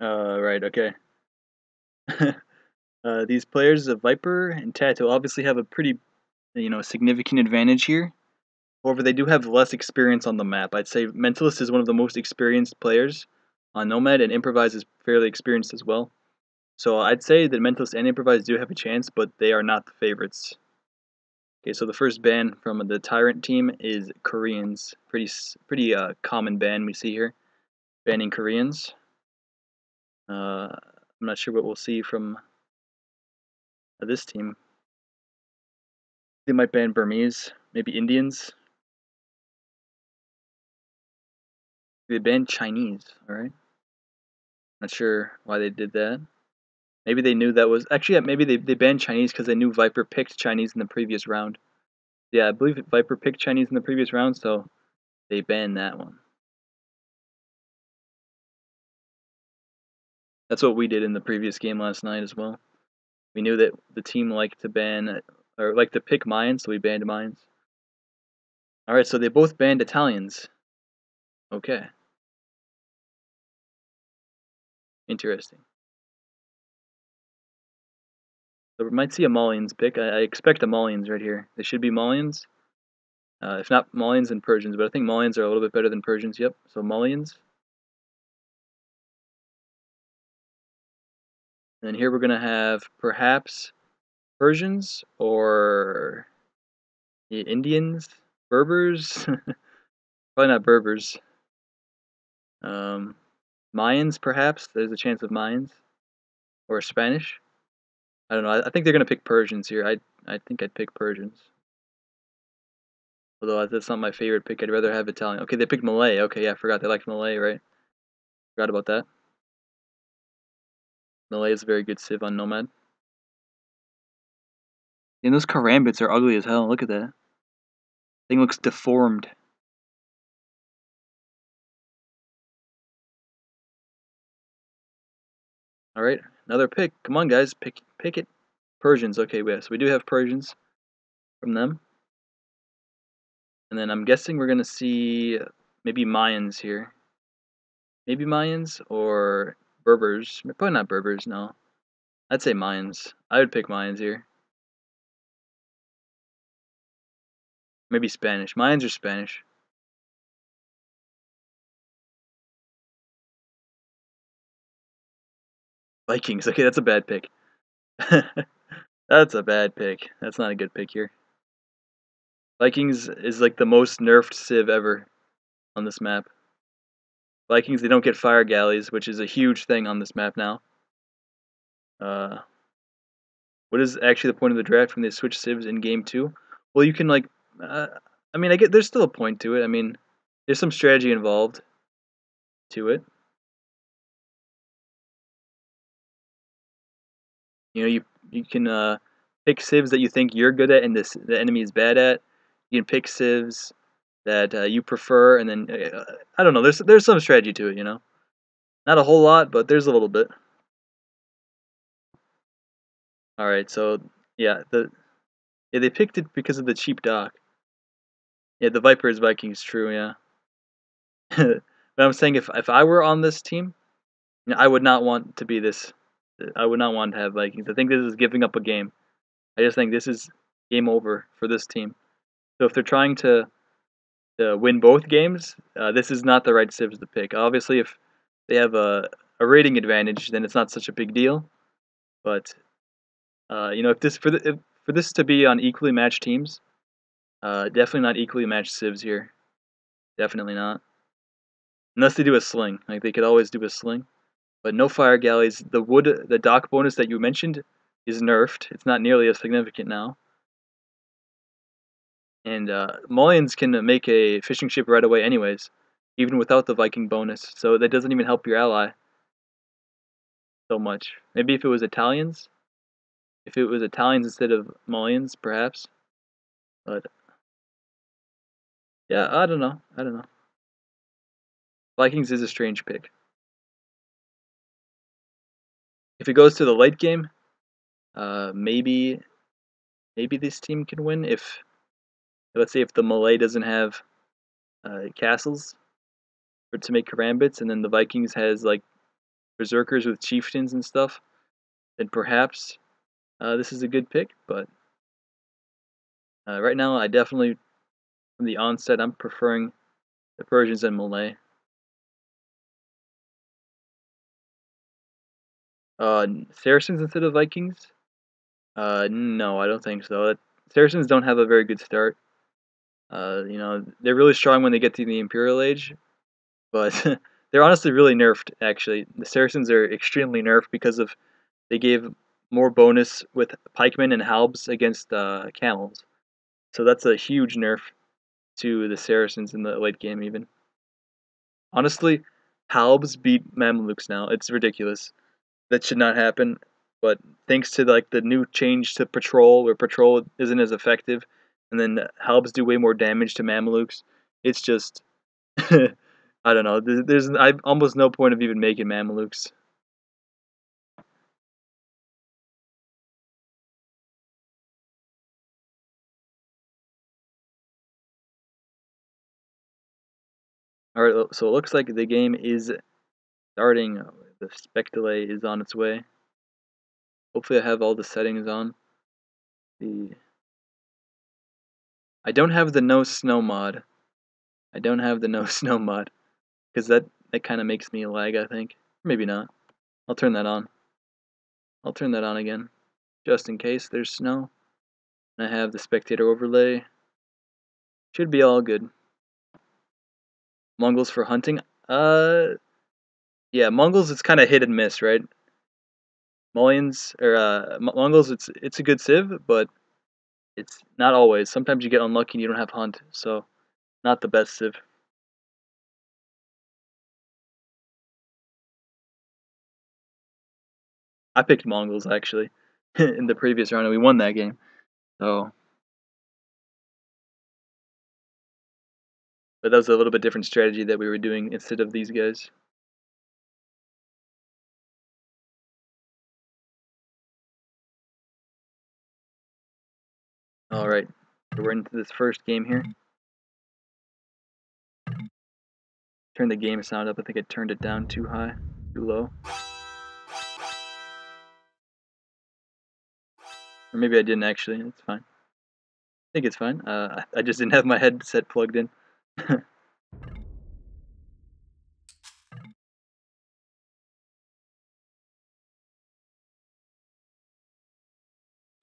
Right, okay. These players of Viper and TaToH obviously have a pretty, significant advantage here. However, they do have less experience on the map. I'd say Mentalist is one of the most experienced players on Nomad, and Improvise is fairly experienced as well. So I'd say that Mentalist and Improvise do have a chance, but they are not the favorites. Okay, so the first ban from the Tyrant team is Koreans. Pretty common ban we see here, banning Koreans. I'm not sure what we'll see from this team. They might ban Burmese, maybe Indians. They banned Chinese, alright? Not sure why they did that. Maybe they knew that was... Actually, yeah, maybe they banned Chinese because they knew Viper picked Chinese in the previous round. Yeah, I believe Viper picked Chinese in the previous round, so they banned that one. That's what we did in the previous game last night as well. We knew that the team liked to ban... or liked to pick Mayans, so we banned Mayans. Alright, so they both banned Italians. Okay. Interesting. So we might see a Malians pick. I expect a Malians right here. They should be Malians. If not Malians, then Persians. But I think Malians are a little bit better than Persians. Yep. So Malians. And then here we're going to have perhaps Persians or Indians, Berbers. Probably not Berbers. Mayans, perhaps. There's a chance of Mayans. Or Spanish. I don't know. I think they're going to pick Persians here. I think I'd pick Persians. Although that's not my favorite pick. I'd rather have Italian. Okay, they picked Malay. Okay, yeah, I forgot they liked Malay, right? Forgot about that. Malay is a very good civ on Nomad. And those karambits are ugly as hell. Look at that. Thing looks deformed. Alright, another pick. Come on, guys. Pick it. Persians. Okay, yes, we do have Persians from them. And then I'm guessing we're going to see maybe Mayans here. Maybe Mayans or Berbers. Probably not Berbers, no. I'd say Mayans. I would pick Mayans here. Maybe Spanish. Mayans or Spanish. Vikings. Okay, that's a bad pick. That's a bad pick. That's not a good pick here. Vikings is like the most nerfed civ ever on this map. Vikings, they don't get fire galleys, which is a huge thing on this map now. What is actually the point of the draft when they switch civs in game 2? Well, you can like, I mean, I get there's still a point to it. I mean, there's some strategy involved to it. You know, you can pick civs that you think you're good at and the enemy is bad at. You can pick civs that you prefer, and then I don't know. There's some strategy to it, you know. Not a whole lot, but there's a little bit. All right, so yeah, they picked it because of the cheap dock. Yeah, the Viper is Vikings, true, yeah. But I'm saying if I were on this team, you know, I would not want to be this. I would not want to have Vikings. I think this is giving up a game. I just think this is game over for this team. So if they're trying to win both games, this is not the right civs to pick. Obviously, if they have a rating advantage, then it's not such a big deal. But you know, if for this to be on equally matched teams, definitely not equally matched civs here. Definitely not. Unless they do a sling. Like, they could always do a sling. But no fire galleys. The dock bonus that you mentioned is nerfed. It's not nearly as significant now. And Mullions can make a fishing ship right away anyways, even without the Viking bonus. So that doesn't even help your ally so much. Maybe if it was Italians. If it was Italians instead of Mullions, perhaps. But yeah, I don't know. Vikings is a strange pick. If it goes to the late game, maybe this team can win. If let's say if the Malay doesn't have castles to make karambits, and then the Vikings has like berserkers with chieftains and stuff, then perhaps this is a good pick. But right now, I definitely, from the onset, I'm preferring the Persians and Malay. Saracens instead of Vikings? No, I don't think so. Saracens don't have a very good start. They're really strong when they get to the Imperial Age, but they're honestly really nerfed. Actually, the Saracens are extremely nerfed because of they gave more bonus with pikemen and halbs against camels. So that's a huge nerf to the Saracens in the late game. Even honestly, halbs beat Mamelukes now. It's ridiculous. That should not happen. But thanks to like the new change to patrol, where patrol isn't as effective, and then halbs do way more damage to Mamelukes. It's just I don't know. There's almost no point of even making Mamelukes. All right, so it looks like the game is starting. The spec delay is on its way. Hopefully, I have all the settings on. I don't have the no snow mod. I don't have the no snow mod because that kind of makes me lag. I think maybe not. I'll turn that on. I'll turn that on again, just in case there's snow. And I have the spectator overlay. Should be all good. Mongols for hunting. Yeah, Mongols. It's kind of hit and miss, right? Mongols. It's a good civ, but it's not always. Sometimes you get unlucky and you don't have hunt, so not the best civ. I picked Mongols actually in the previous round, and we won that game. So, but that was a little bit different strategy that we were doing instead of these guys. All right, so we're into this first game here. Turn the game sound up. I think I turned it down too high, too low. Or maybe I didn't actually. It's fine. I think it's fine. I just didn't have my headset plugged in.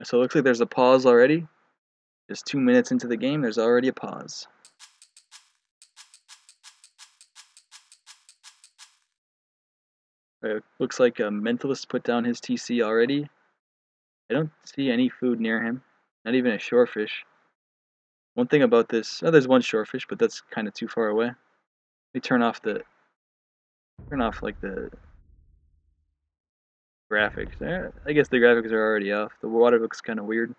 So it looks like there's a pause already. Just 2 minutes into the game, there's already a pause. Looks like a mentalist put down his TC already. I don't see any food near him. Not even a shorefish. One thing about this, oh, there's one shorefish, but that's kind of too far away. Let me turn off like the graphics. I guess the graphics are already off. The water looks kind of weird.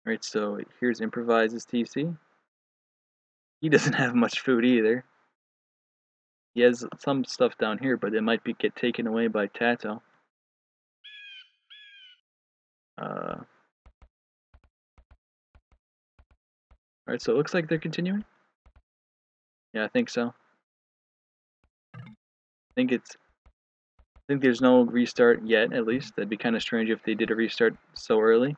Alright, so here's Improvise's TC. He doesn't have much food either. He has some stuff down here, but it might get taken away by TaToH. Alright, so it looks like they're continuing. Yeah, I think so. I think there's no restart yet, at least. That'd be kind of strange if they did a restart so early.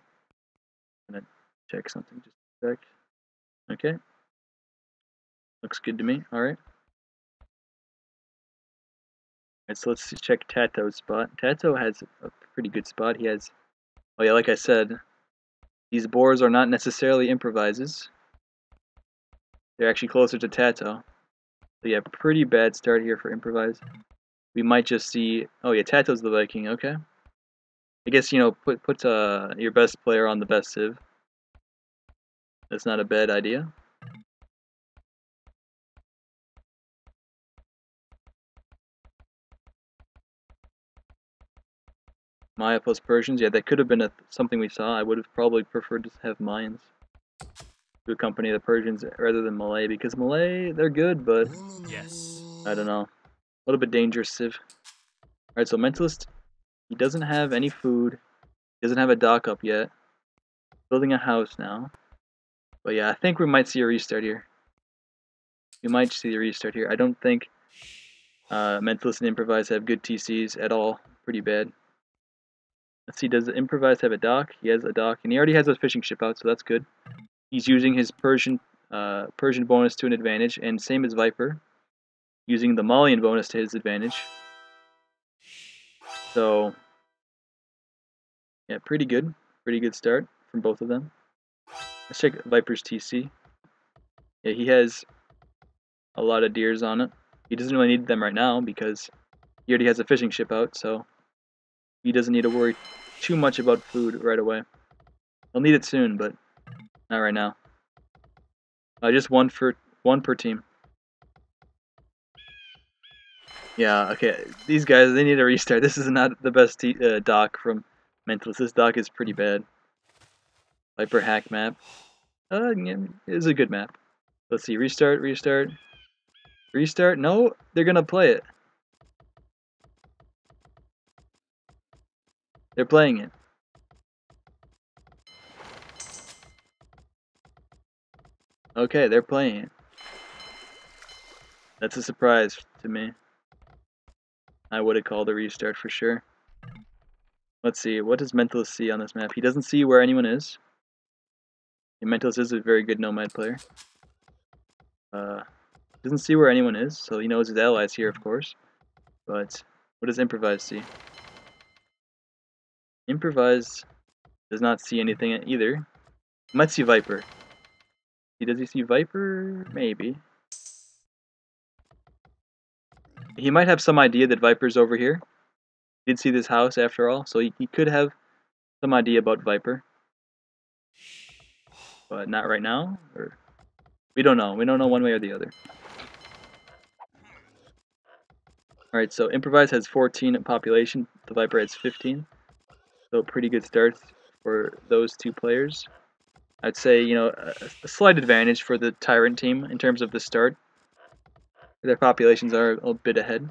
I'm gonna check something just a sec. Okay. Looks good to me. Alright. Alright, so let's check TaToH's spot. TaToH has a pretty good spot. He has, oh yeah, like I said, these boars are not necessarily improvises. They're actually closer to TaToH. So yeah, pretty bad start here for Improvise. We might just see, oh yeah, TaToH's the Viking, okay. I guess, put your best player on the best civ. That's not a bad idea. Maya plus Persians, yeah, that could have been something we saw. I would have probably preferred to have Mayans to accompany the Persians rather than Malay, because Malay, they're good, but Yes. I don't know. A little bit dangerous civ. Alright, so Mentalist, he doesn't have any food. He doesn't have a dock up yet. Building a house now. But yeah, I think we might see a restart here. We might see a restart here. I don't think Mentalist and Improvise have good TCs at all. Pretty bad. Let's see, does Improvise have a dock? He has a dock, and he already has a fishing ship out, so that's good. He's using his Persian bonus to an advantage, and same as Viper, using the Malian bonus to his advantage. So, yeah, pretty good start from both of them. Let's check Viper's TC. Yeah, he has a lot of deers on it. He doesn't really need them right now because he already has a fishing ship out, so he doesn't need to worry too much about food right away. He'll need it soon, but not right now. Just one per team. Yeah, okay. These guys, they need a restart. This is not the best dock from Mentalist. This dock is pretty bad. Viper hack map. Yeah, it's a good map. Let's see. Restart. No, they're gonna play it. They're playing it. Okay, they're playing it. That's a surprise to me. I would have called a restart for sure. Let's see. What does Mentalist see on this map? He doesn't see where anyone is. Mentalist is a very good Nomad player. Doesn't see where anyone is, so he knows his allies here, of course. But what does Improvise see? Improvise does not see anything either. He might see Viper. Does he see Viper? Maybe. He might have some idea that Viper's over here. He did see this house after all, so he could have some idea about Viper. But not right now, or we don't know. We don't know one way or the other. Alright, so Improvise has 14 in population, the Viper has 15. So pretty good starts for those two players. I'd say, you know, a slight advantage for the Tyrant team in terms of the start. Their populations are a bit ahead.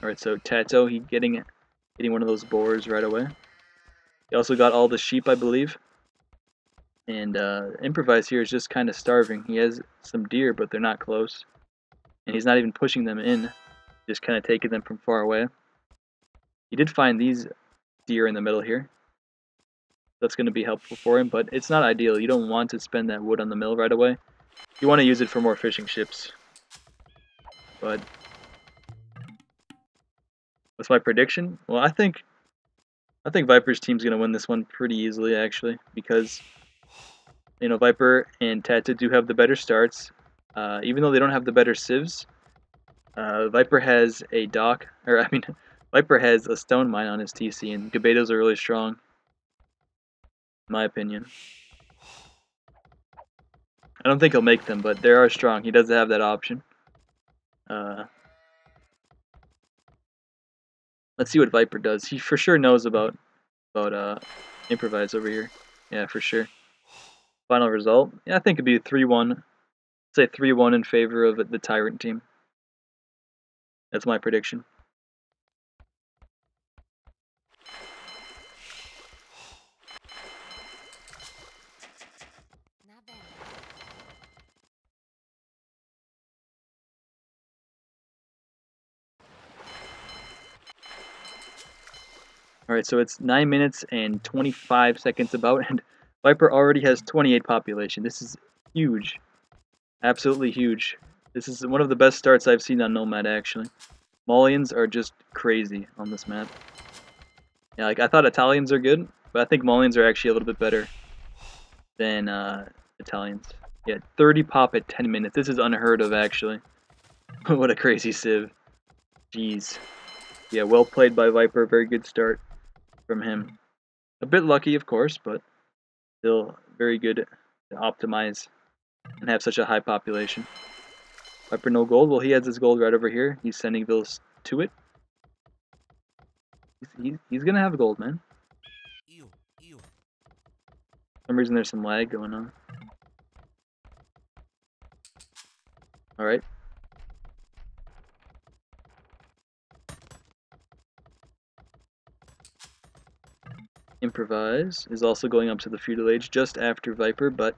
Alright, so TaToH, he getting one of those boars right away. He also got all the sheep, I believe. And Improvise here is just kind of starving. He has some deer, but they're not close. And he's not even pushing them in, just kind of taking them from far away. He did find these deer in the middle here. That's going to be helpful for him, but it's not ideal. You don't want to spend that wood on the mill right away. You want to use it for more fishing ships. But what's my prediction? Well, I think Viper's team's going to win this one pretty easily, actually, because you know Viper and TaToH do have the better starts, even though they don't have the better civs. Viper has a dock, or I mean, Viper has a stone mine on his TC, and Gabetos are really strong, in my opinion. I don't think he'll make them, but they are strong. He does have that option. Let's see what Viper does. He for sure knows about Improvise over here. Yeah, for sure. Final result? Yeah, I think it'd be a 3-1. Say 3-1 in favor of the Tyrant team. That's my prediction. Alright, so it's 9 minutes and 25 seconds about, and Viper already has 28 population. This is huge. Absolutely huge. This is one of the best starts I've seen on Nomad, actually. Malians are just crazy on this map. Yeah, like I thought Italians are good, but I think Malians are actually a little bit better than Italians. Yeah, 30 pop at 10 minutes. This is unheard of, actually. What a crazy civ. Jeez. Yeah, well played by Viper. Very good start from him. A bit lucky, of course, but still very good to optimize and have such a high population. Viper no gold. Well, he has his gold right over here. He's sending bills to it. He's gonna have gold, man. For some reason there's some lag going on. Alright. Improvise is also going up to the feudal age just after Viper, but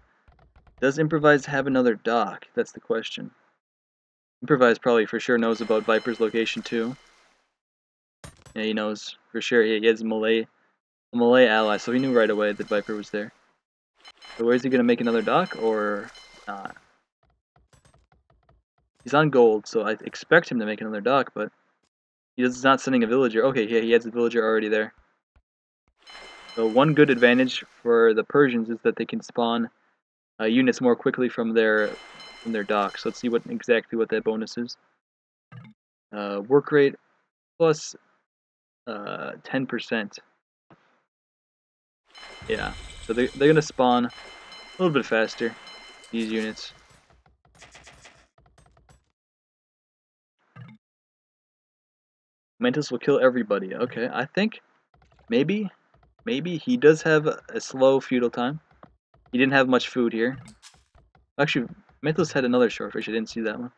does Improvise have another dock? That's the question. Improvise probably for sure knows about Viper's location too. Yeah, he knows for sure. He has a Malay ally, so he knew right away that Viper was there. So where is he going to make another dock, or not? He's on gold, so I expect him to make another dock, but he's not sending a villager. Okay, yeah, he has a villager already there. So one good advantage for the Persians is that they can spawn units more quickly from their docks. Let's see exactly what that bonus is. Work rate plus 10%. Yeah, so they're gonna spawn a little bit faster, these units. Mentalist will kill everybody. Okay, I think maybe he does have a slow feudal time. He didn't have much food here. Actually, Mentalist had another shortfish. I didn't see that one.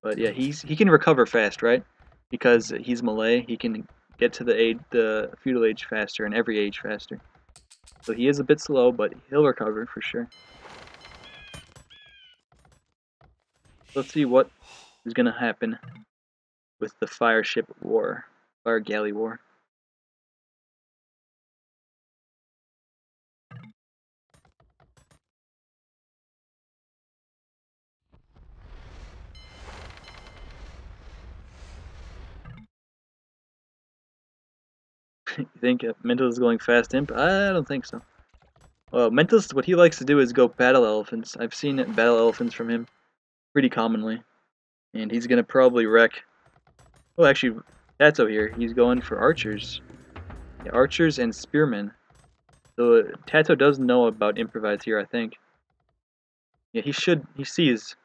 But yeah, he can recover fast, right? Because he's Malay, he can get to the feudal age faster and every age faster. So he is a bit slow, but he'll recover for sure. Let's see what is gonna happen with the fire ship war, fire galley war. You think Mentalist is going fast imp? I don't think so. Well, Mentalist, what he likes to do is go battle elephants. I've seen battle elephants from him pretty commonly. And he's gonna probably wreck. Well, actually, TaToH here. He's going for archers. Yeah, archers and spearmen. So TaToH does know about Improvise here, I think. Yeah, he should. He sees.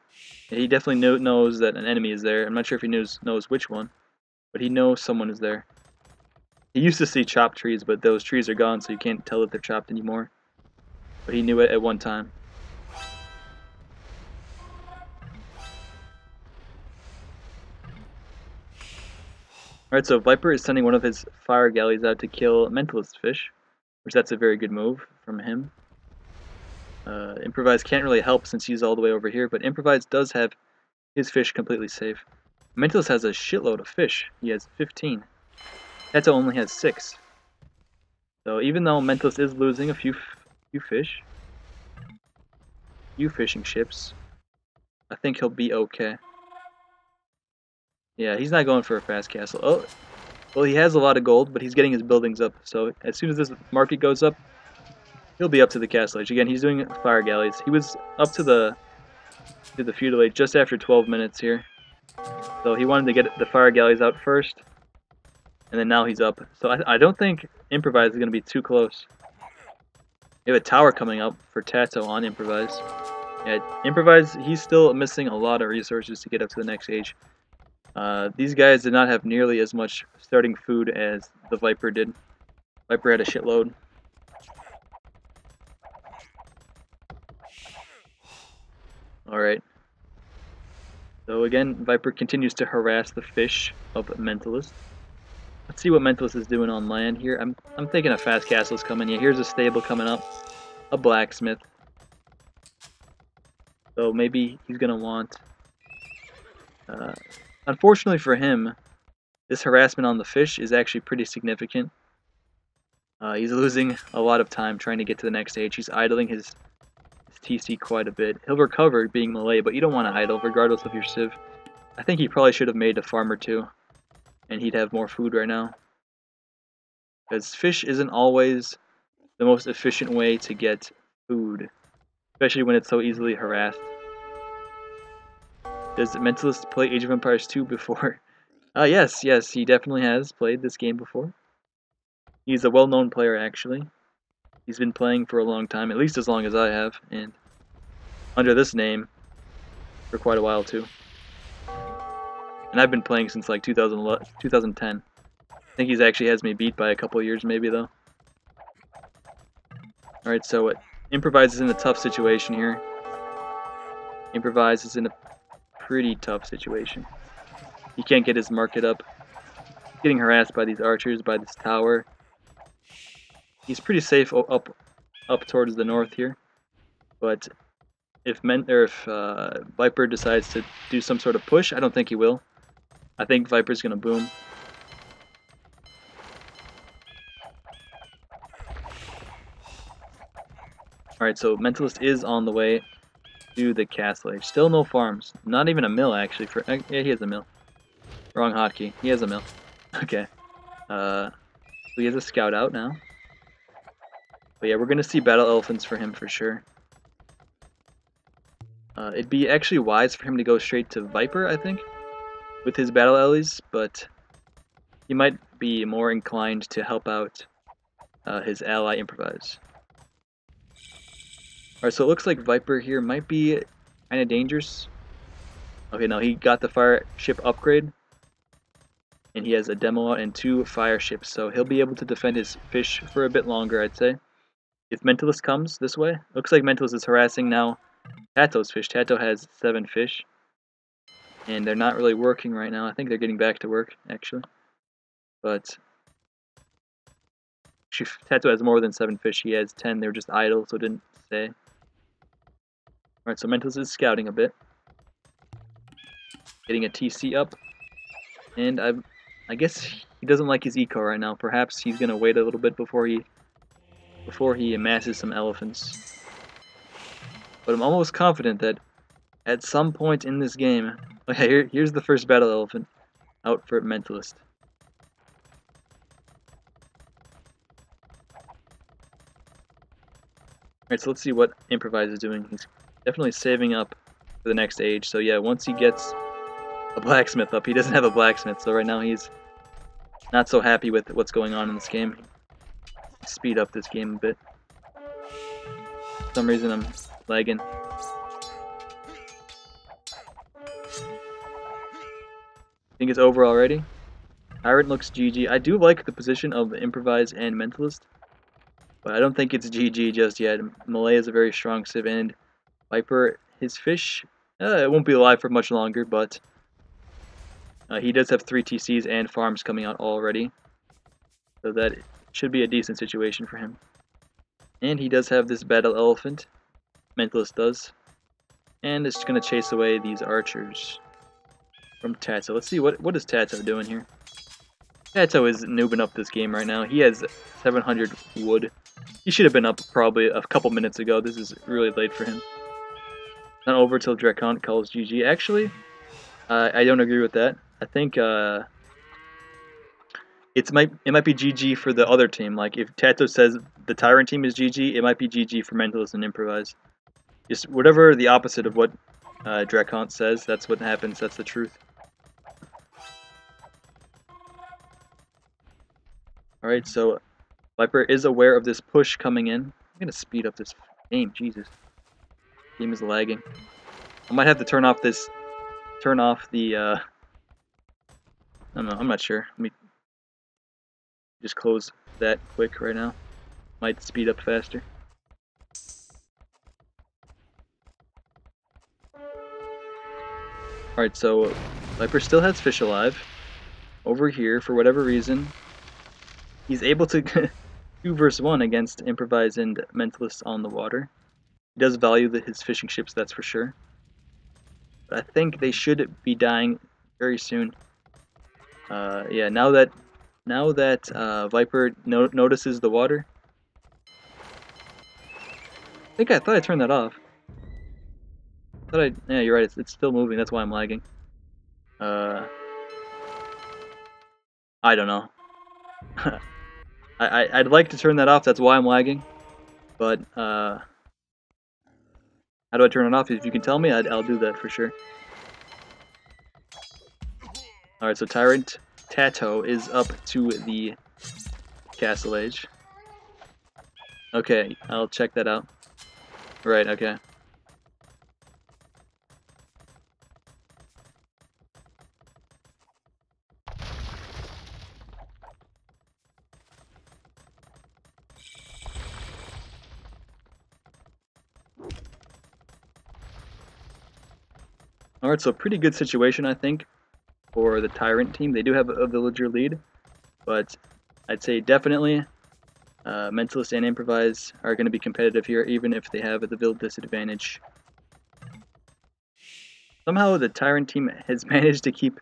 Yeah, he definitely knows that an enemy is there. I'm not sure if he knows which one, but he knows someone is there. He used to see chopped trees, but those trees are gone, so you can't tell that they're chopped anymore. But he knew it at one time. Alright, so Viper is sending one of his fire galleys out to kill Mentalist fish, which that's a very good move from him. Improvise can't really help since he's all the way over here, but Improvise does have his fish completely safe. Mentalist has a shitload of fish. He has 15. TaToH only has 6. So even though Mentalist is losing a few fish, few fishing ships, I think he'll be okay. Yeah, he's not going for a fast castle. Oh, well, he has a lot of gold, but he's getting his buildings up. So as soon as this market goes up, he'll be up to the castle age. Again, he's doing fire galleys. He was up to the feudal age just after 12 minutes here. So he wanted to get the fire galleys out first, and then now he's up. So I don't think Improvise is going to be too close. We have a tower coming up for TaToH on Improvise. Yeah, Improvise, he's still missing a lot of resources to get up to the next age. These guys did not have nearly as much starting food as the Viper did. Viper had a shitload. Alright. So again, Viper continues to harass the fish of Mentalist. Let's see what Mentalist is doing on land here. I'm thinking a fast castle is coming. Yeah, here's a stable coming up. A blacksmith. So maybe he's gonna want... unfortunately for him, this harassment on the fish is actually pretty significant. He's losing a lot of time trying to get to the next stage. He's idling his TC quite a bit. He'll recover being Malay, but you don't want to idle regardless of your civ. I think he probably should have made a farmer too, and he'd have more food right now. Because fish isn't always the most efficient way to get food, especially when it's so easily harassed. Does Mentalist play Age of Empires 2 before? Yes, he definitely has played this game before. He's a well-known player, actually. He's been playing for a long time, at least as long as I have, and under this name for quite a while, too. And I've been playing since like 2010. I think he actually has me beat by a couple years, maybe, though. Alright, so Improvise is in a tough situation here. Improvise is in a pretty tough situation. He can't get his market up. He's getting harassed by these archers, by this tower. he's pretty safe up towards the north here. But if Viper decides to do some sort of push, I don't think he will. I think Viper's gonna boom. Alright, so Mentalist is on the way to the castle age. Still no farms. Not even a mill, actually. Yeah, he has a mill. Wrong hotkey. He has a mill. Okay. So he has a scout out now. But yeah, we're gonna see battle elephants for him for sure. It'd be actually wise for him to go straight to Viper, I think, with his battle allies, but he might be more inclined to help out his ally Improvise. Alright, so it looks like Viper here might be kind of dangerous. Okay, no, he got the fire ship upgrade. And he has a demo out and 2 fire ships, so he'll be able to defend his fish for a bit longer, I'd say. If Mentalist comes this way, looks like Mentalist is harassing now TaToH's fish. TaToH has 7 fish. And they're not really working right now. I think they're getting back to work, actually. But TaToH has more than 7 fish. He has 10. They're just idle, so it didn't say. Alright, so Mentalist is scouting a bit. Getting a TC up. And I guess he doesn't like his eco right now. Perhaps he's gonna wait a little bit before he amasses some elephants. But I'm almost confident that at some point in this game, okay, here's the first battle elephant out for Mentalist. Alright, so let's see what Improvise is doing. He's definitely saving up for the next age. So yeah, once he gets a blacksmith up, he doesn't have a blacksmith, so right now he's not so happy with what's going on in this game. Speed up this game a bit. For some reason I'm lagging. Think it's over already. Tyrant looks GG. I do like the position of Improvise and Mentalist, but I don't think it's GG just yet. Malay is a very strong civ, and Viper, his fish, it won't be alive for much longer, but he does have 3 TCs and farms coming out already, so that should be a decent situation for him. And he does have this battle elephant, Mentalist does, and it's going to chase away these archers from TaToH. Let's see, what is TaToH doing here? TaToH is noobing up this game right now. He has 700 wood. He should have been up probably a couple minutes ago. This is really late for him. Not over till Drakon calls GG. Actually, I don't agree with that. I think it might be GG for the other team. Like if TaToH says the Tyrant team is GG, it might be GG for Mentalist and Improvise. Just whatever the opposite of what Drakon says, that's what happens. That's the truth. Alright, so Viper is aware of this push coming in. I'm gonna speed up this game, Jesus. Game is lagging. I might have to turn off the I don't know, I'm not sure. Let me just close that quick right now. Might speed up faster. Alright, so Viper still has fish alive. Over here, for whatever reason, he's able to 2 versus 1 against Improvise and Mentalist on the water. He does value his fishing ships, that's for sure. But I think they should be dying very soon. Yeah, now that Viper notices the water. I thought I turned that off. Yeah, you're right. It's still moving. That's why I'm lagging. I don't know. I'd like to turn that off. That's why I'm lagging. But how do I turn it off? If you can tell me, I'll do that for sure. All right. So Tyrant TaToH is up to the castle age. Okay, I'll check that out. Right. Okay. Alright, so pretty good situation, I think, for the Tyrant team. They do have a villager lead, but I'd say definitely Mentalist and Improvise are going to be competitive here, even if they have the build disadvantage. Somehow the Tyrant team has managed to keep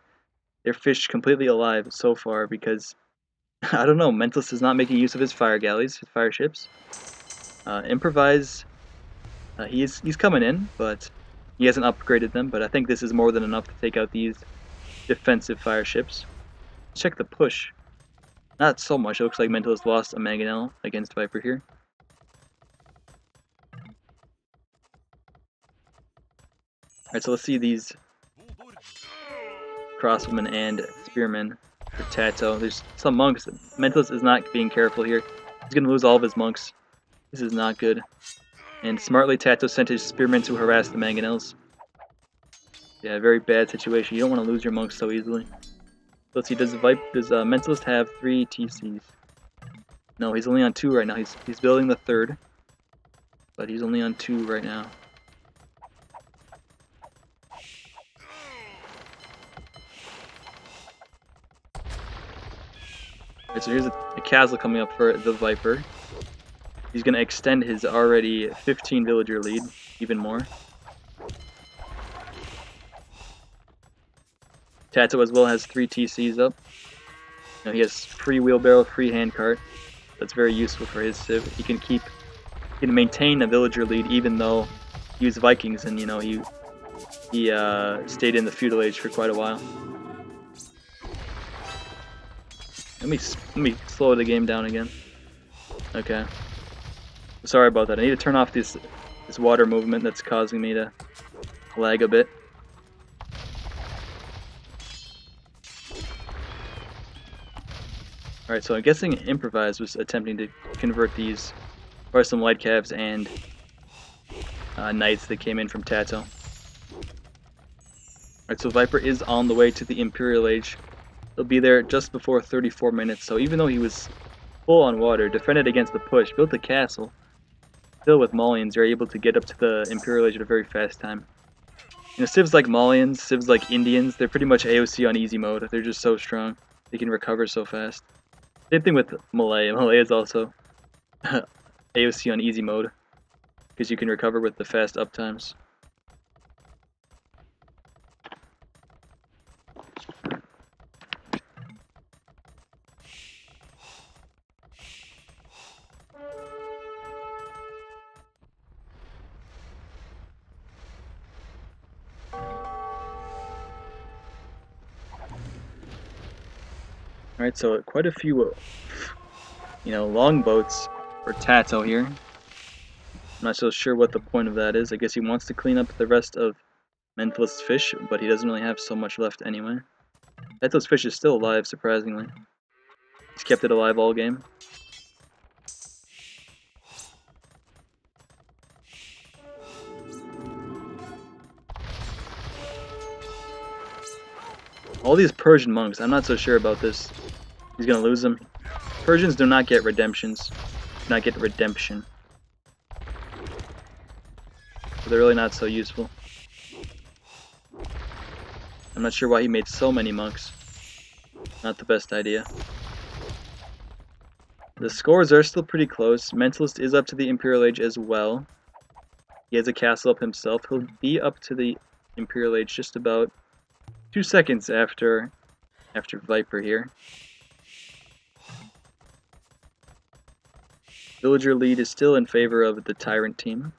their fish completely alive so far because, I don't know, Mentalist is not making use of his fire galleys, his fire ships. Improvise, he's coming in, but he hasn't upgraded them, but I think this is more than enough to take out these defensive fire ships. Let's check the push. Not so much. It looks like Mentalist lost a Mangonel against Viper here. Alright, so let's see these crossbowmen and spearmen for TaToH. There's some monks. Mentalist is not being careful here. He's going to lose all of his monks. This is not good. And smartly, TaToH sent his spearmen to harass the Mangonels. Yeah, very bad situation. You don't want to lose your monks so easily. Let's see, does Mentalist have 3 TCs? No, he's only on 2 right now. He's building the 3rd, but he's only on 2 right now. Alright, so here's a castle coming up for the Viper. He's going to extend his already 15 villager lead even more. TaToH as well has 3 TCs up. You know, he has free wheelbarrow, free handcart. That's very useful for his civ. He can maintain a villager lead even though he was Vikings and you know he stayed in the feudal age for quite a while. Let me slow the game down again. Okay. Sorry about that. I need to turn off this water movement that's causing me to lag a bit. Alright, so I'm guessing Improvise was attempting to convert these, or some light calves and knights that came in from TaToH. Alright, so Viper is on the way to the Imperial Age. He'll be there just before 34 minutes, so even though he was full on water, defended against the push, built a castle, still with Maulians, you're able to get up to the Imperial Age at a very fast time. You know, civs like Maulians, civs like Indians, they're pretty much AOC on easy mode. They're just so strong. They can recover so fast. Same thing with Malay. Malay is also AOC on easy mode because you can recover with the fast uptimes. Alright, so quite a few, longboats for TaToH here. I'm not so sure what the point of that is. I guess he wants to clean up the rest of Mentalist's fish, but he doesn't really have so much left anyway. TaToH's fish is still alive, surprisingly. He's kept it alive all game. All these Persian monks, I'm not so sure about this. He's gonna lose them. Persians do not get redemptions. Do not get redemption. So they're really not so useful. I'm not sure why he made so many monks. Not the best idea. The scores are still pretty close. Mentalist is up to the Imperial Age as well. He has a castle up himself. He'll be up to the Imperial Age just about 2 seconds after Viper here. Villager lead is still in favor of the Tyrant team.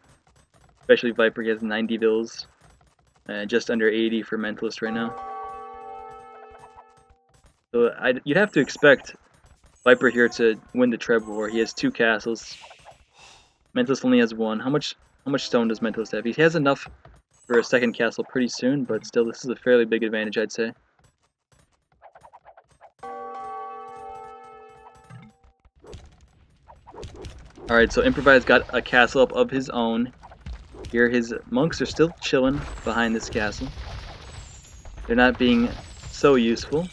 Especially Viper, he has 90 vills. Just under 80 for Mentalist right now. So you'd have to expect Viper here to win the Treb War. He has 2 castles. Mentalist only has 1. How much stone does Mentalist have? He has enough for a 2nd castle pretty soon, but still this is a fairly big advantage, I'd say. Alright, so Improvise got a castle up of his own. Here his monks are still chilling behind this castle. They're not being so useful.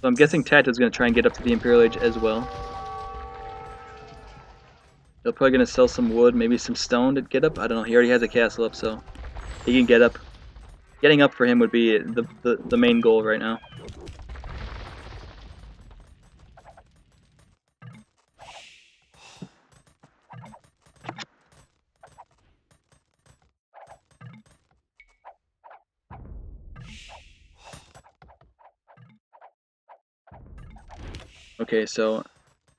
So I'm guessing TaToH is going to try and get up to the Imperial Age as well. They're probably going to sell some wood, maybe some stone to get up. I don't know, he already has a castle up, so he can get up. Getting up for him would be the main goal right now. Okay, so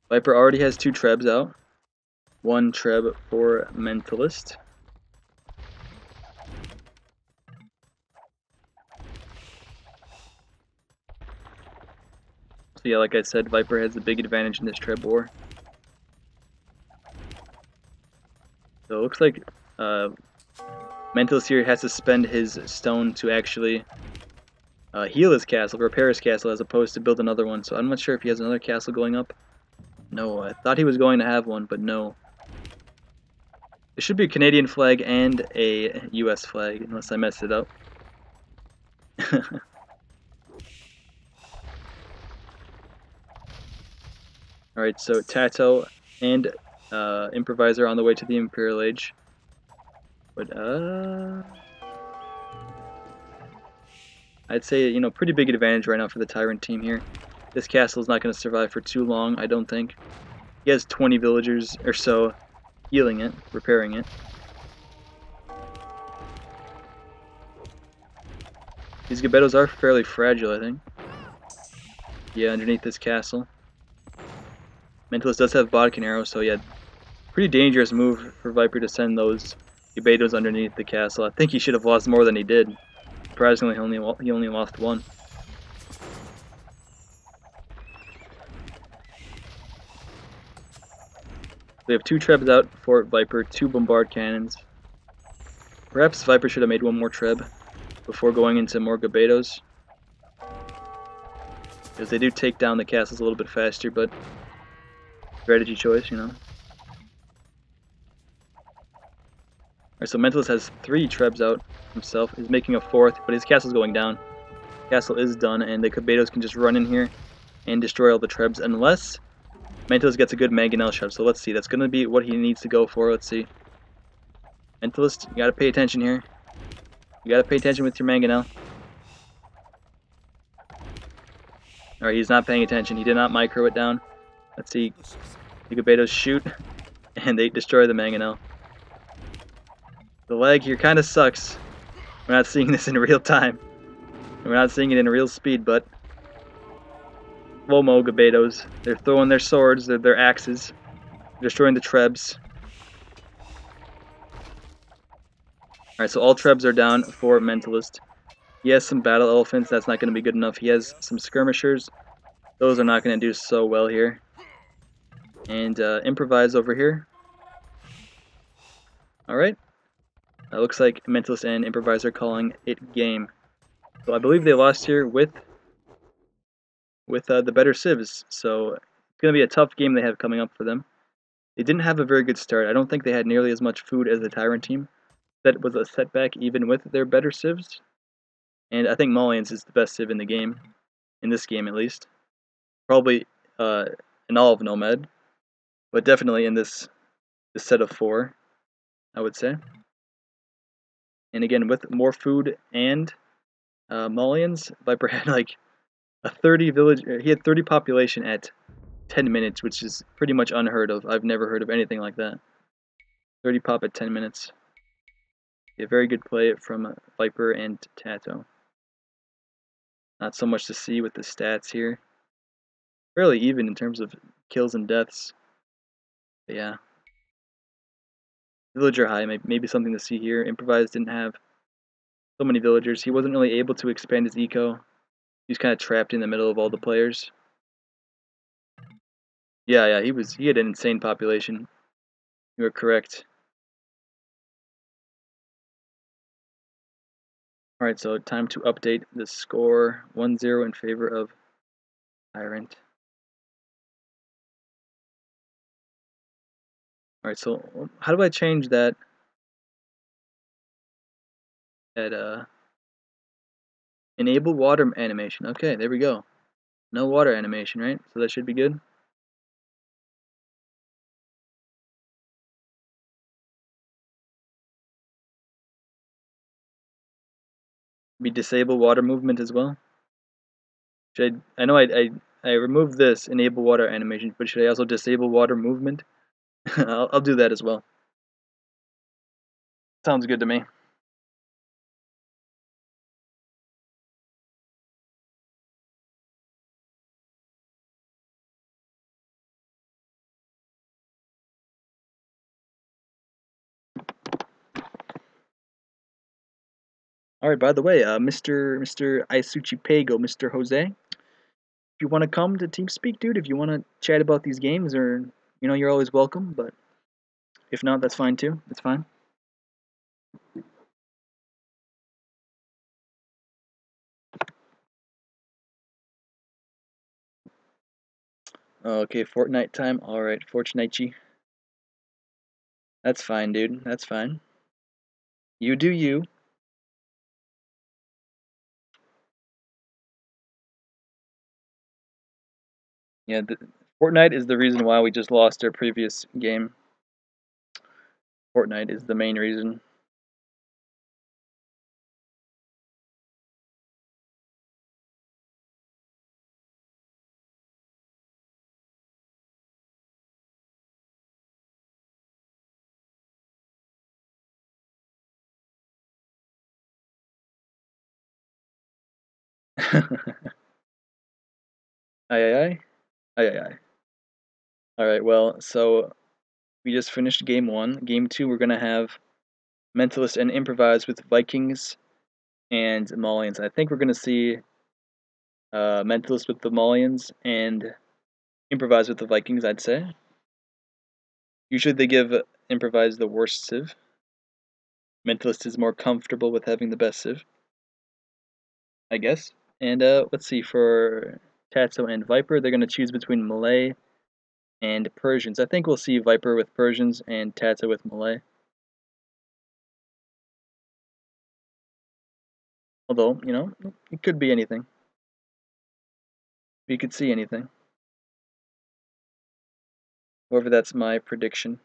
Viper already has 2 trebs out. 1 treb for mentalist. So yeah, like I said, Viper has the big advantage in this treb war. So it looks like mentalist here has to spend his stone to actually heal his castle, repair his castle, as opposed to build another one. So I'm not sure if he has another castle going up. No, I thought he was going to have one, but no. There should be a Canadian flag and a US flag, unless I messed it up. Alright, so TaToH and Improviser on the way to the Imperial Age. But, I'd say, you know, pretty big advantage right now for the Tyrant team here. This castle is not going to survive for too long, I don't think. He has 20 villagers or so healing it, repairing it. These Gebettos are fairly fragile, I think. Yeah, underneath this castle. Mentalist does have Bodkin arrows, so yeah, pretty dangerous move for Viper to send those Gebettos underneath the castle. I think he should have lost more than he did. Surprisingly, he only lost 1. We have 2 trebs out for Viper, 2 bombard cannons. Perhaps Viper should have made 1 more treb before going into more Gebettos, because they do take down the castles a little bit faster, but strategy choice, you know. Alright, so Mentalist has 3 trebs out himself. He's making a 4th, but his castle's going down. Castle is done, and the Gebettos can just run in here and destroy all the trebs, unless Mentalist gets a good mangonel shot. So let's see, that's going to be what he needs to go for. Let's see. Mentalist, you got to pay attention here. You got to pay attention with your mangonel. Alright, he's not paying attention. He did not micro it down. Let's see. The Gebettos shoot, and they destroy the mangonel. The lag here kind of sucks. We're not seeing this in real time. We're not seeing it in real speed, but slow-mo Gebettos. They're throwing their swords, their axes, destroying the trebs. Alright, so all trebs are down for Mentalist. He has some battle elephants, that's not going to be good enough. He has some skirmishers. Those are not going to do so well here. And Improvise over here. Alright. Looks like Mentalist and Improvise are calling it game. So I believe they lost here with the better civs. So it's going to be a tough game they have coming up for them. They didn't have a very good start. I don't think they had nearly as much food as the Tyrant team. That was a setback even with their better civs. And I think Mullions is the best civ in the game. In this game, at least. Probably in all of Nomad. But definitely in this set of 4, I would say. And again, with more food and Mullions, Viper had like a 30 village. He had 30 population at 10 minutes, which is pretty much unheard of. I've never heard of anything like that. 30 pop at 10 minutes. A very good play from Viper and TaToH. Not so much to see with the stats here. Fairly even in terms of kills and deaths. But yeah. Villager high, maybe something to see here. Improvise didn't have so many villagers. He wasn't really able to expand his eco. He was kind of trapped in the middle of all the players. Yeah, he had an insane population. You are correct. Alright, so time to update the score. 1-0 in favor of Tyrant. Alright, so how do I change that enable water animation? Okay, there we go. No water animation, right? So that should be good. Be disable water movement as well. I know I removed this enable water animation, but should I also disable water movement? I'll do that as well. Sounds good to me. Alright, by the way, Mr. Isuchi Pago, Mr. Jose, if you want to come to TeamSpeak, dude, if you want to chat about these games, or, you know, you're always welcome, but if not, that's fine too. That's fine. Okay, Fortnite time. Alright, Fortnite. That's fine, dude. That's fine. You do you. Yeah, Fortnite is the reason why we just lost our previous game. Fortnite is the main reason. Aye aye aye. Aye aye aye. Alright, well, so we just finished game 1. Game 2, we're gonna have Mentalist and Improvise with Vikings and Malians. I think we're gonna see Mentalist with the Malians and Improvise with the Vikings, I'd say. Usually they give Improvise the worst civ. Mentalist is more comfortable with having the best civ, I guess. And let's see, for TaToH and Viper, they're gonna choose between Malay and Persians. I think we'll see Viper with Persians and TaToH with Malay. Although, you know, it could be anything. We could see anything. However, that's my prediction.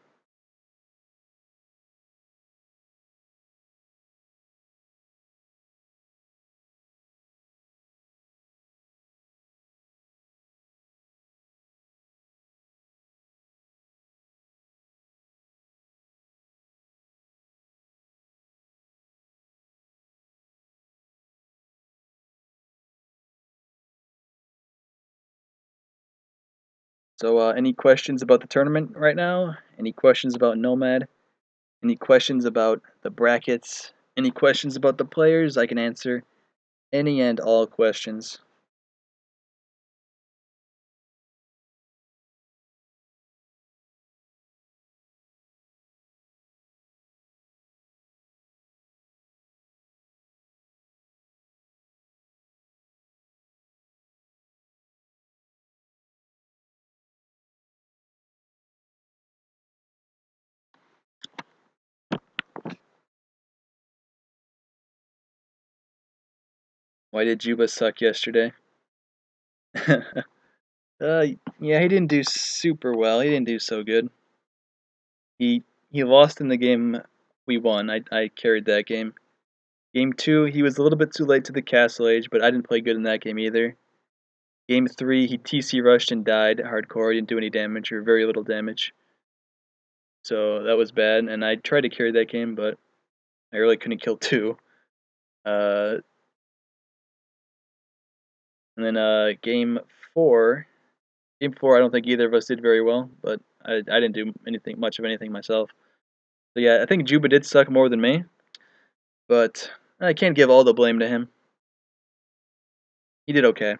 So, any questions about the tournament right now? Any questions about Nomad? Any questions about the brackets? Any questions about the players? I can answer any and all questions. Why did Juba suck yesterday? Yeah, he didn't do super well. He didn't do so good. He lost in the game we won. I carried that game. Game 2, he was a little bit too late to the Castle Age, but I didn't play good in that game either. Game 3, he TC rushed and died hardcore. He didn't do any damage, or very little damage. So that was bad, and I tried to carry that game, but I really couldn't kill 2. And then game 4, I don't think either of us did very well, but I didn't do much of anything myself. So yeah, I think Juba did suck more than me, but I can't give all the blame to him. He did okay.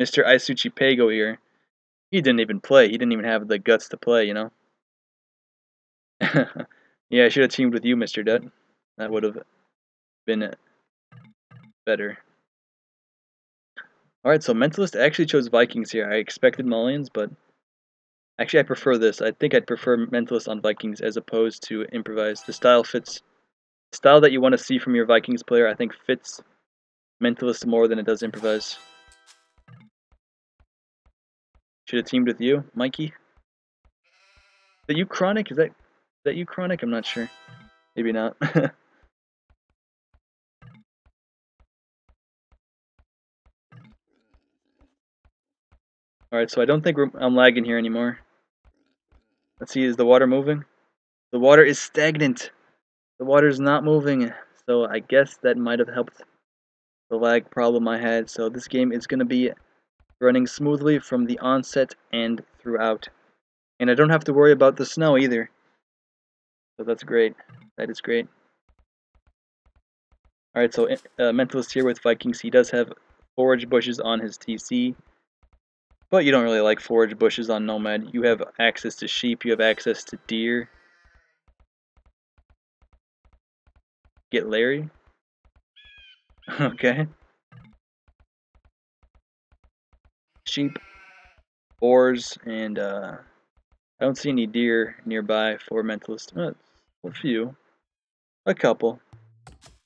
Mr. Isuchi Pago here, he didn't even play. He didn't even have the guts to play, you know? Yeah, I should have teamed with you, Mr. Dutt. That would have been better. Alright, so Mentalist actually chose Vikings here. I expected Malians, but actually I prefer this. I think I'd prefer Mentalist on Vikings as opposed to Improvise. The style that you want to see from your Vikings player, I think fits Mentalist more than it does Improvise. Should have teamed with you, Mikey. Is that you, Chronic? Is that you, Chronic? I'm not sure. Maybe not. Alright, so I don't think I'm lagging here anymore. Let's see, is the water moving? The water is stagnant. The water is not moving. So I guess that might have helped the lag problem I had. So this game is going to be running smoothly from the onset and throughout. And I don't have to worry about the snow either. So that's great. That is great. Alright, so Mentalist here with Vikings. He does have forage bushes on his TC. But you don't really like forage bushes on Nomad. You have access to sheep. You have access to deer. Get Larry. Okay. Sheep, boars, and I don't see any deer nearby for Mentalist. A few. A couple.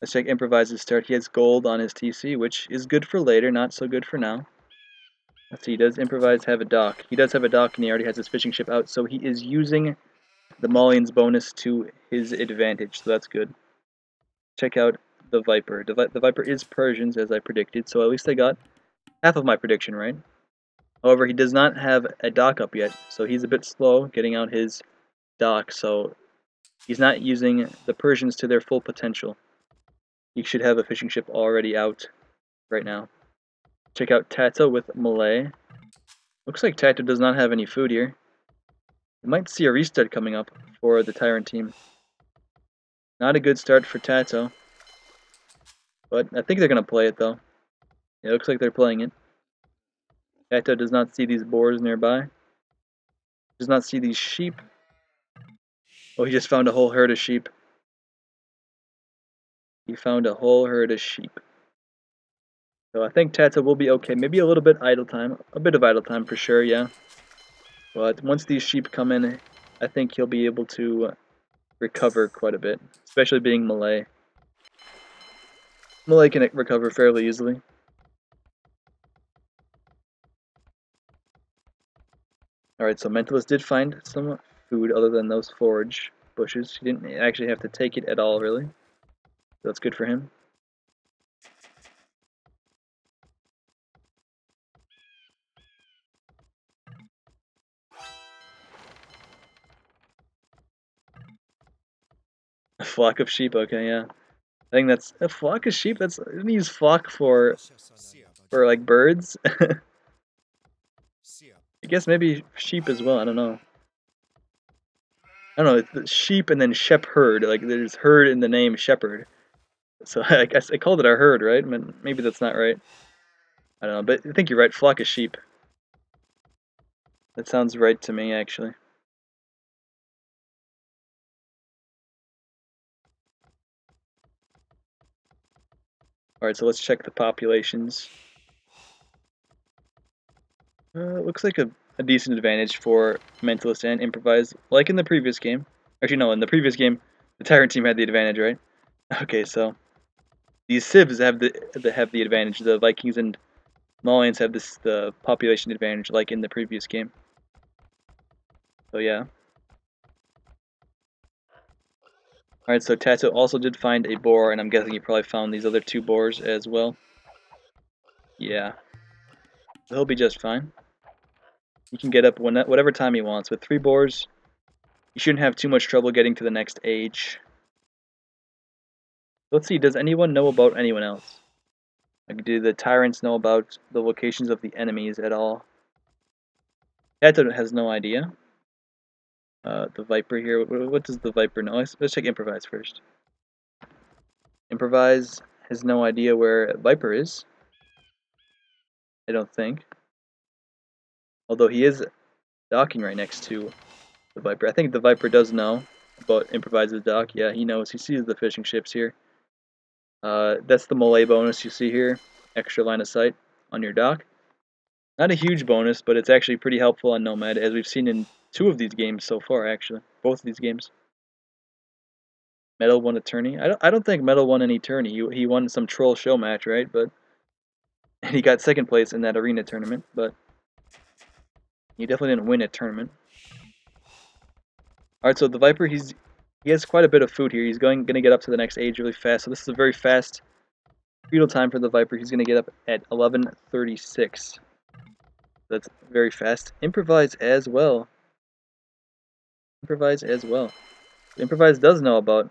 Let's check Improvise's start. He has gold on his TC, which is good for later, not so good for now. Let's see, does Improvise have a dock? He does have a dock, and he already has his fishing ship out, so he is using the Mullions bonus to his advantage, so that's good. Check out the Viper. The Viper is Persians, as I predicted, so at least I got half of my prediction right. However, he does not have a dock up yet, so he's a bit slow getting out his dock, so he's not using the Persians to their full potential. He should have a fishing ship already out right now. Check out TaToH with Malay. Looks like TaToH does not have any food here. We might see a restart coming up for the Tyrant team. Not a good start for TaToH. But I think they're going to play it though. It looks like they're playing it. TaToH does not see these boars nearby. Does not see these sheep. Oh, he just found a whole herd of sheep. He found a whole herd of sheep. So I think TaToH will be okay. Maybe a little bit idle time. A bit of idle time for sure, yeah. But once these sheep come in, I think he'll be able to recover quite a bit. Especially being Malay. Malay can recover fairly easily. Alright, so Mentalist did find some food other than those forage bushes. He didn't actually have to take it at all, really. So that's good for him. A flock of sheep, okay, yeah. I think that's a flock of sheep. That's didn't he use flock for like birds. I guess maybe sheep as well. I don't know. I don't know. It's the sheep and then shepherd. Like there's herd in the name shepherd. So I guess I called it a herd, right? I mean, maybe that's not right. I don't know, but I think you're right. Flock of sheep. That sounds right to me, actually. Alright, so let's check the populations. Looks like a decent advantage for Mentalist and Improvise, like in the previous game. Actually, no, in the previous game, the Tyrant team had the advantage, right? Okay, so these civs have the advantage. The Vikings and Malians have the population advantage, like in the previous game. So yeah. Alright, so TaToH also did find a boar, and I'm guessing he probably found these other two boars as well. Yeah. He'll be just fine. He can get up whatever time he wants. With 3 boars, you shouldn't have too much trouble getting to the next age. Let's see, does anyone know about anyone else? Like, do the Tyrants know about the locations of the enemies at all? TaToH has no idea. The Viper here, what does the Viper know? Let's check Improvise first. Improvise has no idea where Viper is. I don't think. Although he is docking right next to the Viper. I think the Viper does know about Improvise's dock. Yeah, he knows. He sees the fishing ships here. That's the Malay bonus you see here. Extra line of sight on your dock. Not a huge bonus, but it's actually pretty helpful on Nomad, as we've seen in 2 of these games so far, actually. Both of these games. Metal won a tourney. I don't think Metal won any tourney. He won some troll show match, right? But and he got 2nd place in that arena tournament, but he definitely didn't win a tournament. Alright, so the Viper, he has quite a bit of food here. He's gonna get up to the next age really fast. So this is a very fast feudal time for the Viper. He's gonna get up at 11:36. That's very fast. Improvise as well. Improvise as well. Improvise does know about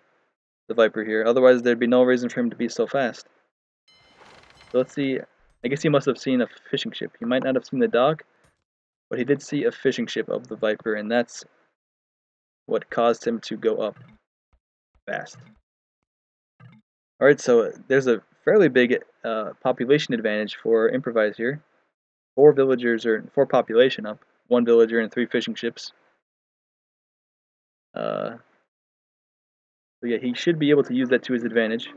the Viper here. Otherwise, there'd be no reason for him to be so fast. So let's see. I guess he must have seen a fishing ship. He might not have seen the dock, But he did see a fishing ship of the Viper, and that's what caused him to go up fast. Alright, so there's a fairly big population advantage for Improvise here. 4 villagers, or 4 population up. 1 villager and 3 fishing ships. So yeah, he should be able to use that to his advantage.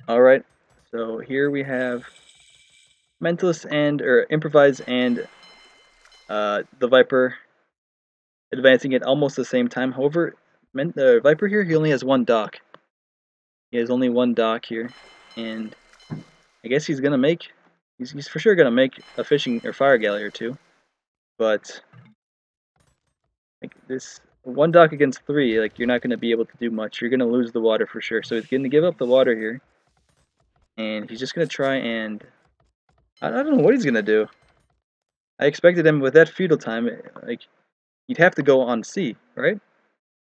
Alright, so here we have Mentalist and, or Improvise and the Viper advancing at almost the same time. However, the Viper here, he only has 1 dock. He has only 1 dock here, and I guess he's gonna make, he's for sure gonna make a fishing or fire galley or 2, but like this 1 dock against 3, like you're not gonna be able to do much. You're gonna lose the water for sure. So he's gonna give up the water here, and he's just gonna try and I don't know what he's gonna do. I expected him with that feudal time, like you'd have to go on sea, right?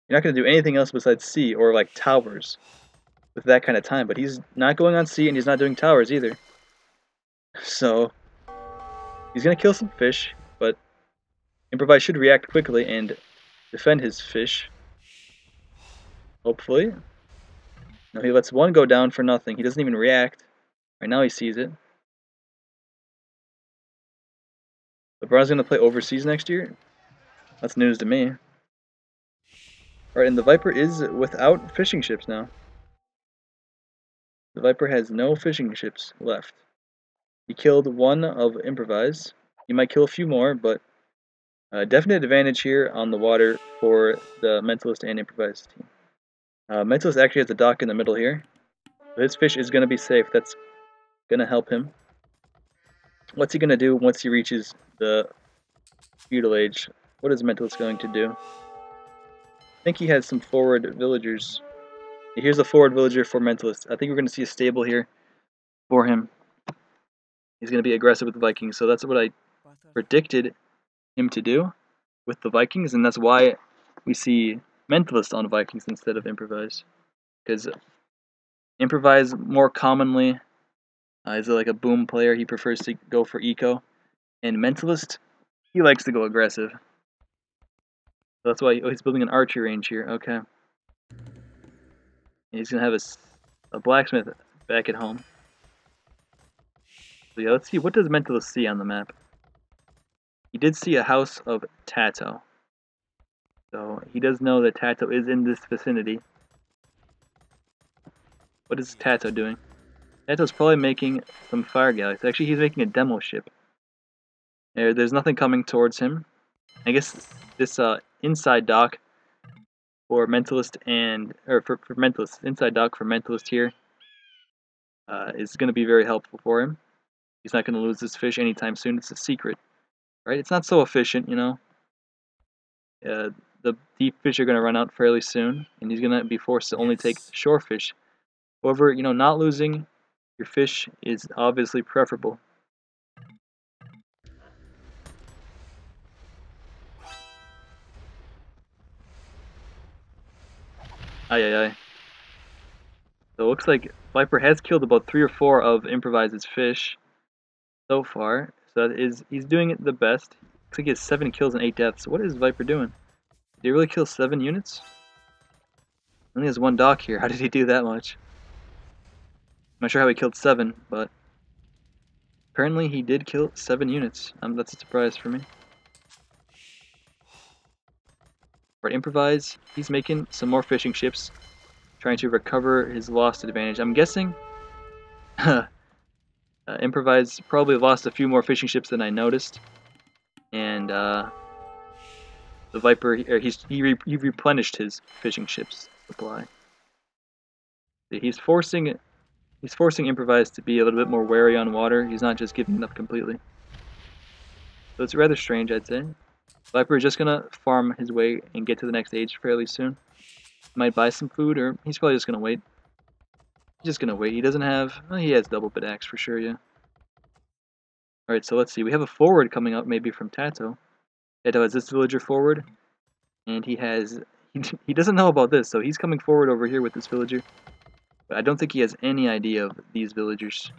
You're not gonna do anything else besides sea or like towers with that kind of time. But he's not going on sea and he's not doing towers either. So he's gonna kill some fish, but Improvise should react quickly and defend his fish. Hopefully. No, he lets 1 go down for nothing. He doesn't even react. Right now he sees it. LeBron's gonna play overseas next year? That's news to me. Alright, and the Viper is without fishing ships now. The Viper has no fishing ships left. He killed 1 of Improvise. He might kill a few more, but definite advantage here on the water for the Mentalist and Improvise team. Mentalist actually has a dock in the middle here. So his fish is going to be safe. That's going to help him. What's he going to do once he reaches the feudal age? What is Mentalist going to do? I think he has some forward villagers. Here's a forward villager for Mentalist. I think we're going to see a stable here for him. He's going to be aggressive with the Vikings, so that's what I predicted him to do with the Vikings, and that's why we see Mentalist on Vikings instead of Improvise. Because Improvise more commonly is like a boom player. He prefers to go for eco, and Mentalist, he likes to go aggressive. So that's why he's building an archer range here. Okay. And he's going to have a blacksmith back at home. So yeah, let's see, what does Mentalist see on the map? He did see a house of TaToH. So he does know that TaToH is in this vicinity. What is TaToH doing? TaToH's probably making some fire galleys. Actually, he's making a demo ship. There's nothing coming towards him. I guess this inside dock for Mentalist and, or for Mentalist, inside dock for Mentalist here is going to be very helpful for him. He's not going to lose this fish anytime soon. It's a secret, right? It's not so efficient, you know. The deep fish are going to run out fairly soon, and he's going to be forced to only take shore fish. However, you know, not losing your fish is obviously preferable. Aye, aye, aye. So it looks like Viper has killed about 3 or 4 of Improvise's fish so far. So that is, he's doing it the best. Looks like he has 7 kills and 8 deaths. What is Viper doing? Did he really kill 7 units? He only has 1 dock here. How did he do that much? I'm not sure how he killed 7, but apparently he did kill 7 units. That's a surprise for me. Right, Improvise, he's making some more fishing ships, trying to recover his lost advantage. I'm guessing Improvise probably lost a few more fishing ships than I noticed, and the Viper, he replenished his fishing ships supply. He's forcing Improvise to be a little bit more wary on water. He's not just giving up completely. So it's rather strange, I'd say. Viper is just gonna farm his way and get to the next age fairly soon. Might buy some food, or he's probably just gonna wait. He's just gonna wait. He doesn't have... Well, he has double bit axe for sure, yeah. Alright, so let's see. We have a forward coming up maybe from TaToH. TaToH has this villager forward, and he has... He doesn't know about this, so he's coming forward over here with this villager. But I don't think he has any idea of these villagers,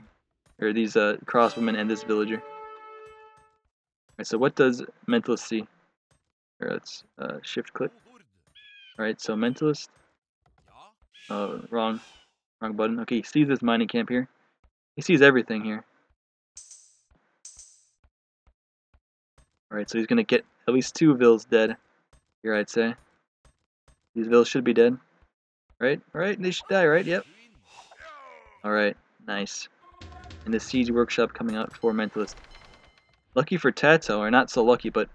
or these crossbowmen and this villager. Alright, so what does Mentalist see? Or let's shift click. Alright, so Mentalist. Wrong button. Okay, he sees this mining camp here. He sees everything here. Alright, so he's gonna get at least 2 vills dead here, I'd say. These vills should be dead. Right? Alright, they should die, right? Yep. Alright, nice. And the siege workshop coming out for Mentalist. Lucky for TaToH, or not so lucky, but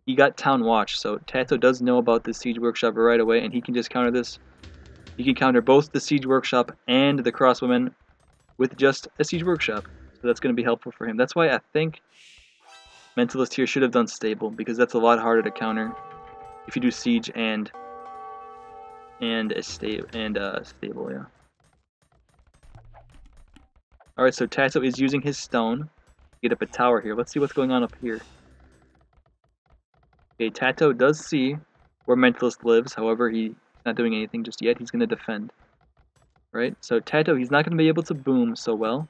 he got town watch, so TaToH does know about this siege workshop right away, and he can just counter this. He can counter both the siege workshop and the crossbowmen with just a siege workshop. So that's going to be helpful for him. That's why I think Mentalist here should have done stable, because that's a lot harder to counter if you do siege and stable, yeah. Alright, so TaToH is using his stone to get up a tower here. Let's see what's going on up here. Okay, TaToH does see where Mentalist lives, however, he's not doing anything just yet. He's going to defend. Right, so TaToH, he's not going to be able to boom so well,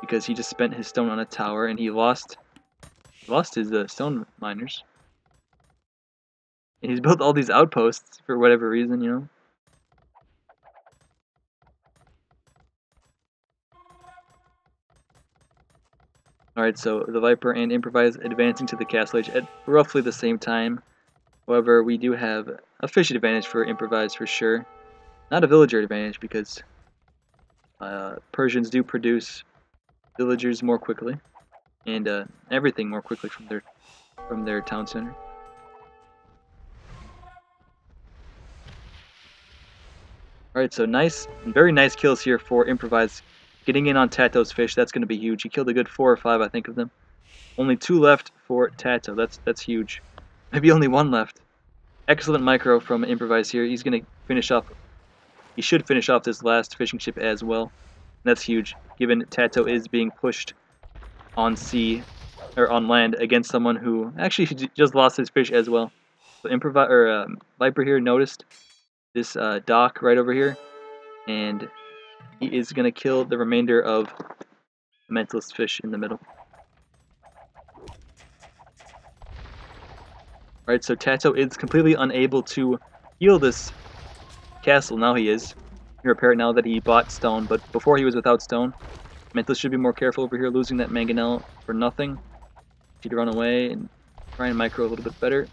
because he just spent his stone on a tower, and he lost his stone miners. And he's built all these outposts for whatever reason, you know. Alright, so the Viper and Improvise advancing to the castle age at roughly the same time. However, we do have a fish advantage for Improvise for sure. Not a villager advantage, because Persians do produce villagers more quickly, and everything more quickly from their town center. Alright, so very nice kills here for Improvise. Getting in on TaToH's fish, that's going to be huge. He killed a good 4 or 5, I think, of them. Only 2 left for TaToH. That's huge. Maybe only 1 left. Excellent micro from Improvise here. He's going to finish off. He should finish off this last fishing ship as well. And that's huge, given TaToH is being pushed on sea or on land against someone who actually just lost his fish as well. So Viper here noticed this dock right over here, and he is going to kill the remainder of the Mentalist fish in the middle. Alright, so TaToH is completely unable to heal this castle. Now he is. He repair it now that he bought stone, but before he was without stone. Mentalist should be more careful over here, losing that mangonel for nothing. He'd run away and try and micro a little bit better.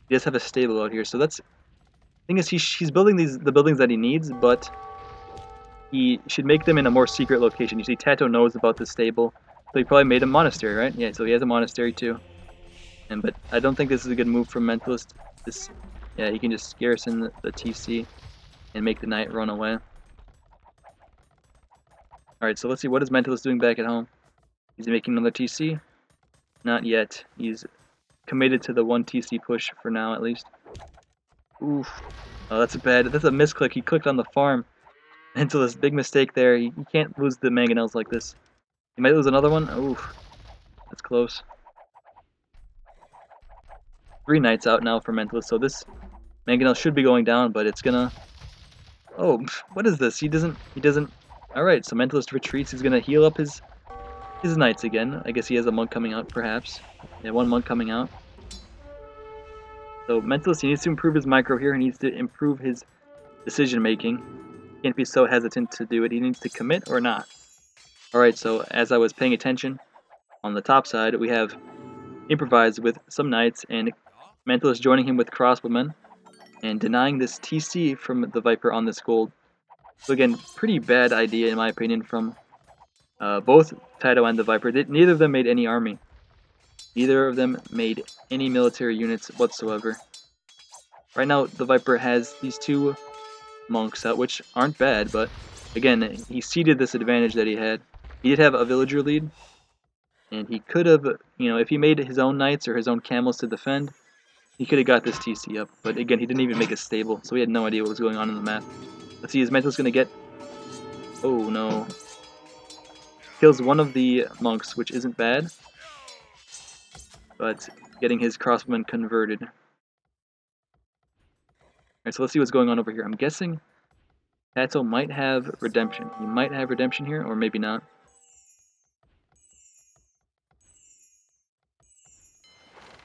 He does have a stable out here, so that's... The thing is, he's building the buildings that he needs, but he should make them in a more secret location. You see, TaToH knows about the stable, so he probably made a monastery, right? Yeah, so he has a monastery too. But I don't think this is a good move from Mentalist. Yeah, he can just garrison the TC and make the knight run away. Alright, so let's see, what is Mentalist doing back at home? He's making another TC? Not yet. He's committed to the 1 TC push for now, at least. Oof. Oh, that's a misclick. He clicked on the farm. Mentalist, big mistake there. You can't lose the mangonels like this. He might lose another one. Oof. That's close. 3 knights out now for Mentalist, so this mangonel should be going down, but it's gonna... Oh, what is this? He doesn't... Alright, so Mentalist retreats. He's gonna heal up his knights again. I guess he has a monk coming out, perhaps. Yeah, 1 monk coming out. So Mentalist, he needs to improve his micro here. He needs to improve his decision making. He can't be so hesitant to do it. He needs to commit or not. Alright, so as I was paying attention, on the top side, we have Improvise with some knights, and Mentalist joining him with crossbowmen, and denying this TC from the Viper on this gold. So again, pretty bad idea in my opinion from both TaToH and the Viper. Neither of them made any army. Neither of them made any military units whatsoever. Right now, the Viper has these 2 monks out, which aren't bad, but again, he ceded this advantage that he had. He did have a villager lead, and he could have, you know, if he made his own knights or his own camels to defend, he could have got this TC up. But again, he didn't even make it stable, so he had no idea what was going on in the map. Let's see, his mentalist going to get... Oh, no. Kills one of the monks, which isn't bad, but getting his crossbowman converted. Alright, so let's see what's going on over here. I'm guessing TaToH might have redemption. He might have redemption here, or maybe not.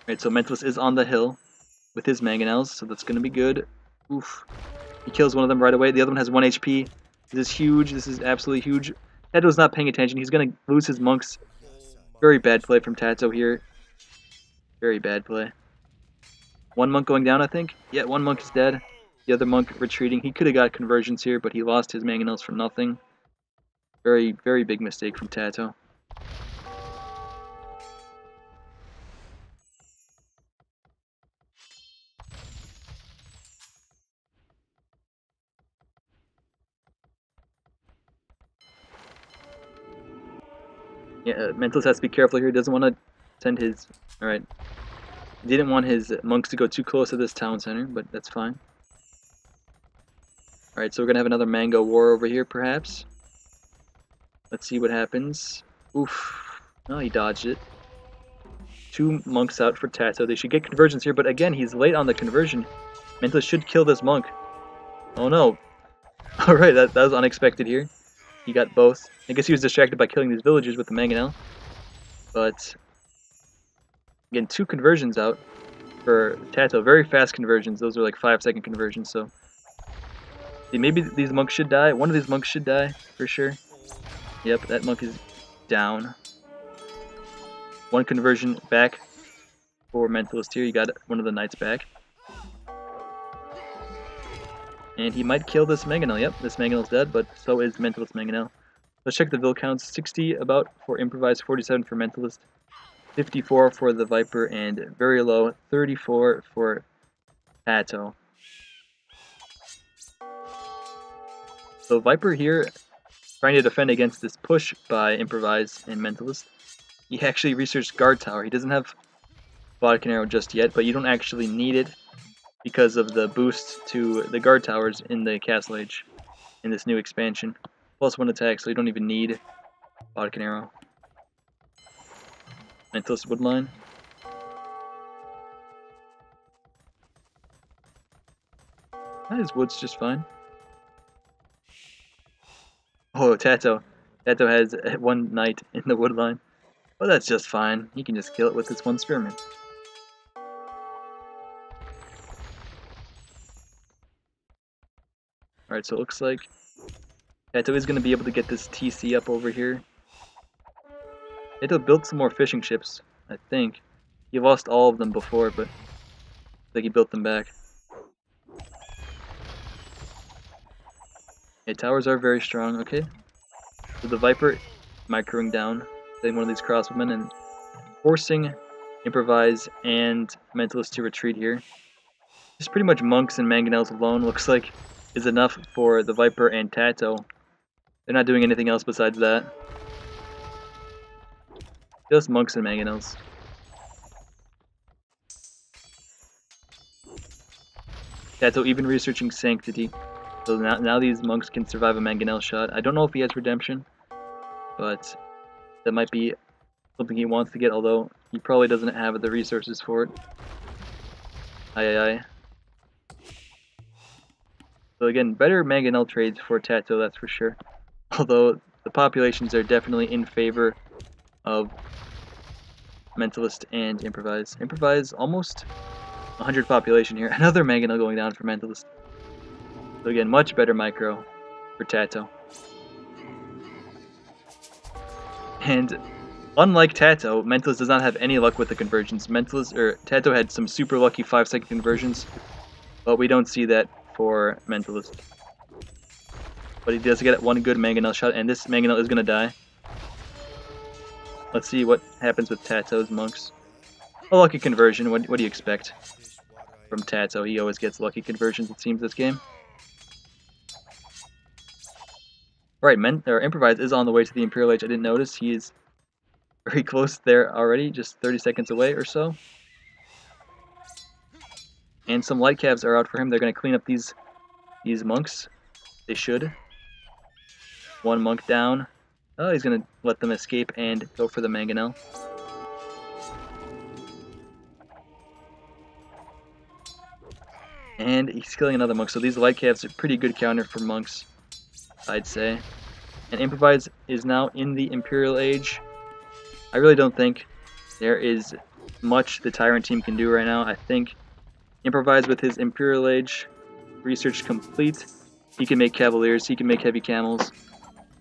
Alright, so mentalist is on the hill with his mangonels, so that's going to be good. Oof. He kills one of them right away. The other one has 1 HP. This is huge. This is absolutely huge. TaToH's not paying attention. He's going to lose his monks. Very bad play from TaToH here. Very bad play. One monk going down, I think. Yeah, one monk is dead. The other monk retreating. He could have got conversions here, but he lost his mangonels for nothing. Very, very big mistake from TaToH. Yeah, mentalist has to be careful here. He doesn't want to send his... Alright. He didn't want his monks to go too close to this town center, but that's fine. Alright, so we're going to have another mango war over here, perhaps. Let's see what happens. Oof. No, he dodged it. 2 monks out for TaToH. They should get conversions here, but again, he's late on the conversion. Mentalist should kill this monk. Oh no. Alright, that was unexpected here. He got both. I guess he was distracted by killing these villagers with the mangonel. But again, 2 conversions out for TaToH. Very fast conversions. Those are like 5-second conversions, so maybe these monks should die. One of these monks should die, for sure. Yep, that monk is down. 1 conversion back for mentalist here. You got one of the knights back. And he might kill this mangonel. Yep, this mangonel's dead, but so is mentalist mangonel. Let's check the vill counts. 60 about for Improvise, 47 for mentalist, 54 for the Viper, and very low, 34 for TaToH. So Viper here, trying to defend against this push by Improvise and mentalist. He actually researched guard tower. He doesn't have vodka arrow just yet, but you don't actually need it because of the boost to the guard towers in the Castle Age in this new expansion. +1 attack, so you don't even need vodka arrow. Mentalist woodline. His wood's just fine. Oh, TaToH. TaToH has 1 knight in the woodline. Well, that's just fine. He can just kill it with this 1 spearman. Alright, so it looks like TaToH is going to be able to get this TC up over here. TaToH built some more fishing ships, I think. He lost all of them before, but I think he built them back. Okay, towers are very strong, okay. So the Viper microing down, getting one of these crossbowmen and forcing Improvise and mentalist to retreat here. Just pretty much monks and mangonels alone looks like is enough for the Viper and TaToH. They're not doing anything else besides that. Just monks and mangonels. TaToH even researching Sanctity. So now these monks can survive a mangonel shot. I don't know if he has redemption, but that might be something he wants to get, although he probably doesn't have the resources for it. Aye. So again, better mangonel trades for TaToH, that's for sure. Although the populations are definitely in favor of mentalist and Improvise. Improvise almost 100 population here. Another mangonel going down for mentalist. So again, much better micro for TaToH. And unlike TaToH, mentalist does not have any luck with the conversions. TaToH had some super lucky 5-second conversions, but we don't see that for mentalist. But he does get 1 good mangonel shot, and this mangonel is going to die. Let's see what happens with TaToH's monks. A lucky conversion, what do you expect from TaToH? He always gets lucky conversions, it seems, this game. Right, Improvise is on the way to the Imperial Age. I didn't notice. He is very close there already, just 30 seconds away or so. And some light calves are out for him. They're going to clean up these monks. They should. One monk down. Oh, he's going to let them escape and go for the mangonel. And he's killing another monk. So these light calves are pretty good counter for monks, I'd say. And Improvise is now in the Imperial Age. I really don't think there is much the Tyrant team can do right now. I think Improvise with his Imperial Age research complete. He can make Cavaliers, he can make heavy camels,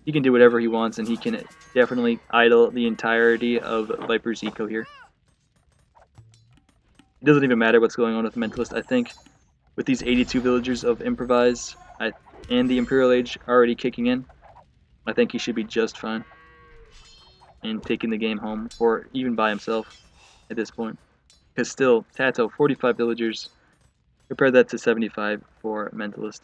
he can do whatever he wants, and he can definitely idle the entirety of Viper's eco here. It doesn't even matter what's going on with Mentalist. I think with these 82 villagers of Improvise and the Imperial Age already kicking in, I think he should be just fine and taking the game home, or even by himself at this point. Because still, TaToH, 45 villagers, compare that to 75 for Mentalist.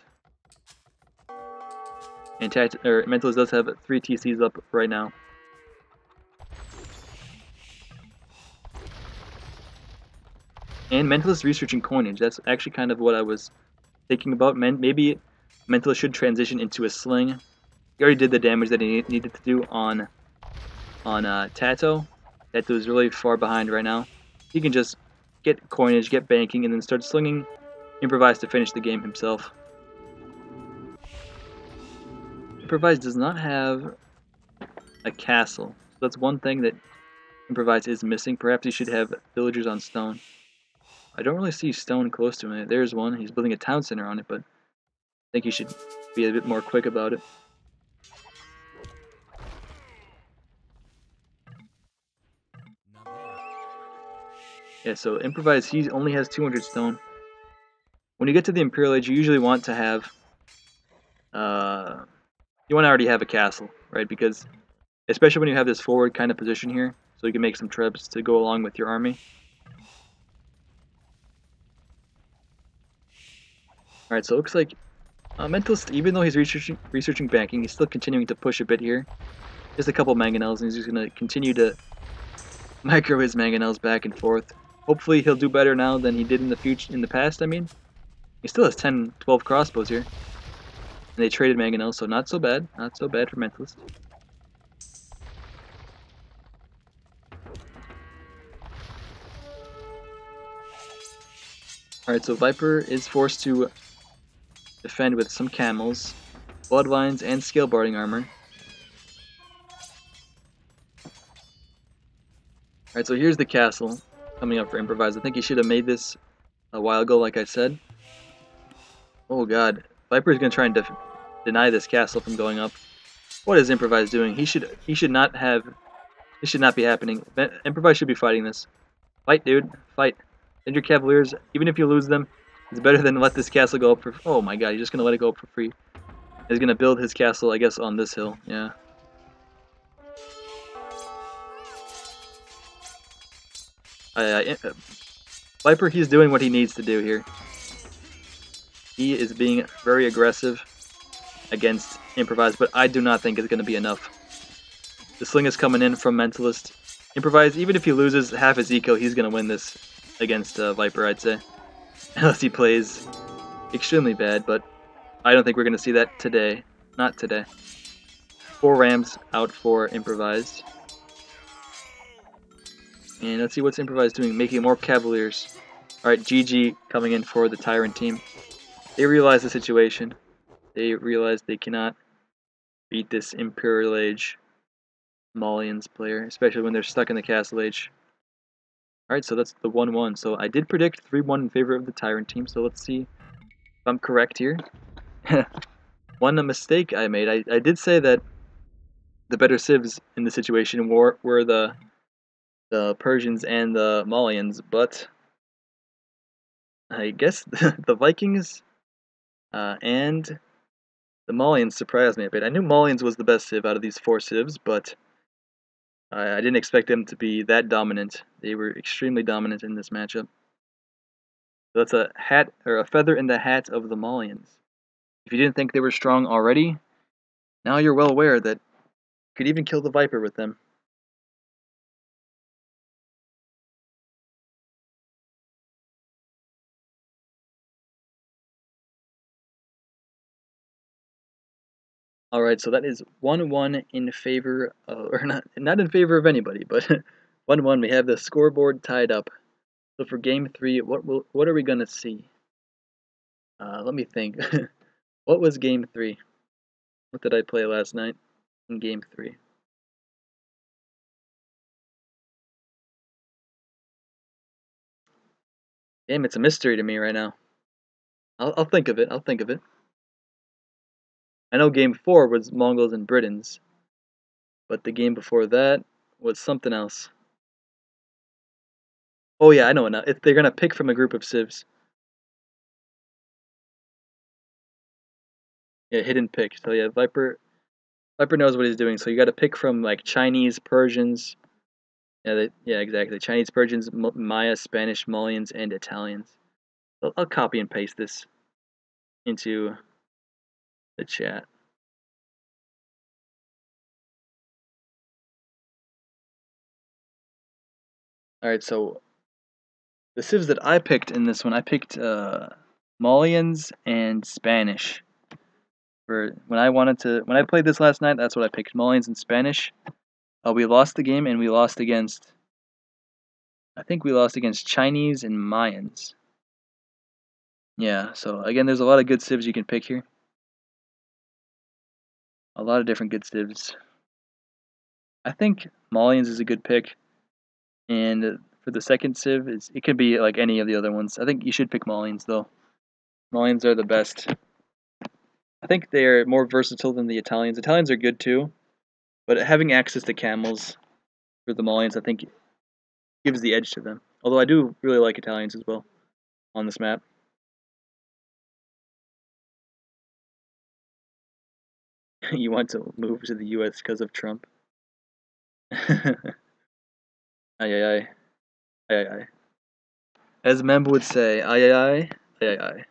And Mentalist does have 3 TCs up right now. And Mentalist researching coinage. That's actually kind of what I was thinking about. Maybe Mentalist should transition into a sling. He already did the damage that he needed to do on TaToH. TaToH is really far behind right now. He can just get coinage, get banking, and then start slinging Improvise to finish the game himself. Improvise does not have a castle. So that's one thing that Improvise is missing. Perhaps he should have villagers on stone. I don't really see stone close to him. There's one. He's building a town center on it, but I think he should be a bit more quick about it. Yeah, so Improvise, he only has 200 stone. When you get to the Imperial Age, you usually want to have, you want to already have a castle, right? Because, especially when you have this forward kind of position here, so you can make some trebs to go along with your army. Alright, so it looks like Mentalist, even though he's researching banking, he's still continuing to push a bit here. Just a couple mangonels, and he's just going to continue to micro his mangonels back and forth. Hopefully he'll do better now than he did in the past, I mean. He still has 10, 12 crossbows here. And they traded mangonels, so not so bad. Not so bad for Mentalist. Alright, so Viper is forced to defend with some camels, bloodvines, and scale barding armor. Alright, so here's the castle coming up for Improvise. I think he should have made this a while ago, like I said. Oh god, Viper is going to try and deny this castle from going up. What is Improvise doing? He should not have. This should not be happening. Improvise should be fighting this. Fight, dude. Fight. Send your Cavaliers. Even if you lose them, it's better than let this castle go up for... Oh my god, he's just going to let it go up for free. He's going to build his castle, I guess, on this hill. Yeah. Viper, he's doing what he needs to do here. He is being very aggressive against Improvise, but I do not think it's going to be enough. The sling is coming in from Mentalist. Improvise, even if he loses half his eco, he's going to win this against Viper, I'd say. Unless he plays extremely bad, but I don't think we're going to see that today. Not today. 4 rams out for Improvise. And let's see what's Improvise doing, making more Cavaliers. Alright, GG coming in for the Tyrant team. They realize the situation. They realize they cannot beat this Imperial Age Malians player, especially when they're stuck in the Castle Age. Alright, so that's the 1-1. So I did predict 3-1 in favor of the Tyrant team, so let's see if I'm correct here. One mistake I made, I did say that the better civs in the situation were the Persians and the Malians, but I guess the Vikings and the Malians surprised me a bit. I knew Malians was the best civ out of these 4 civs, but I didn't expect them to be that dominant. They were extremely dominant in this matchup. So that's a hat or a feather in the hat of the Malians. If you didn't think they were strong already, Now you're well aware that you could even kill the Viper with them. Alright, so that is 1-1 in favor of, or not in favor of anybody, but 1-1. We have the scoreboard tied up. So for game 3, what are we gonna see? Let me think. What was game 3? What did I play last night in game 3? Damn, it's a mystery to me right now. I'll think of it. I'll think of it. I know game 4 was Mongols and Britons, but the game before that was something else. Oh yeah, I know it now. If they're gonna pick from a group of civs. Yeah, hidden pick. So yeah, Viper knows what he's doing. So you got to pick from like Chinese, Persians. Yeah, exactly. Chinese, Persians, Maya, Spanish, Malians, and Italians. I'll copy and paste this into the chat. All right, so the civs that I picked in this one, I picked Malians and Spanish. For when I played this last night, that's what I picked: Malians and Spanish. We lost the game, and we lost against. I think we lost against Chinese and Mayans. Yeah, so again, there's a lot of good civs you can pick here. A lot of different good civs. I think Malians is a good pick, and for the second civ, it could be like any of the other ones. I think you should pick Malians though. Malians are the best. I think they're more versatile than the Italians. Italians are good too, but having access to camels for the Malians, I think, gives the edge to them. Although I do really like Italians as well on this map. You want to move to the U.S. because of Trump? Ay ay ay, ay ay ay. As Memba would say, ay ay ay, ay ay ay.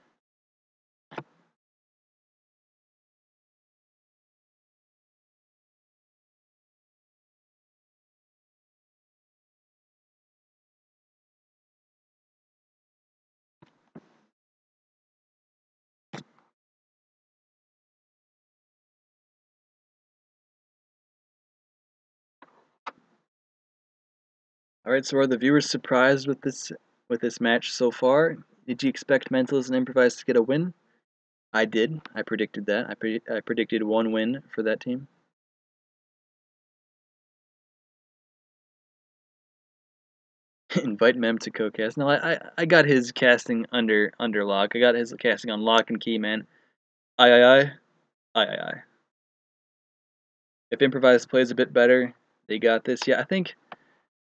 All right, so are the viewers surprised with this match so far? Did you expect Mentalist and Improvise to get a win? I did. I predicted that. I predicted one win for that team. Invite Mem to co-cast. No, I got his casting under lock. I got his casting on lock and key, man. Aye aye aye, aye aye aye. If Improvise plays a bit better, they got this. Yeah, I think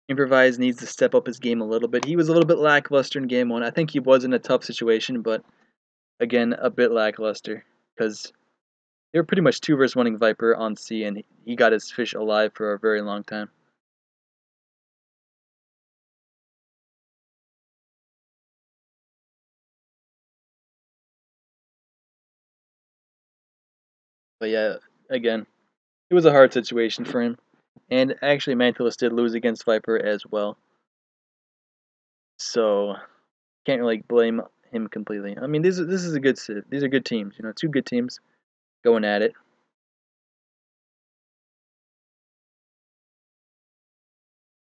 Improvise needs to step up his game a little bit. He was a little bit lackluster in game 1. I think he was in a tough situation, but again, a bit lackluster because they were pretty much 2 versus 1 Viper on C, and he got his fish alive for a very long time. But yeah, again, it was a hard situation for him. And actually, Mantilus did lose against Viper as well. So, can't really blame him completely. I mean, this is a good these are good teams. You know, 2 good teams going at it.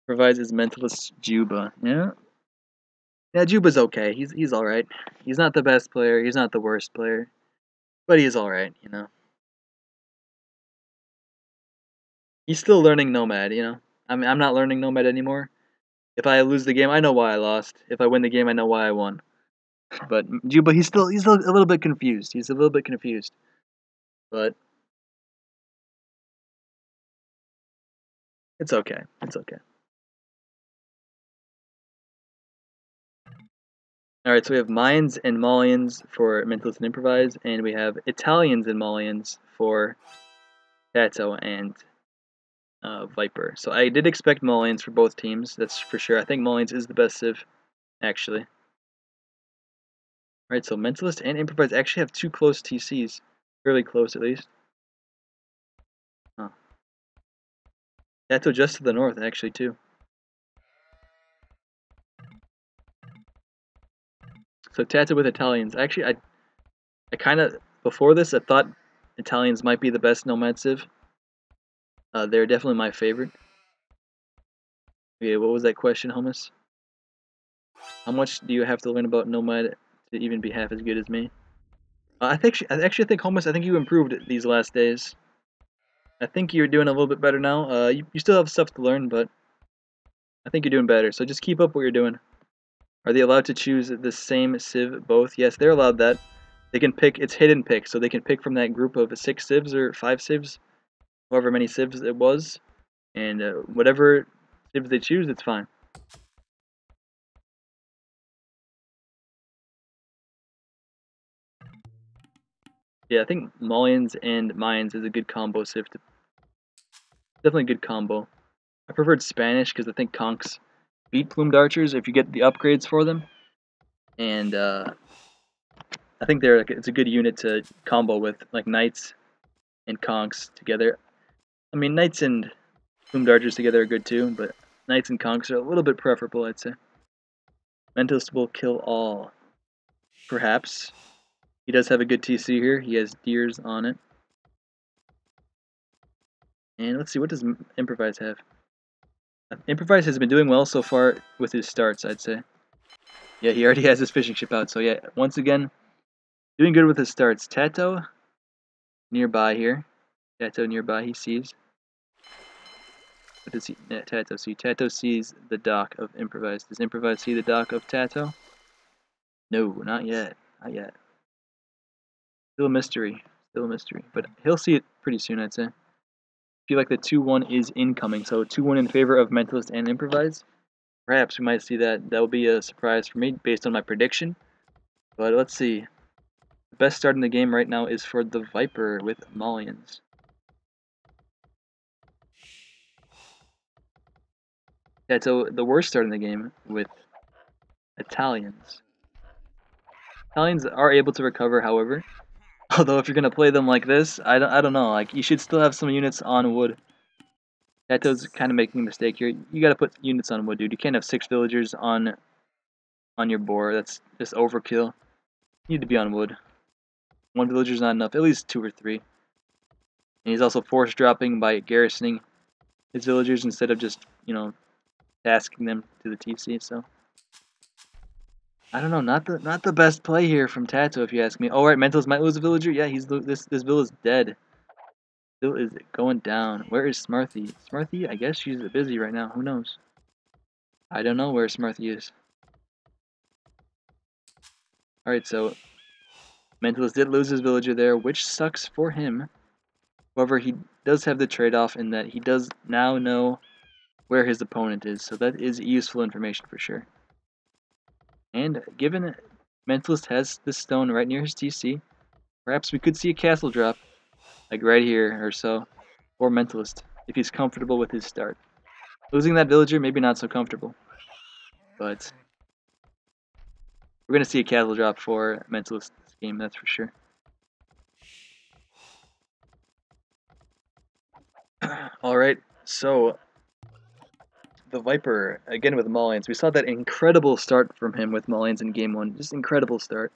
Provides his Mentalist Juba. Yeah, Juba's okay. He's all right. He's not the best player. He's not the worst player, but he's all right. You know, he's still learning Nomad. You know, I mean, I'm not learning Nomad anymore. If I lose the game, I know why I lost. If I win the game, I know why I won. But Juba, he's still a little bit confused. He's a little bit confused, but it's okay. It's okay. All right, so we have Mayans and Malians for Mentalist and Improvise, and we have Italians and Malians for TaToH and Viper. So I did expect Malians for both teams, that's for sure. I think Malians is the best civ, actually. All right, so Mentalist and Improvise actually have 2 close TCs, fairly close at least. TaToH just to the north, actually, too. So TaToH with Italians. Actually, I kind of, before this, I thought Italians might be the best Nomad Civ. They're definitely my favorite. Okay, what was that question, Hummus? How much do you have to learn about Nomad to even be half as good as me? I actually think, Hummus, I think you improved these last days. I think you're doing a little bit better now. You still have stuff to learn, but I think you're doing better. So just keep up what you're doing. Are they allowed to choose the same civ both? Yes, they're allowed that. They can pick, it's hidden pick, so they can pick from that group of 6 civs or 5 civs, however many civs it was, and whatever civs they choose, it's fine. Yeah, I think Malians and Mayans is a good combo civ. Definitely a good combo. I preferred Spanish because I think Conks beat Plumed Archers if you get the upgrades for them, and I think it's a good unit to combo with, like Knights and Conks together. I mean, Knights and Plumed Archers together are good too, but Knights and Conks are a little bit preferable, I'd say. Mentalist will kill all. Perhaps. He does have a good TC here. He has deers on it. And let's see, what does Improvise have? Improvise has been doing well so far with his starts, I'd say. Yeah, he already has his fishing ship out. So yeah, once again, doing good with his starts. TaToH nearby here. TaToH nearby, he sees. What does TaToH see? TaToH sees the dock of Improvise. Does Improvise see the dock of TaToH? No, not yet. Not yet. Still a mystery. Still a mystery. But he'll see it pretty soon, I'd say. I feel like the 2-1 is incoming. So 2-1 in favor of Mentalist and Improvise. Perhaps we might see that. That will be a surprise for me based on my prediction. But let's see. The best start in the game right now is for the Viper with Malians. Yeah, so the worst start in the game with Italians. Italians are able to recover, however. Although if you're gonna play them like this, I don't know. Like, you should still have some units on wood. TaToH's kind of making a mistake here. You gotta put units on wood, dude. You can't have 6 villagers on your board. That's just overkill. You need to be on wood. 1 villager's not enough. At least 2 or 3. And he's also force dropping by garrisoning his villagers instead of just, you know, tasking them to the TC. So I don't know. Not the best play here from TaToH, if you ask me. Oh, right, Mentalist might lose a villager. Yeah, this villa's dead. Still is going down. Where is Smarthy? Smarthy, I guess she's busy right now. Who knows? I don't know where Smarthy is. Alright, so Mentalist did lose his villager there, which sucks for him. However, he does have the trade-off in that he does now know where his opponent is, so that is useful information for sure. And given Mentalist has this stone right near his TC, perhaps we could see a castle drop, like right here or so, for Mentalist, if he's comfortable with his start. Losing that villager, maybe not so comfortable, but we're going to see a castle drop for Mentalist this game, that's for sure. Alright, so the Viper, again with Malians. We saw that incredible start from him with Malians in Game 1. Just incredible start.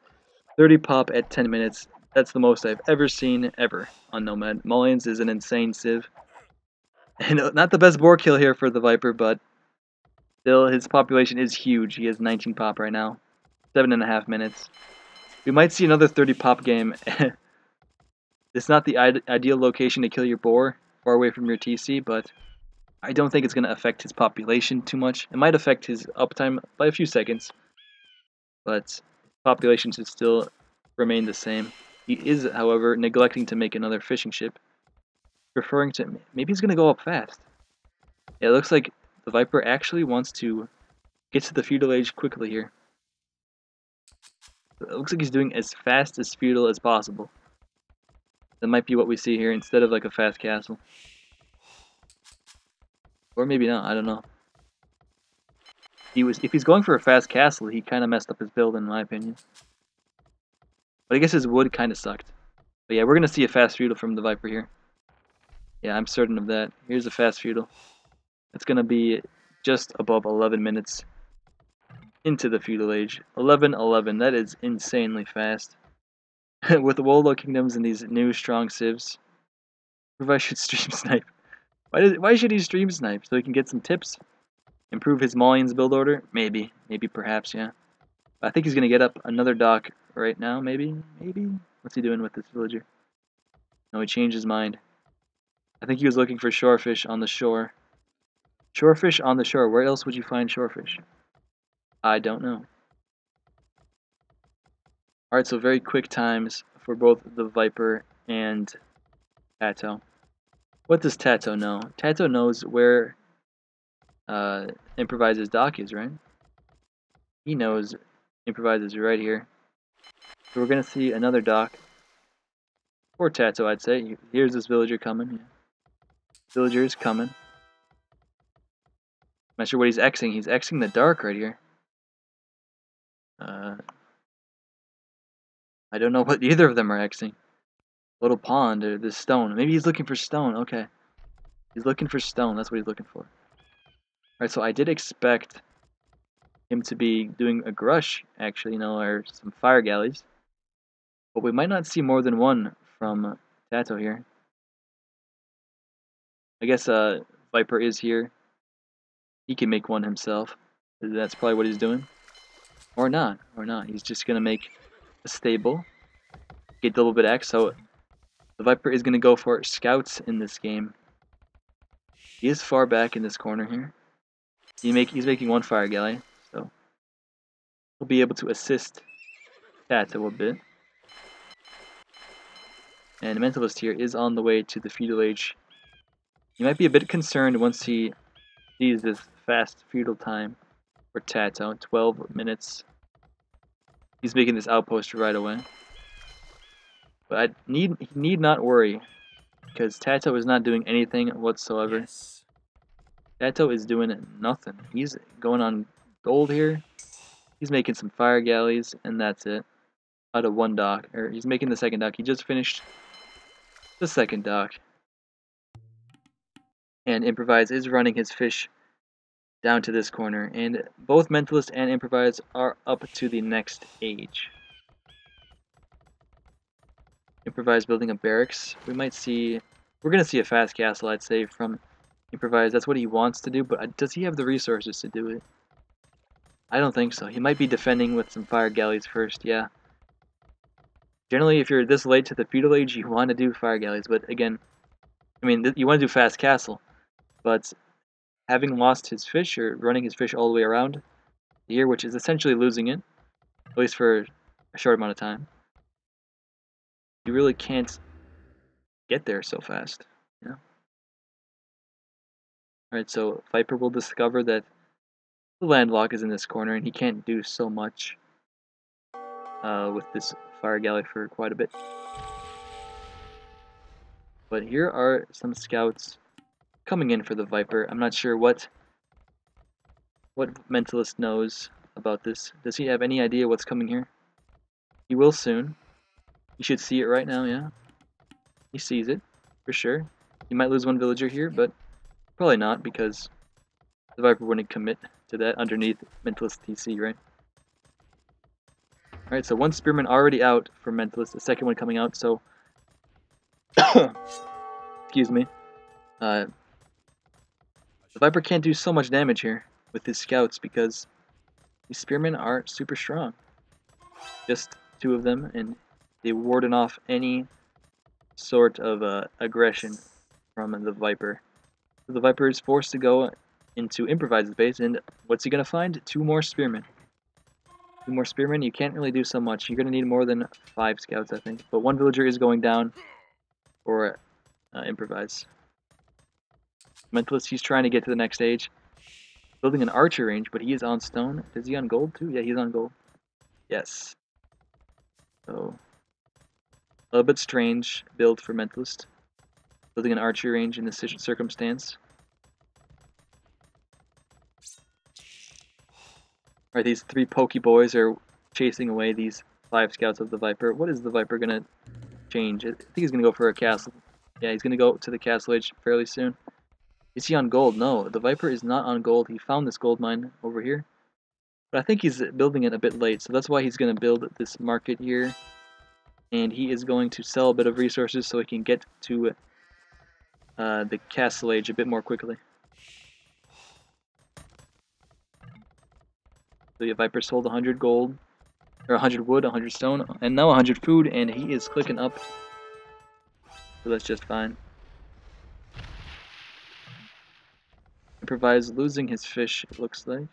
30 pop at 10 minutes. That's the most I've ever seen, ever, on Nomad. Malians is an insane civ. And not the best boar kill here for the Viper, but still, his population is huge. He has 19 pop right now. 7.5 minutes. We might see another 30 pop game. It's not the ideal location to kill your boar, far away from your TC, but I don't think it's going to affect his population too much. It might affect his uptime by a few seconds, but population should still remain the same. He is, however, neglecting to make another fishing ship, referring to maybe he's going to go up fast. Yeah, it looks like the Viper actually wants to get to the feudal age quickly here. It looks like he's doing as fast as feudal as possible. That might be what we see here instead of like a fast castle. Or maybe not, I don't know. If he's going for a fast castle, he kind of messed up his build in my opinion. But I guess his wood kind of sucked. But yeah, we're going to see a fast feudal from the Viper here. Yeah, I'm certain of that. Here's a fast feudal. It's going to be just above 11 minutes into the feudal age. 11:11. That is insanely fast. With the Wolo Kingdoms and these new strong civs, Improvise should stream snipe. Why should he stream snipe? So he can get some tips? Improve his Maulians build order? Maybe. Maybe, perhaps, yeah. I think he's going to get up another dock right now, maybe? Maybe? What's he doing with this villager? No, he changed his mind. I think he was looking for shorefish on the shore. Shorefish on the shore. Where else would you find shorefish? I don't know. Alright, so very quick times for both the Viper and TaToH. What does TaToH know? TaToH knows where Improvise's dock is, right? He knows Improvise is right here. So we're going to see another dock. For TaToH, I'd say. Here's this villager coming. Yeah. Villager is coming. Not sure what he's Xing. He's Xing the dark right here. I don't know what either of them are Xing. Little pond or this stone. Maybe he's looking for stone. Okay. He's looking for stone. That's what he's looking for. Alright, so I did expect him to be doing a grush, actually, you know, or some fire galleys. But we might not see more than one from TaToH here. I guess Viper is here. He can make one himself. That's probably what he's doing. Or not. Or not. He's just going to make a stable. Get double bit X. So the Viper is going to go for scouts in this game. He is far back in this corner here. He's making one fire galley. So he'll be able to assist TaToH a bit. And Mentalist here is on the way to the feudal age. He might be a bit concerned once he sees this fast feudal time for TaToH. 12 minutes. He's making this outpost right away. But he need not worry, because TaToH is not doing anything whatsoever. Yes. TaToH is doing nothing. He's going on gold here. He's making some fire galleys, and that's it. Out of one dock. Or he's making the second dock. He just finished the second dock. And Improvise is running his fish down to this corner. And both Mentalist and Improvise are up to the next age. Improvise building a barracks. We're going to see a fast castle, I'd say, from Improvise. That's what he wants to do, but does he have the resources to do it? I don't think so. He might be defending with some fire galleys first, yeah. Generally, if you're this late to the feudal age, you want to do fire galleys, but again, I mean, you want to do fast castle, but having lost his fish, or running his fish all the way around here, which is essentially losing it, at least for a short amount of time, you really can't get there so fast, you know? Alright, so Viper will discover that the landlock is in this corner, and he can't do so much with this fire galley for quite a bit. But here are some scouts coming in for the Viper. I'm not sure what Mentalist knows about this. Does he have any idea what's coming here? He will soon. You should see it right now, yeah. He sees it, for sure. He might lose one villager here, but probably not, because the Viper wouldn't commit to that underneath Mentalist TC, right? Alright, so one Spearman already out for Mentalist, the second one coming out, so... Excuse me. The Viper can't do so much damage here with his scouts, because these Spearmen are super strong. Just two of them, and they warden off any sort of aggression from the Viper. So the Viper is forced to go into Improvise's base, and what's he going to find? Two more Spearmen. Two more Spearmen, you can't really do so much. You're going to need more than 5 scouts, I think. But one villager is going down for Improvise. Mentalist, he's trying to get to the next stage. Building an archer range, but he is on stone. Is he on gold too? Yeah, he's on gold. Yes. So, a little bit strange build for Mentalist. Building an archer range in this circumstance. Alright, these 3 pokey boys are chasing away these 5 scouts of the Viper. What is the Viper gonna change? I think he's gonna go for a castle. Yeah, he's gonna go to the castle age fairly soon. Is he on gold? No, the Viper is not on gold. He found this gold mine over here. But I think he's building it a bit late, so that's why he's going to build this market here. And he is going to sell a bit of resources so he can get to the castle age a bit more quickly. So the Viper sold 100 gold, or 100 wood, 100 stone, and now 100 food, and he is clicking up. So that's just fine. Improvise losing his fish, it looks like.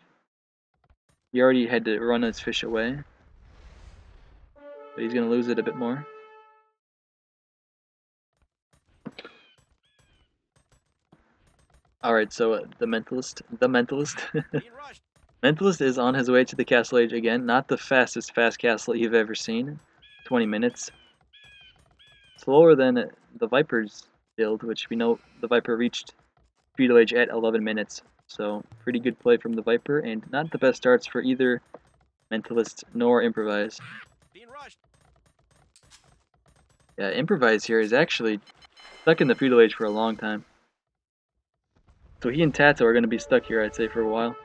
He already had to run his fish away. But he's going to lose it a bit more. Alright, so the Mentalist. Mentalist is on his way to the Castle Age again. Not the fastest fast castle you've ever seen. 20 minutes. Slower than the Viper's build, which we know the Viper reached Feudal Age at 11 minutes. So, pretty good play from the Viper, and not the best starts for either Mentalist nor Improvise. Yeah, Improvise here is actually stuck in the Feudal Age for a long time. So he and TaToH are going to be stuck here, I'd say, for a while.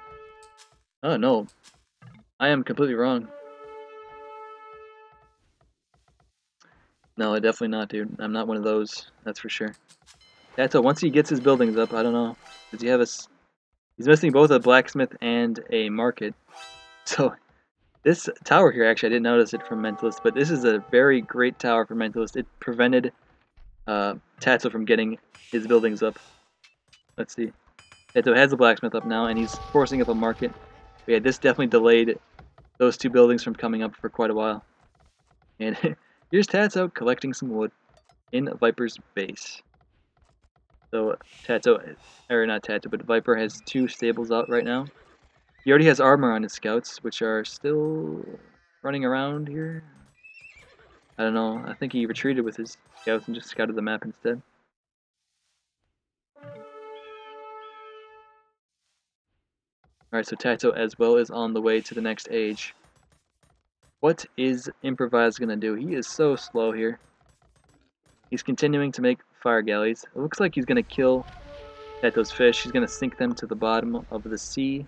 Oh, no. I am completely wrong. No, definitely not, dude. I'm not one of those, that's for sure. TaToH, once he gets his buildings up, I don't know. Does he have a... He's missing both a blacksmith and a market. So, this tower here, actually, I didn't notice it from Mentalist, but this is a very great tower for Mentalist. It prevented TaToH from getting his buildings up. Let's see. TaToH has a blacksmith up now, and he's forcing up a market. But yeah, this definitely delayed those two buildings from coming up for quite a while. And here's TaToH collecting some wood in Viper's base. So TaToH, or not TaToH, but Viper has two stables out right now. He already has armor on his scouts, which are still running around here. I don't know, I think he retreated with his scouts and just scouted the map instead. Alright, so TaToH as well is on the way to the next age. What is Improvise gonna do? He is so slow here. He's continuing to make fire galleys. It looks like he's gonna kill TaToH's fish. He's gonna sink them to the bottom of the sea.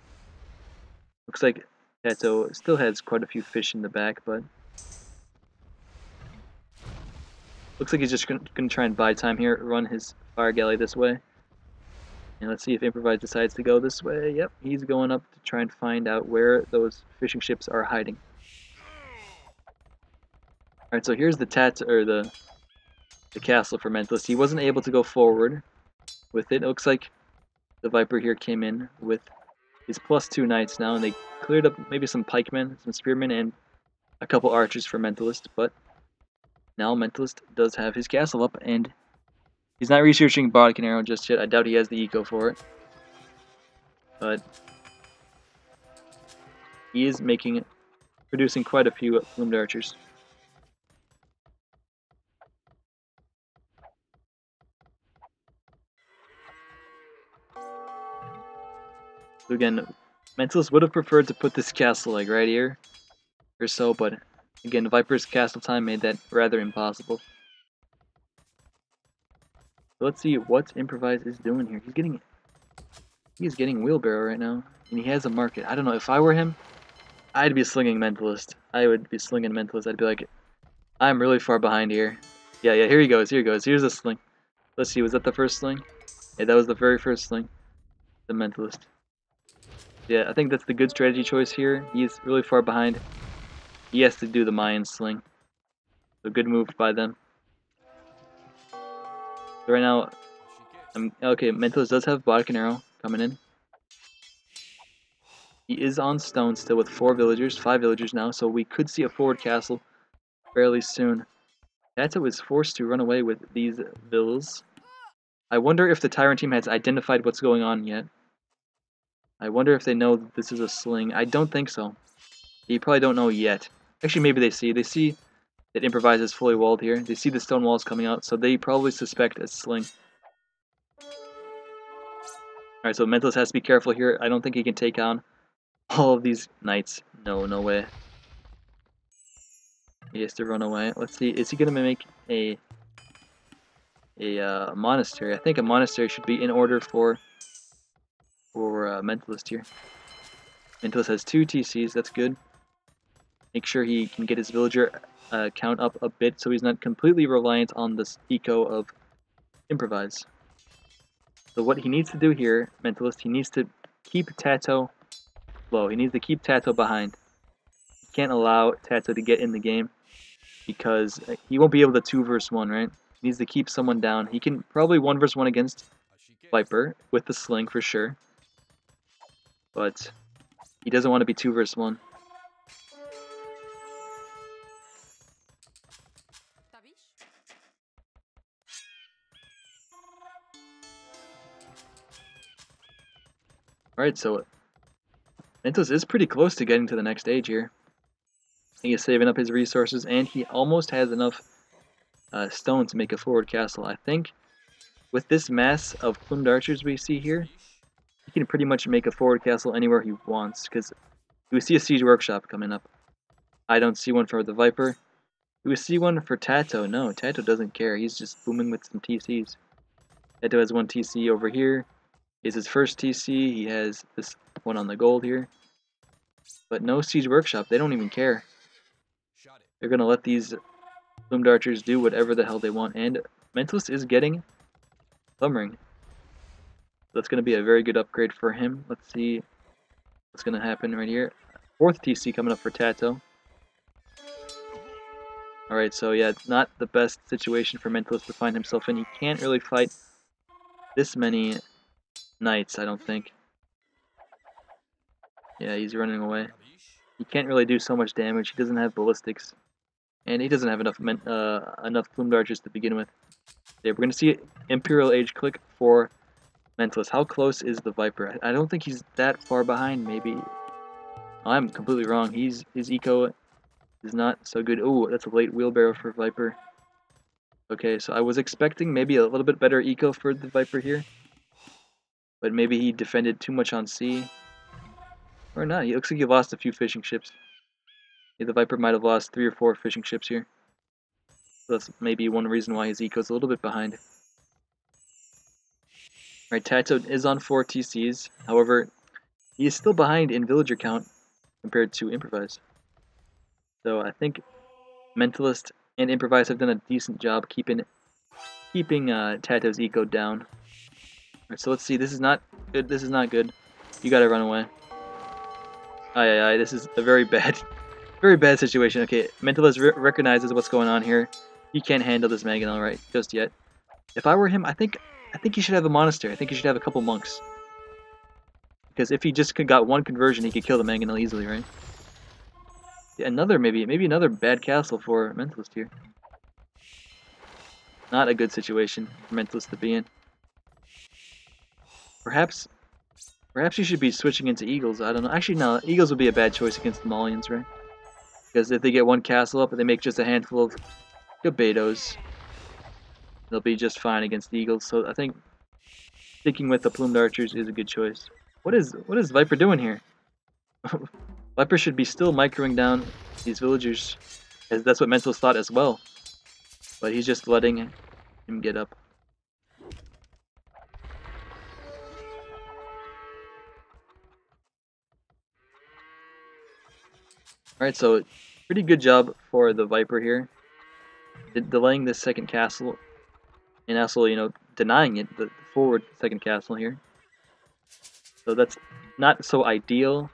Looks like TaToH still has quite a few fish in the back, but looks like he's just gonna try and buy time here, run his fire galley this way. And let's see if Improvise decides to go this way. Yep, he's going up to try and find out where those fishing ships are hiding. Alright, so here's the the castle for Mentalist. He wasn't able to go forward with it. It looks like the Viper here came in with his +2 knights now, and they cleared up maybe some pikemen, some spearmen, and a couple archers for Mentalist, but now Mentalist does have his castle up, and he's not researching Bodic and Arrow just yet. I doubt he has the eco for it. But he is producing quite a few plumed archers. So again, Mentalist would have preferred to put this castle like right here or so, but again, Viper's castle time made that rather impossible. So let's see what Improvise is doing here. He's getting wheelbarrow right now, and he has a market. I don't know, if I were him, I'd be slinging Mentalist. I would be slinging Mentalist. I'd be like, I'm really far behind here. Yeah, here he goes, here's a sling. Let's see, was that the first sling? Yeah, that was the very first sling. The Mentalist. Yeah, I think that's the good strategy choice here. He's really far behind. He has to do the Mayan sling. So good move by them. So right now, okay, Mentalist does have Bodic and Arrow coming in. He is on stone still with 5 villagers now, so we could see a forward castle fairly soon. TaToH is forced to run away with these villas. I wonder if the Tyrant team has identified what's going on yet. I wonder if they know that this is a sling. I don't think so. They probably don't know yet. Actually, maybe they see. They see that Improvise is fully walled here. They see the stone walls coming out, so they probably suspect a sling. Alright, so Mentalist has to be careful here. I don't think he can take on all of these knights. No way. He has to run away. Let's see, is he going to make a monastery? I think a monastery should be in order for for Mentalist here. Mentalist has 2 TCs, that's good. Make sure he can get his villager count up a bit so he's not completely reliant on this eco of Improvise. So what he needs to do here, Mentalist, he needs to keep TaToH low. He needs to keep TaToH behind. He can't allow TaToH to get in the game because he won't be able to 2 versus 1, right? He needs to keep someone down. He can probably 1 versus 1 against Viper with the sling for sure. But he doesn't want to be 2 versus 1. Alright, so Mentos is pretty close to getting to the next stage here. He is saving up his resources, and he almost has enough stone to make a forward castle. I think with this mass of plumed archers we see here, he can pretty much make a forward castle anywhere he wants, because we see a siege workshop coming up. I don't see one for the Viper. Do we see one for TaToH? No, TaToH doesn't care. He's just booming with some TCs. TaToH has 1 TC over here. Is his first TC. He has this one on the gold here. But no siege workshop. They don't even care. They're going to let these plumed archers do whatever the hell they want. And Mentalist is getting Thumb Ring. That's going to be a very good upgrade for him. Let's see what's going to happen right here. 4th TC coming up for TaToH. Alright, so yeah, it's not the best situation for Mentalist to find himself in. He can't really fight this many knights, I don't think. Yeah, he's running away. He can't really do so much damage. He doesn't have ballistics. And he doesn't have enough plumed archers to begin with. Yeah, we're going to see Imperial Age click for Mentalist. How close is the Viper? I don't think he's that far behind, maybe. I'm completely wrong. His eco is not so good. Oh, that's a late wheelbarrow for Viper. Okay, so I was expecting maybe a little bit better eco for the Viper here. But maybe he defended too much on sea. Or not. He looks like he lost a few fishing ships. Yeah, the Viper might have lost 3 or 4 fishing ships here. So that's maybe one reason why his eco is a little bit behind. Alright, TaToH is on 4 TCs. However, he is still behind in villager count compared to Improvise. So I think Mentalist and Improvise have done a decent job keeping TaToH's eco down. Alright, so let's see. This is not good. This is not good. You gotta run away. Aye, this is a very bad situation. Okay, Mentalist recognizes what's going on here. He can't handle this Mangonel right just yet. If I were him, I think he should have a monastery. I think he should have a couple monks. Because if he just got 1 conversion, he could kill the Mangonel easily, right? Yeah, maybe another bad castle for Mentalist here. Not a good situation for Mentalist to be in. Perhaps you should be switching into Eagles. I don't know. Actually, no. Eagles would be a bad choice against the Maulians, right? Because if they get 1 castle up and they make just a handful of Gabetos, they'll be just fine against the Eagles. So I think sticking with the plumed archers is a good choice. What is Viper doing here? Viper should be still microing down these villagers, as that's what Mentalist thought as well. But he's just letting him get up. Alright, so pretty good job for the Viper here. Delaying this 2nd castle, and also, you know, denying it, the forward 2nd castle here. So that's not so ideal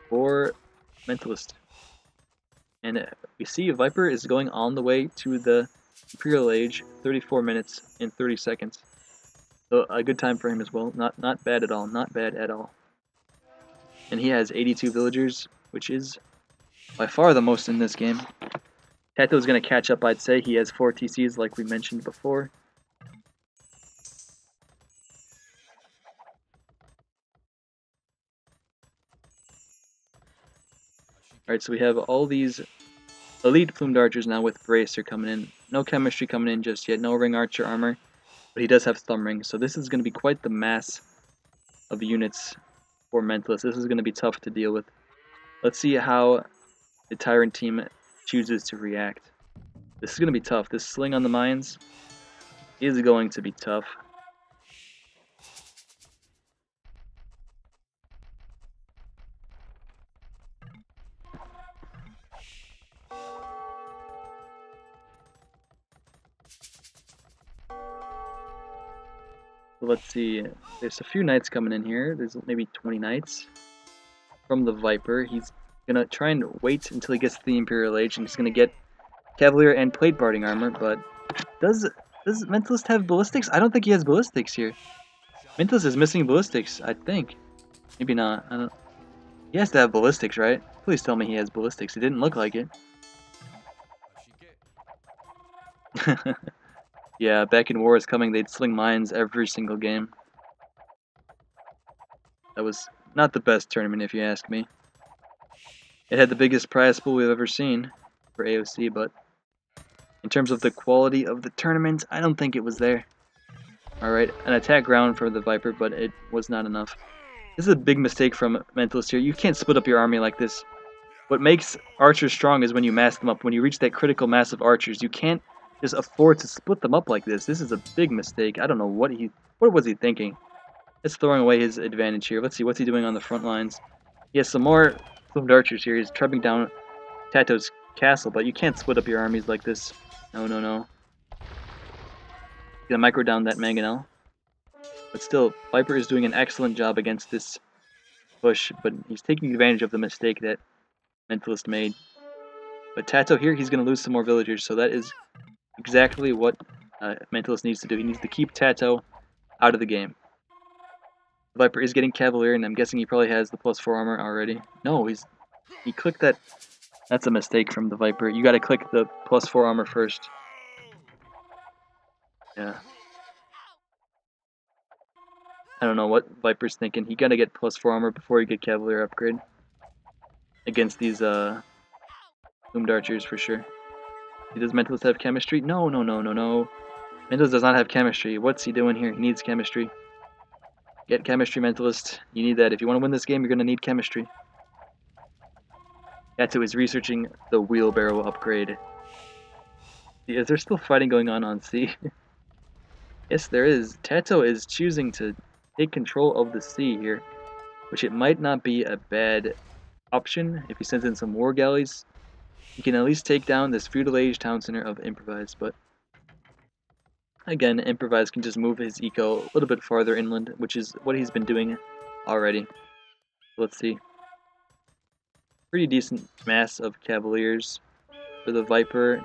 for Mentalist. And we see Viper is going on the way to the Imperial Age, 34 minutes and 30 seconds. So a good time for him as well. Not bad at all. Not bad at all. And he has 82 villagers, which is by far the most in this game. TaToH is going to catch up, I'd say. He has 4 TCs like we mentioned before. Alright, so we have all these elite plumed archers now with Bracer coming in. No chemistry coming in just yet. No ring archer armor. But he does have thumb ring. So this is going to be quite the mass of units for Mentalist. This is going to be tough to deal with. Let's see how the Tyrant team chooses to react. This is going to be tough. This sling on the mines is going to be tough. So let's see. There's a few knights coming in here. There's maybe 20 knights from the Viper. He's gonna try and wait until he gets to the Imperial Age, and he's gonna get Cavalier and Plate Barding armor. But does Mentalist have ballistics? I don't think he has ballistics here. Mentalist is missing ballistics, I think. Maybe not. I don't. He has to have ballistics, right? Please tell me he has ballistics. It didn't look like it. Yeah, back in War is Coming, they'd sling mines every single game. That was not the best tournament, if you ask me. It had the biggest prize pool we've ever seen for AOC, but in terms of the quality of the tournament, I don't think it was there. Alright, an attack ground for the Viper, but it was not enough. This is a big mistake from Mentalist here. You can't split up your army like this. What makes archers strong is when you mass them up. When you reach that critical mass of archers, you can't just afford to split them up like this. This is a big mistake. I don't know what was he thinking. It's throwing away his advantage here. Let's see, what's he doing on the front lines? He has some more plumed archers here. He's trebucting down TaToH's castle, but you can't split up your armies like this. No, no, no. Gonna micro down that Mangonel. But still, Viper is doing an excellent job against this push, but he's taking advantage of the mistake that Mentalist made. But TaToH here, he's gonna lose some more villagers, so that is exactly what Mentalist needs to do. He needs to keep TaToH out of the game. Viper is getting Cavalier, and I'm guessing he probably has the +4 armor already. No, he clicked that. That's a mistake from the Viper. You gotta click the +4 armor first. Yeah. I don't know what Viper's thinking. He gotta get +4 armor before he get Cavalier upgrade. Against these plumed archers for sure. Does Mentalist have chemistry? No, no, no, no, no. Mentalist does not have chemistry. What's he doing here? He needs chemistry. Get chemistry, Mentalist. You need that. If you want to win this game, you're going to need chemistry. TaToH is researching the wheelbarrow upgrade. Is there still fighting going on C? Yes, there is. TaToH is choosing to take control of the sea here, which it might not be a bad option if he sends in some war galleys. He can at least take down this feudal age town center of Improvise, but again, Improvise can just move his eco a little bit farther inland, which is what he's been doing already. Let's see. Pretty decent mass of Cavaliers for the Viper.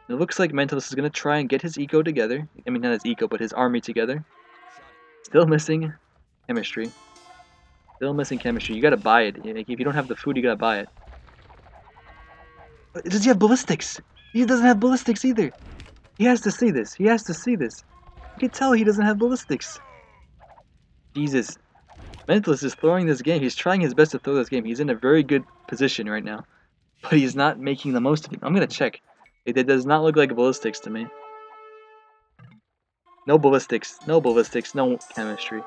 It looks like Mentalist is going to try and get his eco together. I mean, not his eco, but his army together. Still missing chemistry. Still missing chemistry. You gotta buy it. If you don't have the food, you gotta buy it. Does he have ballistics? He doesn't have ballistics either. He has to see this. He has to see this. You can tell he doesn't have ballistics. Jesus. Mentalist is throwing this game. He's trying his best to throw this game. He's in a very good position right now. But he's not making the most of it. I'm gonna check. It does not look like ballistics to me. No ballistics. No ballistics. No chemistry.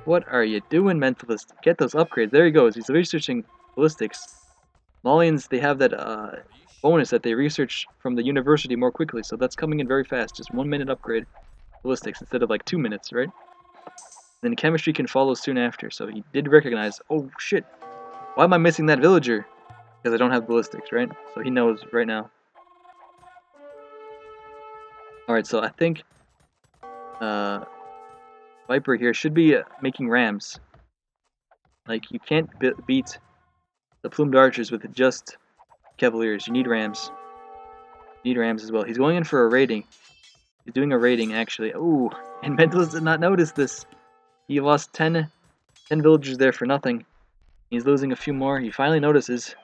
What are you doing, Mentalist? Get those upgrades. There he goes. He's researching ballistics. Malians, they have that bonus that they research from the university more quickly, so that's coming in very fast. Just 1 minute upgrade ballistics instead of like 2 minutes, right? Then chemistry can follow soon after, so he did recognize, oh shit, why am I missing that villager? Because I don't have ballistics, right? So he knows right now. Alright, so I think Viper here should be making rams. Like, you can't beat the plumed archers with just Cavaliers. You need rams. You need rams as well. He's going in for a raiding. He's doing a raiding, actually. Ooh, and Mentalist did not notice this. He lost 10 villagers there for nothing. He's losing a few more. He finally notices.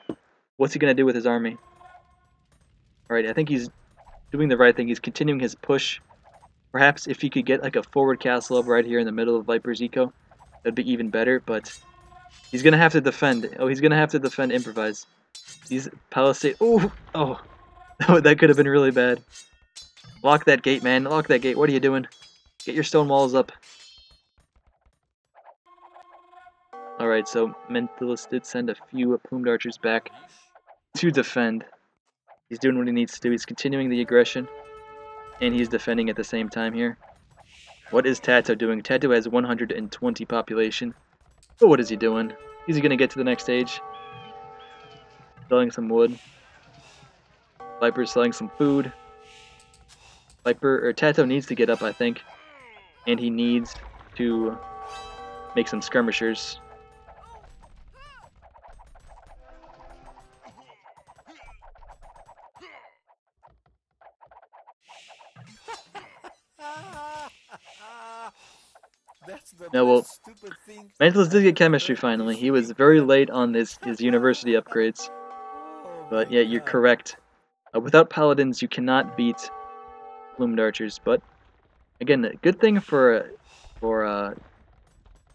What's he going to do with his army? Alright, I think he's doing the right thing. He's continuing his push. Perhaps if he could get like a forward castle up right here in the middle of Viper's eco, that'd be even better, but he's going to have to defend. Oh, he's going to have to defend Improvise. These palisade. Oh, oh. That could have been really bad. Lock that gate, man. Lock that gate. What are you doing? Get your stone walls up. Alright, so Mentalist did send a few plumed archers back to defend. He's doing what he needs to do. He's continuing the aggression, and he's defending at the same time here. What is TaToH doing? TaToH has 120 population. But what is he doing? Is he going to get to the next stage? Selling some wood. Viper's selling some food. Viper or TaToH needs to get up, I think, and he needs to make some skirmishers. No, well, mentalist did get chemistry finally. He was very late on his university upgrades. But yeah, you're correct. Without paladins, you cannot beat plumed archers. But again, a good thing for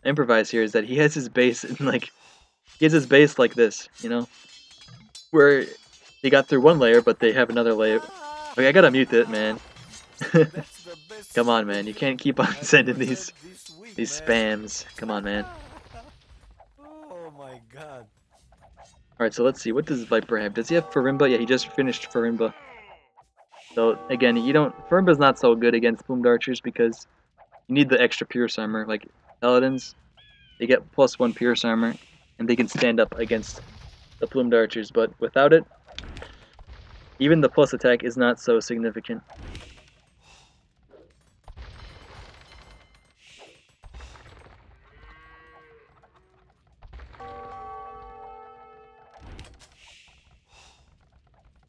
Improvise here is that he has his base in like like this, you know, where they got through one layer, but they have another layer. Okay, I gotta mute it, man. Come on, man. You can't keep on sending these spams. Come on, man. Oh my god. Alright, so let's see. What does Viper have? Does he have Farimba? Yeah, he just finished Farimba. So, again, Farimba's not so good against plumed archers because you need the extra pierce armor. Like, paladins, they get +1 pierce armor, and they can stand up against the plumed archers. But without it, even the plus attack is not so significant.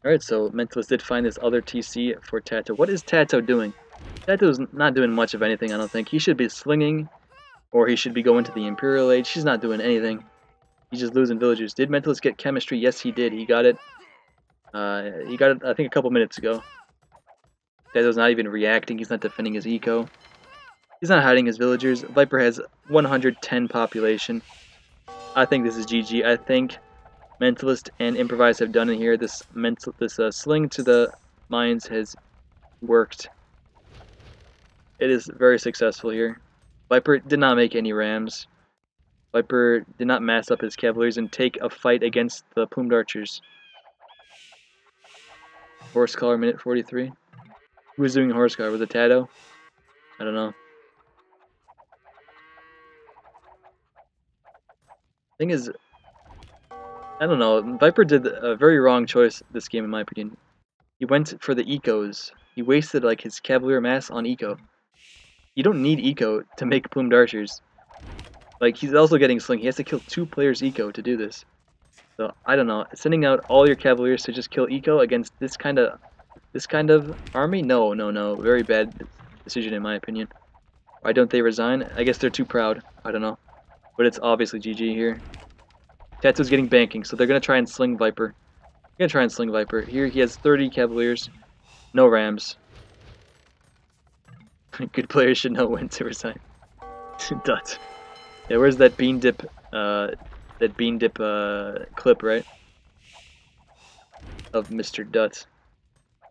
Alright, so Mentalist did find this other TC for TaToH. What is TaToH doing? TaToH's not doing much of anything, I don't think. He should be slinging, or he should be going to the Imperial Age. He's not doing anything. He's just losing villagers. Did Mentalist get chemistry? Yes, he did. He got it. I think, a couple minutes ago. TaToH's not even reacting. He's not defending his eco. He's not hiding his villagers. Viper has 110 population. I think this is GG. I think Mentalist and Improvise have done it here. This sling to the mines has worked. It is very successful here. Viper did not make any rams. Viper did not mass up his cavaliers and take a fight against the plumed archers. Horse collar, minute 43. Who was doing horse collar? Was it TaToH? I don't know. Thing is, I don't know. Viper did a very wrong choice this game, in my opinion. He went for the ecos. He wasted like his cavalier mass on eco. You don't need eco to make plumed archers. Like, he's also getting sling. He has to kill 2 players eco to do this. So I don't know. Sending out all your cavaliers to just kill eco against this kind of army? No. Very bad decision in my opinion. Why don't they resign? I guess they're too proud. I don't know. But it's obviously GG here. TaToH's getting banking, so they're gonna try and sling Viper. Here he has 30 cavaliers, no rams. Good players should know when to resign. Dut. Yeah, where's that bean dip? Clip, right? Of Mr. Dut.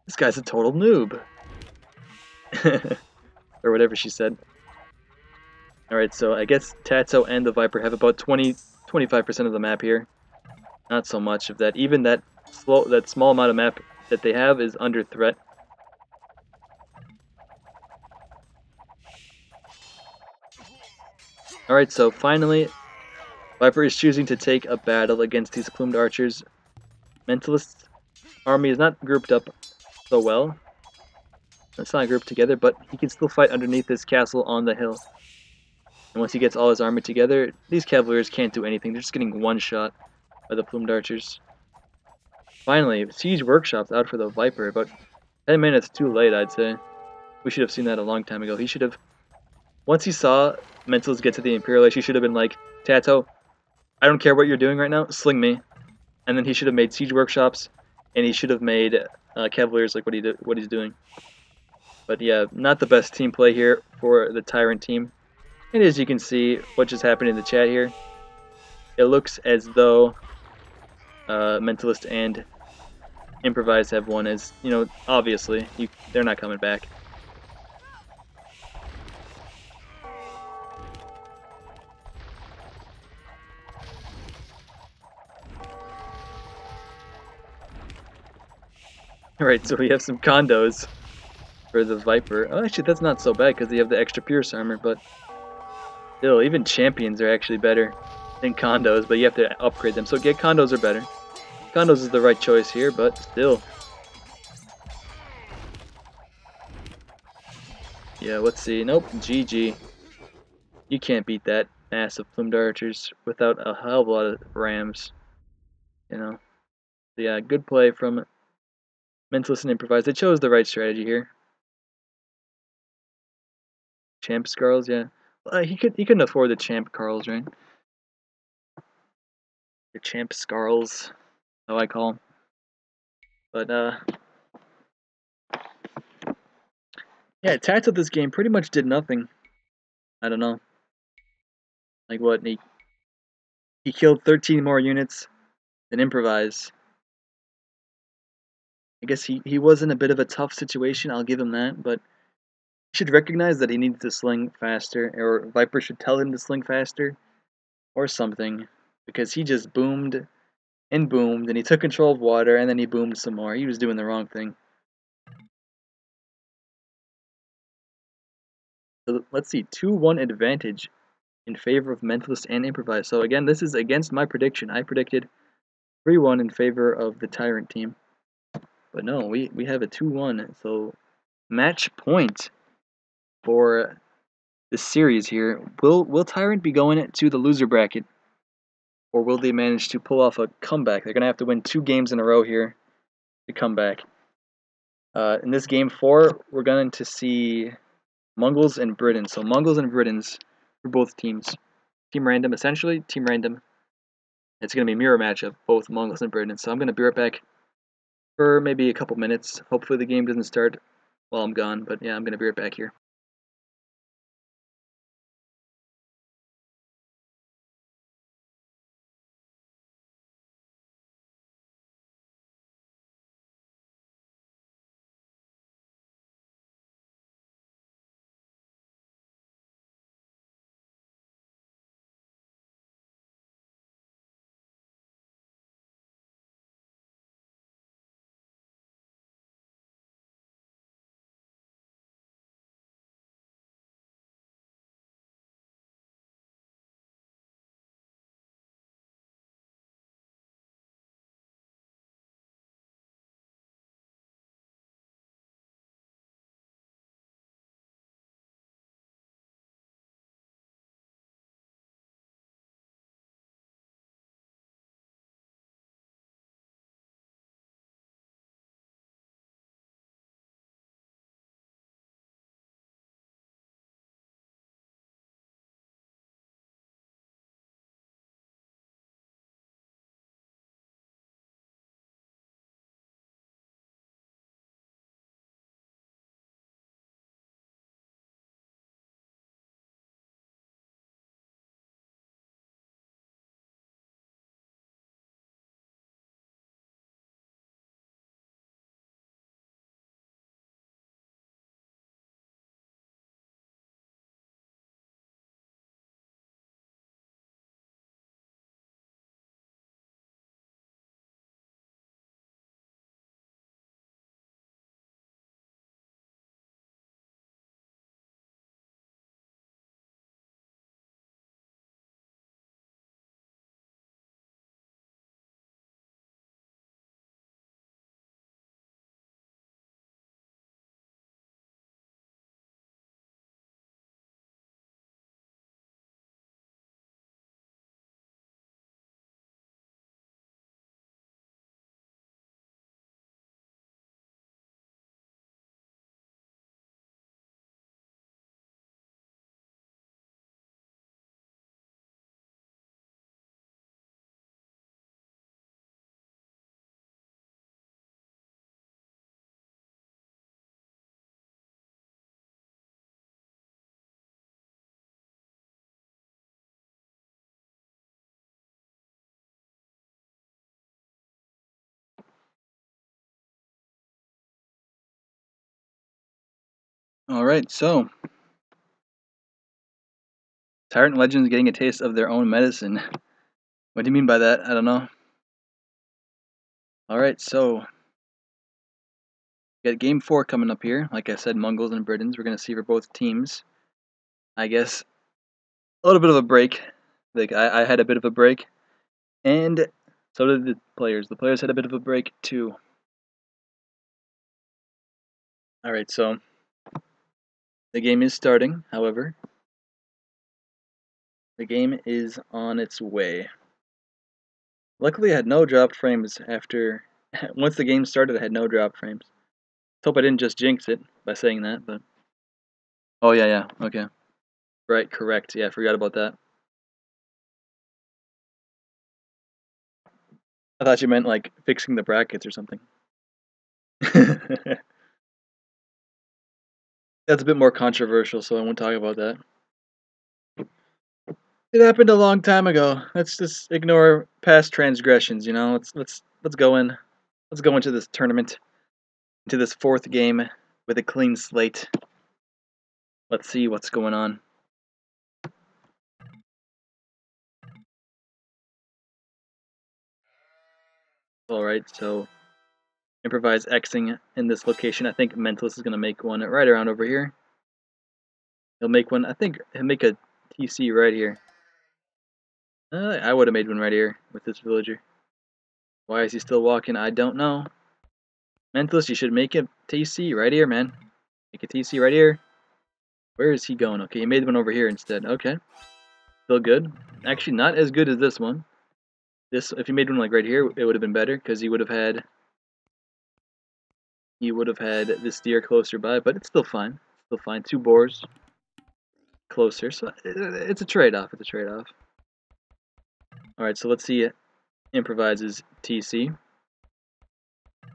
This guy's a total noob. Or whatever she said. Alright, so I guess TaToH and the Viper have about 25% of the map here. Not so much of that. Even that small amount of map that they have is under threat. Alright, so finally, Viper is choosing to take a battle against these plumed archers. Mentalist's army is not grouped up so well. It's not grouped together, but he can still fight underneath this castle on the hill. And once he gets all his army together, these cavaliers can't do anything. They're just getting one shot by the plumed archers. Finally, Siege Workshop's out for the Viper. About 10 minutes too late, I'd say. We should have seen that a long time ago. He should have... Once he saw Mentalist get to the Imperial Age, he should have been like, TaToH, I don't care what you're doing right now, sling me. And then he should have made Siege Workshops, and he should have made Cavaliers like what he's doing. But yeah, not the best team play here for the Tyrant team. And as you can see, what just happened in the chat here, it looks as though Mentalist and Improvise have won, as, you know, obviously, they're not coming back. Alright, so we have some condos for the Viper. Oh, actually, that's not so bad because they have the extra Pierce armor, but still, even champions are actually better than condos, but you have to upgrade them. So get condos are better. Condos is the right choice here, but still. Yeah, let's see. Nope, GG. You can't beat that massive plumed archers without a hell of a lot of rams. You know. So yeah, good play from mentalist and improvise. They chose the right strategy here. Champ Scarls, yeah. He couldn't afford the Champ Carls, right? The Champ Scarls, how I call them. But yeah, Tats of this game pretty much did nothing. I don't know. Like what? He killed 13 more units than improvise. I guess he was in a bit of a tough situation. I'll give him that, but he should recognize that he needs to sling faster, or Viper should tell him to sling faster, or something, because he just boomed and boomed, and he took control of water, and then he boomed some more. He was doing the wrong thing. So let's see, 2-1 advantage in favor of mentalist and improvise. So again, this is against my prediction. I predicted 3-1 in favor of the tyrant team, but no, we have a 2-1. So match point for this series here. Will Tyrant be going to the loser bracket, or will they manage to pull off a comeback? They're gonna have to win 2 games in a row here to come back. In this game 4, we're going to see Mongols and Britons. So Mongols and Britons for both teams. Team random, essentially. Team random. It's gonna be a mirror matchup, both Mongols and Britons. So I'm gonna be right back for maybe a couple minutes. Hopefully the game doesn't start while I'm gone, but yeah, I'm gonna be right back here. Alright, so Tyrant Legends getting a taste of their own medicine. What do you mean by that? I don't know. Alright, so we got game 4 coming up here. Like I said, Mongols and Britons. We're gonna see for both teams. I guess a little bit of a break. Like I had a bit of a break. And so did the players. The players had a bit of a break too. Alright, so The game is starting, however. The game is on its way. Luckily, I had no dropped frames after. Once the game started, I had no dropped frames. Hope I didn't just jinx it by saying that, but. Oh, yeah, okay. Right, correct. Yeah, I forgot about that. I thought you meant like fixing the brackets or something. That's a bit more controversial, so I won't talk about that. It happened a long time ago. Let's just ignore past transgressions, you know. Let's go in. Let's go into this tournament, into this fourth game with a clean slate. Let's see what's going on. All right, so improvise Xing in this location. I think mentalist is gonna make one right around over here. He'll make one. I think he'll make a TC right here. I would have made one right here with this villager. Why is he still walking? I don't know. Mentalist, you should make a TC right here, man. Make a TC right here. Where is he going? Okay, he made one over here instead. Okay, still good. Actually, not as good as this one. This, if he made one like right here, it would have been better because he would have had this deer closer by. But it's still fine. Still fine. 2 boars closer, so it's a trade-off. It's a trade-off. All right, so let's see. Improvises TC.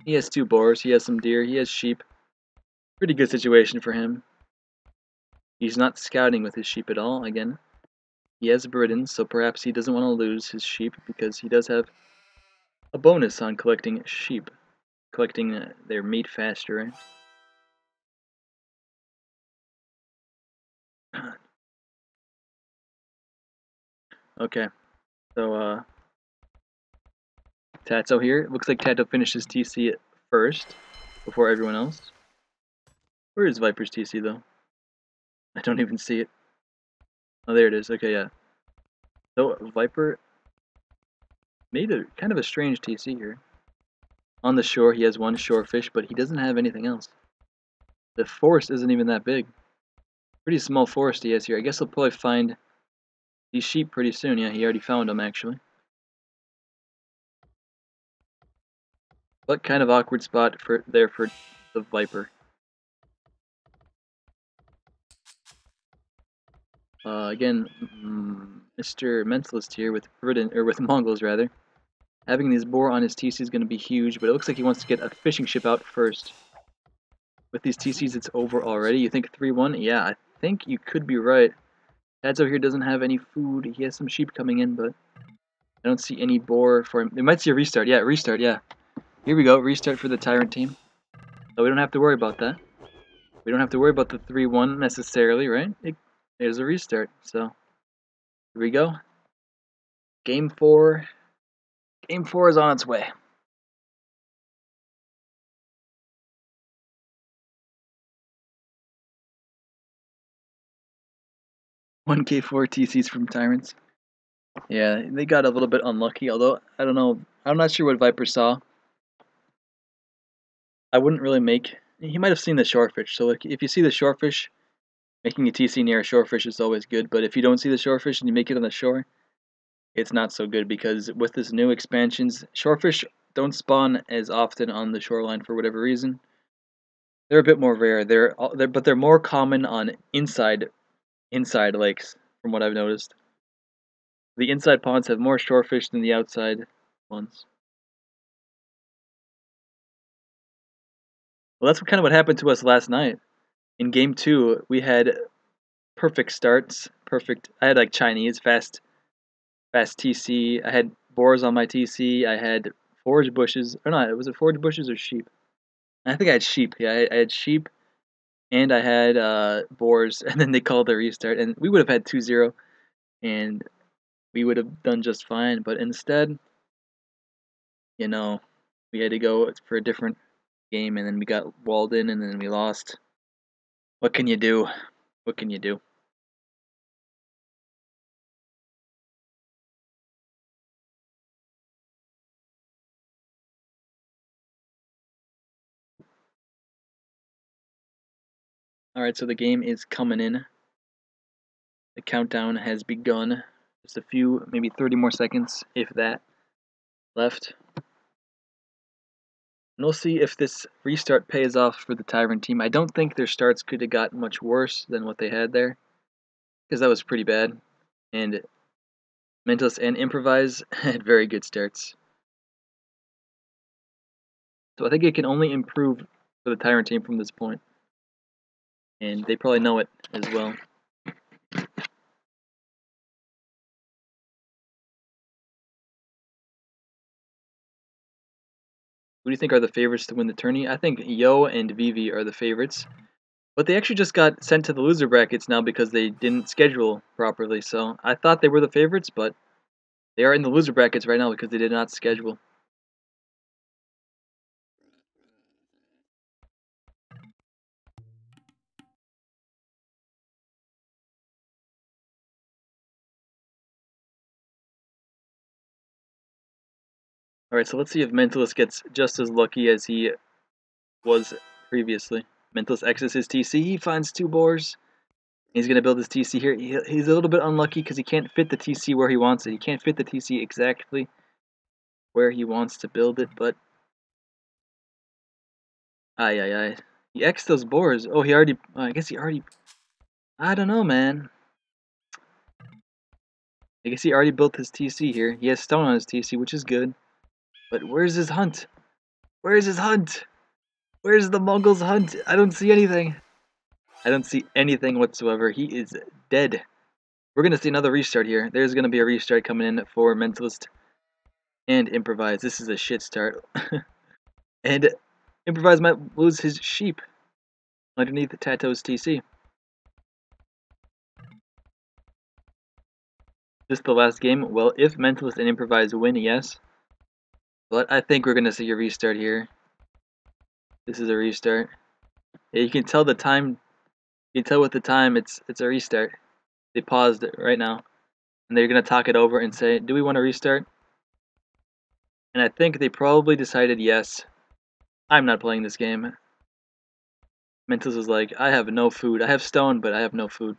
He has 2 boars. He has some deer. He has sheep. Pretty good situation for him. He's not scouting with his sheep at all. Again, he has Britons, so perhaps he doesn't want to lose his sheep because he does have a bonus on collecting sheep, collecting their meat faster. Right? Okay, so TaToH here. Looks like TaToH finishes TC first before everyone else. Where is Viper's TC though? I don't even see it. Oh, there it is. Okay, yeah. So Viper made a kind of a strange TC here. On the shore, he has 1 shorefish, but he doesn't have anything else. The forest isn't even that big. Pretty small forest he has here. I guess he'll probably find these sheep pretty soon. Yeah, he already found them actually. What kind of awkward spot for the Viper? Again, Mr. Mentalist here with with Mongols rather. Having these boar on his TC is going to be huge, but it looks like he wants to get a fishing ship out first. With these TCs, it's over already. You think 3-1? Yeah, I think you could be right. TaToH here doesn't have any food. He has some sheep coming in, but I don't see any boar for him. They might see a restart. Yeah, restart, yeah. Here we go, restart for the Tyrant team. So we don't have to worry about that. We don't have to worry about the 3-1 necessarily, right? There's a restart, so here we go. Game 4. Game 4 is on its way. One K4 TCs from Tyrants. Yeah, they got a little bit unlucky, although I don't know. I'm not sure what Viper saw. I wouldn't really make. He might have seen the shorefish. So if you see the shorefish, making a TC near a shorefish is always good. But if you don't see the shorefish and you make it on the shore, it's not so good because with this new expansions, shorefish don't spawn as often on the shoreline for whatever reason. They're a bit more rare. But they're more common on inside lakes, from what I've noticed. The inside ponds have more shorefish than the outside ones. Well, that's kind of what happened to us last night. In game 2, we had perfect starts. Perfect. I had like Chinese fast TC. I had boars on my TC. I had forage bushes. Or not, was it forage bushes or sheep? I think I had sheep. Yeah, I had sheep and I had boars. And then they called the restart. And we would have had 2-0 and we would have done just fine. But instead, you know, we had to go for a different game and then we got walled in and then we lost. What can you do? What can you do? Alright, so the game is coming in. The countdown has begun. Just a few, maybe 30 more seconds, if that, left. And we'll see if this restart pays off for the Tyrant team. I don't think their starts could have got much worse than what they had there, because that was pretty bad. And Mentalist and Improvise had very good starts. So I think it can only improve for the Tyrant team from this point. And they probably know it as well. Who do you think are the favorites to win the tourney? I think Yo and Vivi are the favorites. But they actually just got sent to the loser brackets now because they didn't schedule properly. So I thought they were the favorites, but they are in the loser brackets right now because they did not schedule. Alright, so let's see if Mentalist gets just as lucky as he was previously. Mentalist X's his TC, he finds 2 boars. He's going to build his TC here. He's a little bit unlucky because he can't fit the TC where he wants it. He can't fit the TC exactly where he wants to build it, but... Ay. He X'd those boars. Oh, he already... I guess he already... I don't know, man. I guess he already built his TC here. He has stone on his TC, which is good. But where's his hunt? Where's his hunt? Where's the Mongols' hunt? I don't see anything. I don't see anything whatsoever. He is dead. We're going to see another restart here. There's going to be a restart coming in for Mentalist and Improvise. This is a shit start. And Improvise might lose his sheep underneath TaToH's TC. Just the last game? Well, if Mentalist and Improvise win, yes. But I think we're going to see a restart here. This is a restart. Yeah, you can tell the time. You can tell with the time it's a restart. They paused it right now. And they're going to talk it over and say, do we want to restart? And I think they probably decided yes. I'm not playing this game. Mentalist was like, I have no food. I have stone, but I have no food.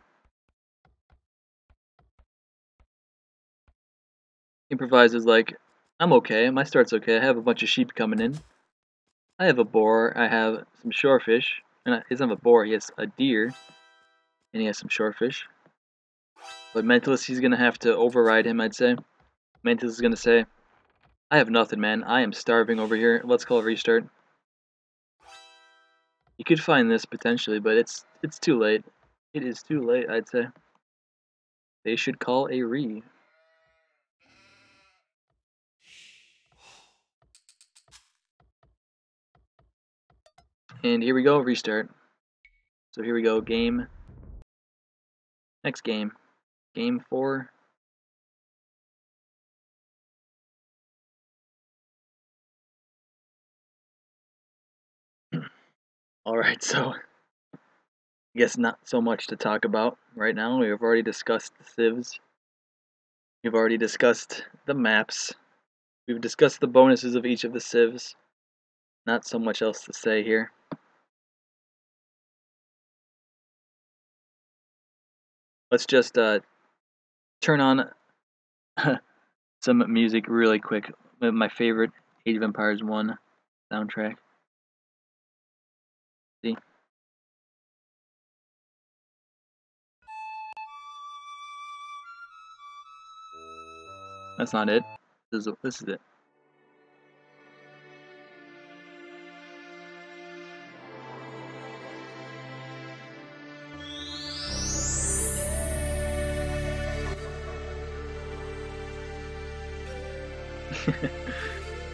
Improvise is like, I'm okay. My start's okay. I have a bunch of sheep coming in. I have a boar. I have some shorefish. And he doesn't have a boar. He has a deer. And he has some shorefish. But Mentalist, he's going to have to override him, I'd say. Mentalist is going to say, I have nothing, man. I am starving over here. Let's call a restart. You could find this potentially, but it's too late. It is too late, I'd say. They should call a re. And here we go, restart. So here we go, game. Next game. Game 4. Alright, so I guess not so much to talk about right now. We have already discussed the civs. We've already discussed the maps. We've discussed the bonuses of each of the civs. Not so much else to say here. Let's just turn on some music really quick. My favorite Age of Empires 1 soundtrack. See? That's not it. This is it.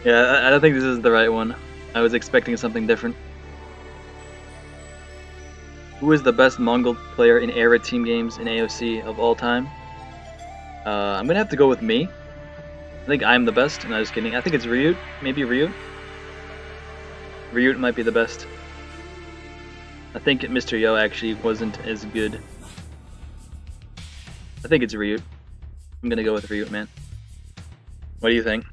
Yeah, I don't think this is the right one. I was expecting something different. Who is the best Mongol player in era team games in AOC of all time? I'm gonna have to go with me. I think I'm the best. No, just kidding. I think it's Ryut. Maybe Ryut. Ryut might be the best. I think Mr. Yo actually wasn't as good. I think it's Ryut. I'm gonna go with Ryut, man. What do you think?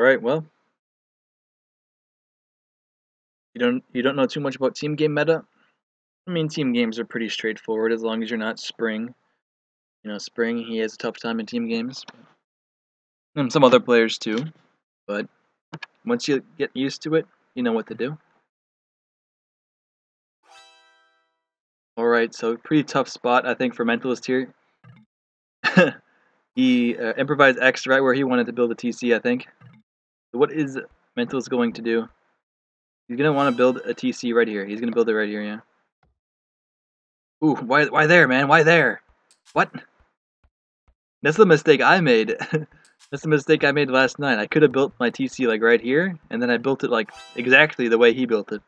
Alright, well. You don't know too much about team game meta? I mean, team games are pretty straightforward as long as you're not Spring. You know, Spring, he has a tough time in team games. And some other players too. But once you get used to it, you know what to do. Alright, so pretty tough spot, I think, for Mentalist here. He improvised X right where he wanted to build a TC, I think. So what is Mentalist going to do? He's going to want to build a TC right here. He's going to build it right here, yeah. Ooh, why there, man? Why there? What? That's the mistake I made. That's the mistake I made last night. I could have built my TC like right here, and then I built it like exactly the way he built it.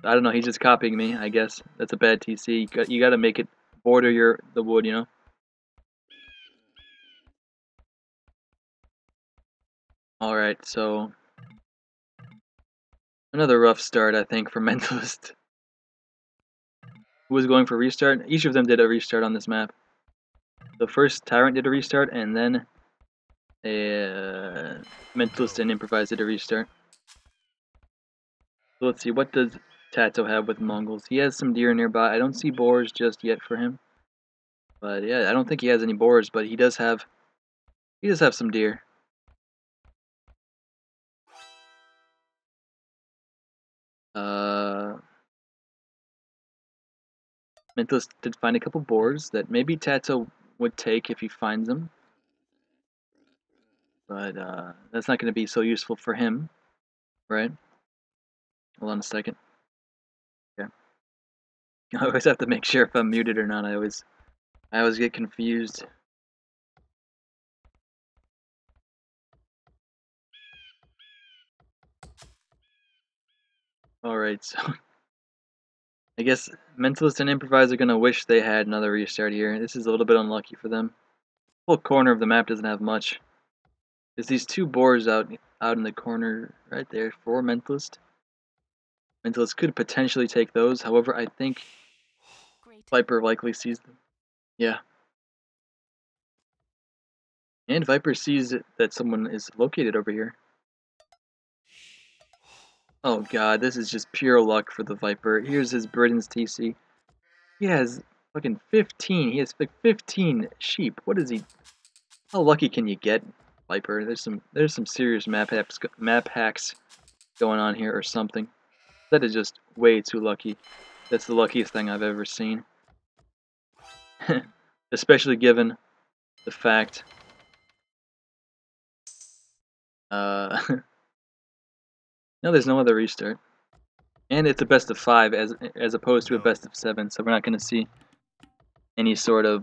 I don't know, he's just copying me, I guess. That's a bad TC. You gotta make it border the wood, you know? Alright, so another rough start, I think, for Mentalist. Who was going for restart? Each of them did a restart on this map. The first Tyrant did a restart, and then a Mentalist and Improvise did a restart. So let's see, what does TaToH have with Mongols? He has some deer nearby. I don't see boars just yet for him. But yeah, I don't think he has any boars, but he does have some deer. Mentalist did find a couple boars that maybe TaToH would take if he finds them. But that's not going to be so useful for him, right? Hold on a second. Okay. I always have to make sure if I'm muted or not. I always get confused. Alright, so I guess Mentalist and Improvise are going to wish they had another restart here. This is a little bit unlucky for them. The whole corner of the map doesn't have much. There's these two boars out in the corner right there for Mentalist. Mentalist could potentially take those. However, I think Viper likely sees them. Yeah. And Viper sees that someone is located over here. Oh god, this is just pure luck for the Viper. Here's his Britain's TC. He has fucking 15. He has like 15 sheep. What is he? How lucky can you get, Viper? There's some serious map hacks going on here or something. That is just way too lucky. That's the luckiest thing I've ever seen. Especially given the fact no, there's no other restart. And it's a best of 5 as opposed to a best of 7, so we're not going to see any sort of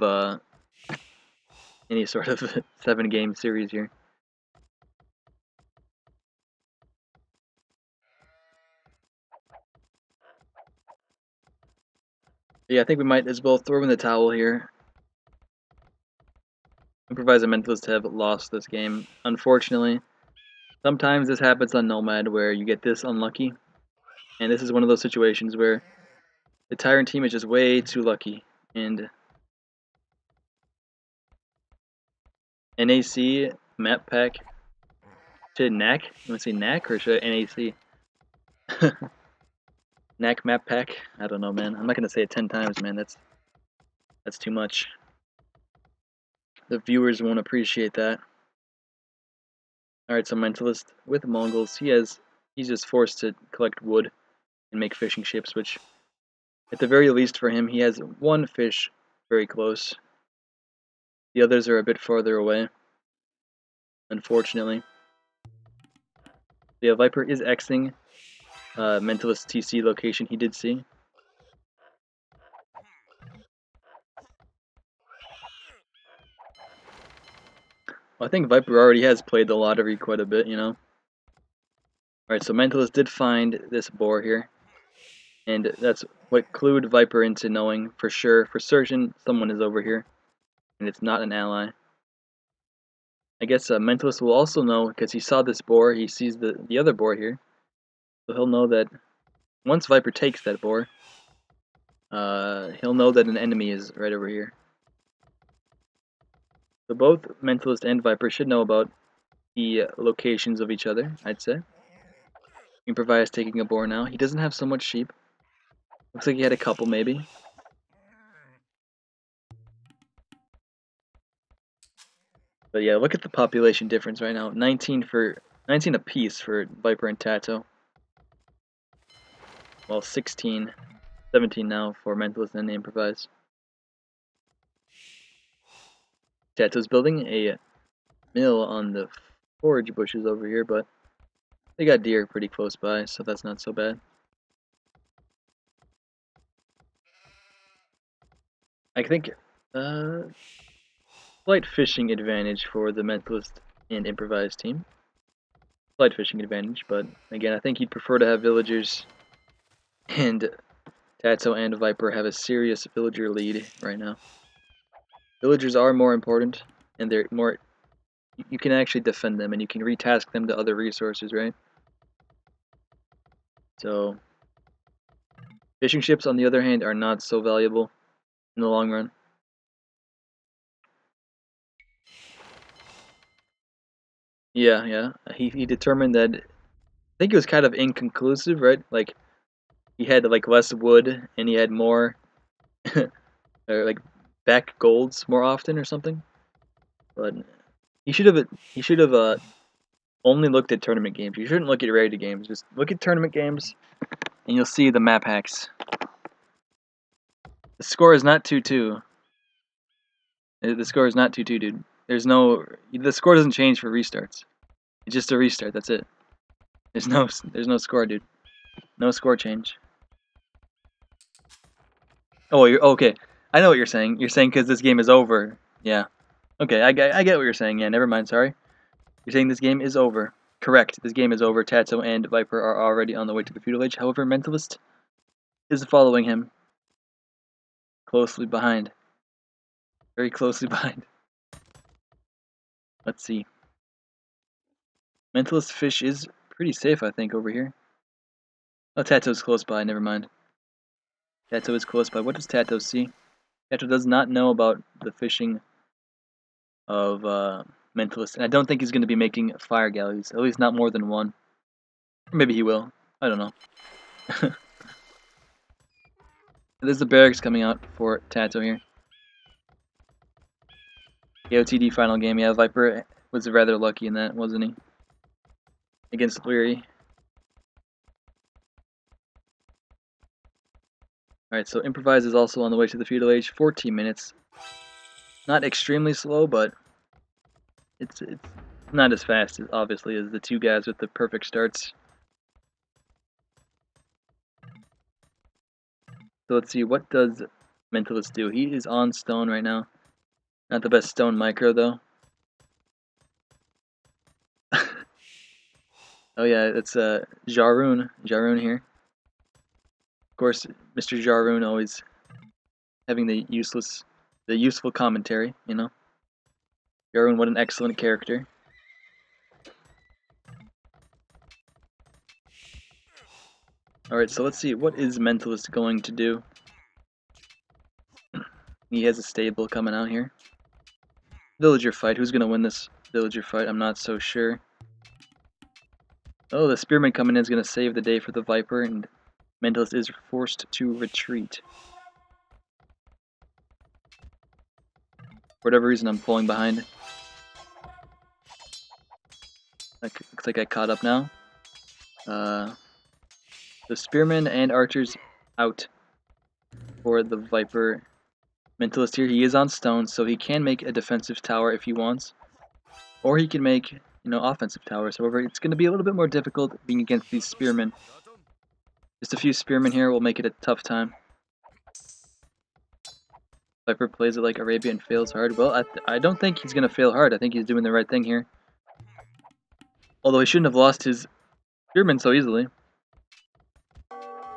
7-game series here. Yeah, I think we might as well throw in the towel here. Improvise and Mentalist have lost this game, unfortunately. Sometimes this happens on Nomad where you get this unlucky, and this is one of those situations where the Tyrant team is just way too lucky, and NAC map pack to NAC? You want to say NAC or should I NAC? NAC map pack? I don't know, man. I'm not gonna say it 10 times, man. That's too much. The viewers won't appreciate that. Alright, so Mentalist with Mongols, he's just forced to collect wood and make fishing ships, which at the very least for him, he has one fish very close. The others are a bit farther away, unfortunately. Yeah, Viper is Xing Mentalist TC location he did see. Well, I think Viper already has played the lottery quite a bit, you know. Alright, so Mentalist did find this boar here. And that's what clued Viper into knowing for sure, for certain, someone is over here. And it's not an ally. I guess Mentalist will also know, because he saw this boar, he sees the other boar here. So he'll know that once Viper takes that boar, he'll know that an enemy is right over here. So both Mentalist and Viper should know about the locations of each other, I'd say. Improvise taking a boar now. He doesn't have so much sheep. Looks like he had a couple, maybe. But yeah, look at the population difference right now. 19 apiece for Viper and TaToH. Well, 16, 17 now for Mentalist and Improvise. TaToH's building a mill on the forage bushes over here, but they got deer pretty close by, so that's not so bad. I think slight fishing advantage for the Mentalist and Improvise team. Slight fishing advantage, but again, I think he'd prefer to have villagers, and TaToH and Viper have a serious villager lead right now. Villagers are more important, and they're more. You can actually defend them, and you can retask them to other resources, right? So, fishing ships, on the other hand, are not so valuable in the long run. Yeah. He determined that. I think it was kind of inconclusive, right? Like he had like less wood, and he had more, or like back golds more often, or something. But he should have only looked at tournament games. You shouldn't look at rated games. Just look at tournament games, and you'll see the map hacks. The score is not 2-2. The score is not 2-2, dude. The score doesn't change for restarts. It's just a restart. That's it. There's no score, dude. No score change. Oh, you're okay. I know what you're saying. You're saying because this game is over. Yeah. Okay, I get what you're saying. Yeah, never mind. Sorry. You're saying this game is over. Correct. This game is over. TaToH and Viper are already on the way to the feudal age. However, Mentalist is following him closely behind. Very closely behind. Let's see. Mentalist fish is pretty safe, I think, over here. Oh, TaToH's close by. Never mind. TaToH is close by. What does TaToH see? TaToH does not know about the fishing of Mentalist, and I don't think he's going to be making fire galleys. At least not more than one. Or maybe he will. I don't know. There's the barracks coming out for TaToH here. KOTD final game. Yeah, Viper was rather lucky in that, wasn't he? Against Leary. Alright, so Improvise is also on the way to the feudal age. 14 minutes. Not extremely slow, but it's not as fast, obviously, as the two guys with the perfect starts. So let's see, what does Mentalist do? He is on stone right now. Not the best stone micro, though. Oh yeah, it's Jaroon here. Of course, Mr. Jaroon always having the useful commentary, you know. Jaroon, what an excellent character. Alright, so let's see, what is Mentalist going to do? He has a stable coming out here. Villager fight, who's going to win this villager fight? I'm not so sure. Oh, the Spearman coming in is going to save the day for the Viper, and Mentalist is forced to retreat. For whatever reason, I'm pulling behind. Looks like I caught up now. The Spearman and Archers out for the Viper. Mentalist here, he is on stone, so he can make a defensive tower if he wants. Or he can make, offensive towers. However, it's going to be a little bit more difficult being against these Spearmen. Just a few Spearmen here will make it a tough time. Viper plays it like Arabia and fails hard. Well, I don't think he's going to fail hard. I think he's doing the right thing here. Although he shouldn't have lost his Spearmen so easily.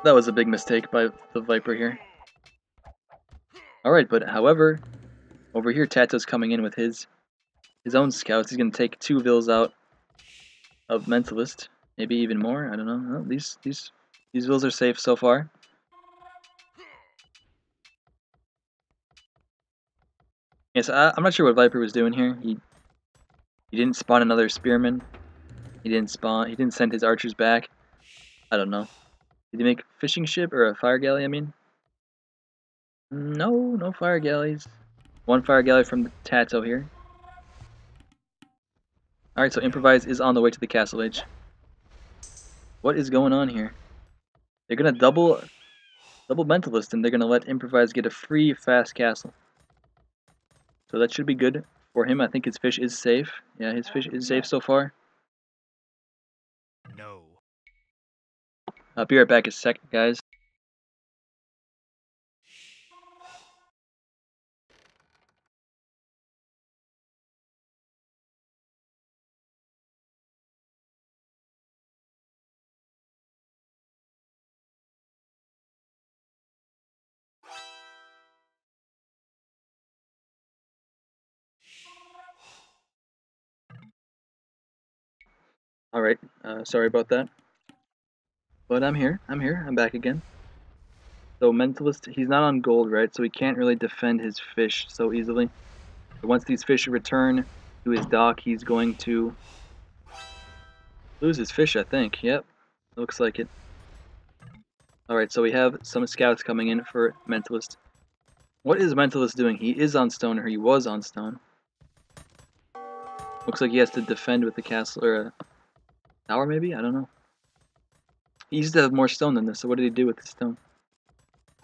That was a big mistake by the Viper here. Alright, but however, over here TaToH's coming in with his own scouts. He's going to take 2 vills out of Mentalist. Maybe even more. I don't know. Oh, these vills are safe so far. Yes, I'm not sure what Viper was doing here. He didn't spawn another spearman. He didn't send his archers back. I don't know. Did he make a fishing ship or a fire galley, I mean? No, no fire galleys. One fire galley from the TaToH here. Alright, so Improvise is on the way to the castle age. What is going on here? They're gonna double mentalist and they're gonna let Improvise get a free fast castle. So that should be good for him. I think his fish is safe. Yeah, his fish is safe so far. No. I'll be right back a second, guys. Alright, sorry about that. But I'm here, I'm back again. So Mentalist, he's not on gold, right? So he can't really defend his fish so easily. But once these fish return to his dock, he's going to lose his fish, I think. Yep, looks like it. Alright, so we have some scouts coming in for Mentalist. What is Mentalist doing? He is on stone, or he was on stone. Looks like he has to defend with the castle, or a tower maybe? I don't know. He used to have more stone than this, so what did he do with the stone?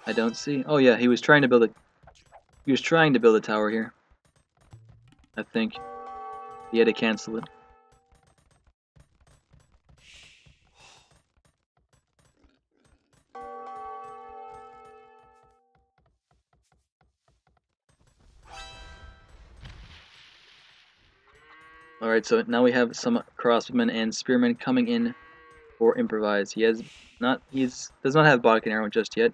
I don't see. Oh yeah, he was trying to build a tower here. I think. He had to cancel it. Alright, so now we have some crossbowmen and spearmen coming in for Improvise. He does not have Bodkin and Arrow just yet.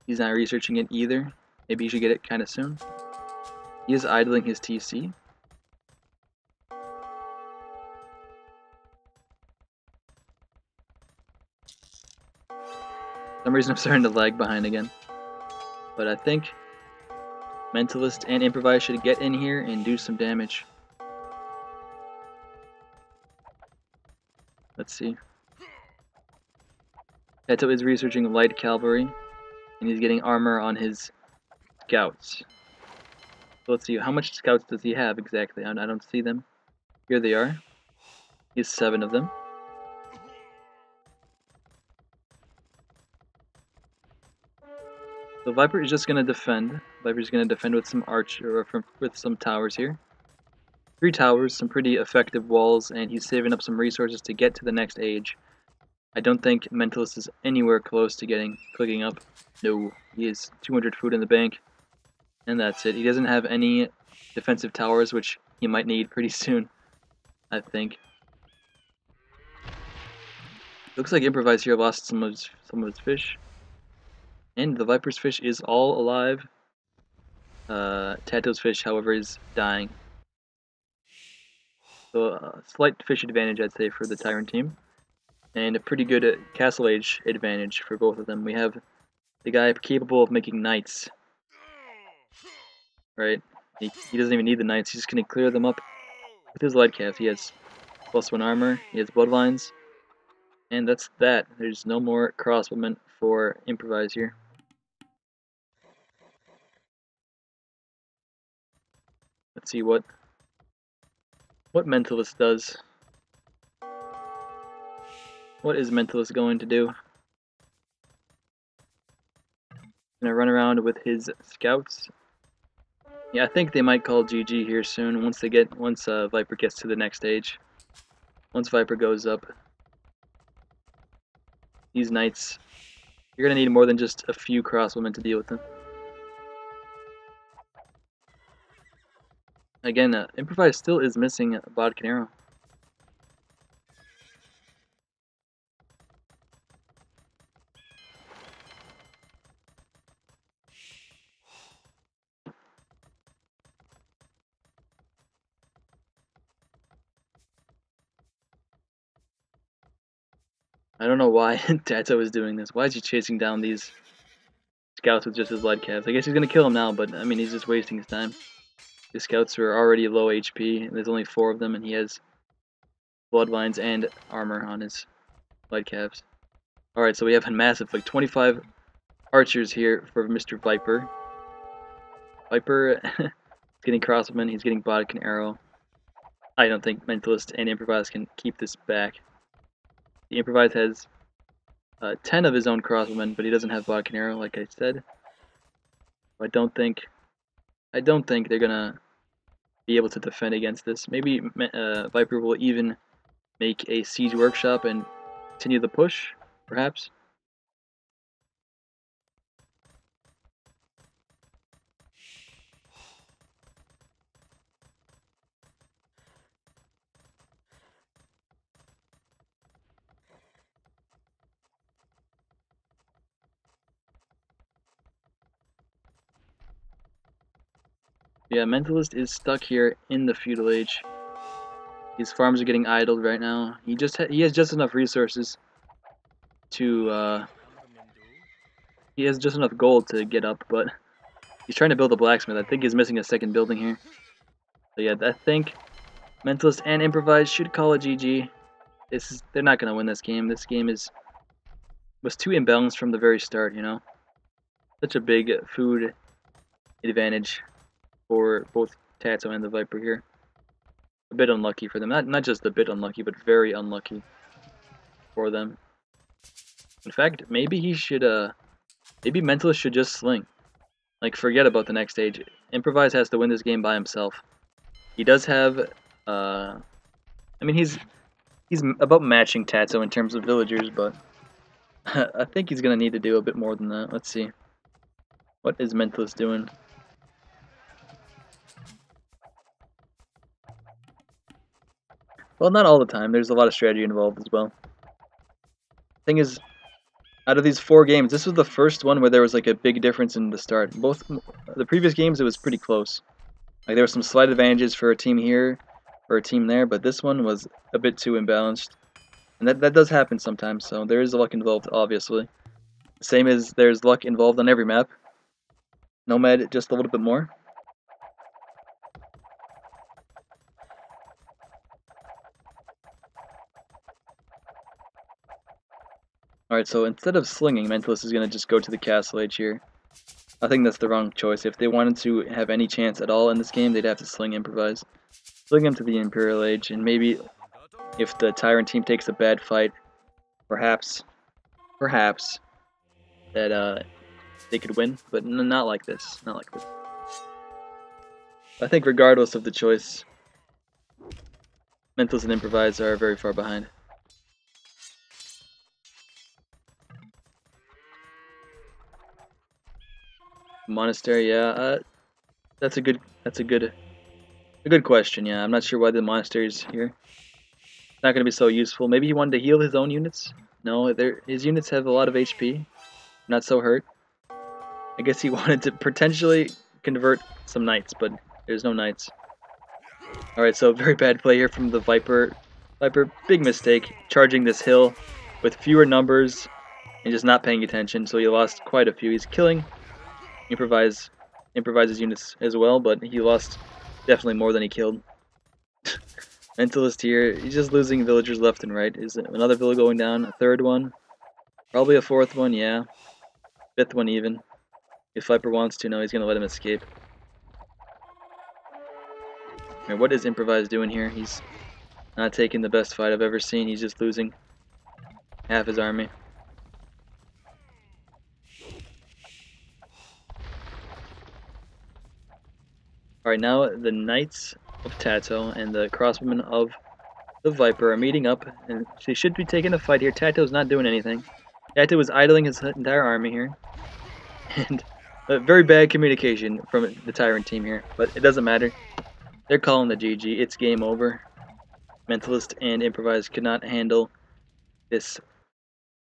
He's not researching it either. Maybe he should get it kinda soon. He is idling his TC. For some reason I'm starting to lag behind again. But I think Mentalist and Improvise should get in here and do some damage. Let's see. TaToH is researching light cavalry, and he's getting armor on his scouts. So let's see, how much scouts does he have exactly? I don't see them. Here they are. He has 7 of them. So Viper is just gonna defend. Viper's gonna defend with some with some towers here. 3 towers, some pretty effective walls, and he's saving up some resources to get to the next age. I don't think Mentalist is anywhere close to clicking up. No, he has 200 food in the bank, and that's it. He doesn't have any defensive towers, which he might need pretty soon, I think. Looks like Improvise here lost some of his fish. And the Viper's fish is all alive. TaToH's fish, however, is dying. So a slight fish advantage, I'd say, for the Tyrant team. And a pretty good Castle Age advantage for both of them. We have the guy capable of making knights. Right? He doesn't even need the knights, he's just going to clear them up with his light calf. He has +1 armor, he has bloodlines. And that's that. There's no more crossbowmen for Improvise here. Let's see what Mentalist does. What is Mentalist going to do? Gonna run around with his scouts. Yeah, I think they might call GG here soon once Viper gets to the next stage. Once Viper goes up, these knights, you're gonna need more than just a few crossbowmen to deal with them. Again, Improvise still is missing Bodkin Arrow. I don't know why TaToH is doing this. Why is he chasing down these scouts with just his light calves? I guess he's gonna kill him now, but I mean, he's just wasting his time. The scouts are already low HP, and there's only 4 of them, and he has bloodlines and armor on his light calves. Alright, so we have a massive, like 25 archers here for Mr. Viper. Viper is getting crossbowmen, he's getting bodic and arrow. I don't think Mentalist and Improvise can keep this back. The Improvise has 10 of his own crossbowmen, but he doesn't have bodic and arrow, like I said. I don't think they're gonna be able to defend against this. Maybe Viper will even make a siege workshop and continue the push, perhaps. Yeah, Mentalist is stuck here in the feudal age. His farms are getting idled right now. He has just enough resources to he has just enough gold to get up, but he's trying to build a blacksmith. I think he's missing a second building here. So yeah, I think Mentalist and Improvise should call it GG. They're not gonna win this game. This game was too imbalanced from the very start, you know. Such a big food advantage for both TaToH and the Viper here. A bit unlucky for them. Not just a bit unlucky, but very unlucky for them. In fact, maybe maybe Mentalist should just sling. Like, forget about the next stage. Improvise has to win this game by himself. He does have, I mean, he's about matching TaToH in terms of villagers, but I think he's gonna need to do a bit more than that. Let's see. What is Mentalist doing? Well, not all the time. There's a lot of strategy involved as well. Thing is, out of these 4 games, this was the first one where there was like a big difference in the start. Both the previous games, it was pretty close. Like there were some slight advantages for a team here or a team there, but this one was a bit too imbalanced. And that does happen sometimes, so there is luck involved, obviously. Same as there's luck involved on every map. Nomad just a little bit more. Alright, so instead of slinging, Mentalist is going to just go to the castle age here. I think that's the wrong choice. If they wanted to have any chance at all in this game, they'd have to sling Improvise. Sling him to the Imperial Age, and maybe if the Tyrant team takes a bad fight, perhaps that they could win, but not like this. Not like this. I think regardless of the choice, Mentalist and Improvise are very far behind. Monastery, yeah, that's a good question. Yeah, I'm not sure why the monastery's here. It's not going to be so useful. Maybe he wanted to heal his own units. No, his units have a lot of HP, not so hurt. I guess he wanted to potentially convert some knights, but there's no knights. Alright, so very bad play here from the Viper. Viper, big mistake, charging this hill with fewer numbers and just not paying attention, so he lost quite a few. He's killing Improvise's units as well, but he lost definitely more than he killed. Mentalist here, he's just losing villagers left and right. Is another village going down? A third one? Probably a fourth one, yeah. Fifth one even. If Viper wants to, no, he's gonna let him escape. I mean, what is Improvise doing here? He's not taking the best fight I've ever seen. He's just losing half his army. Alright, now the Knights of TaToH and the Crossbowmen of the Viper are meeting up, and they should be taking a fight here. TaToH's not doing anything. TaToH was idling his entire army here. And very bad communication from the Tyrant team here, but it doesn't matter. They're calling the GG. It's game over. Mentalist and Improvise could not handle this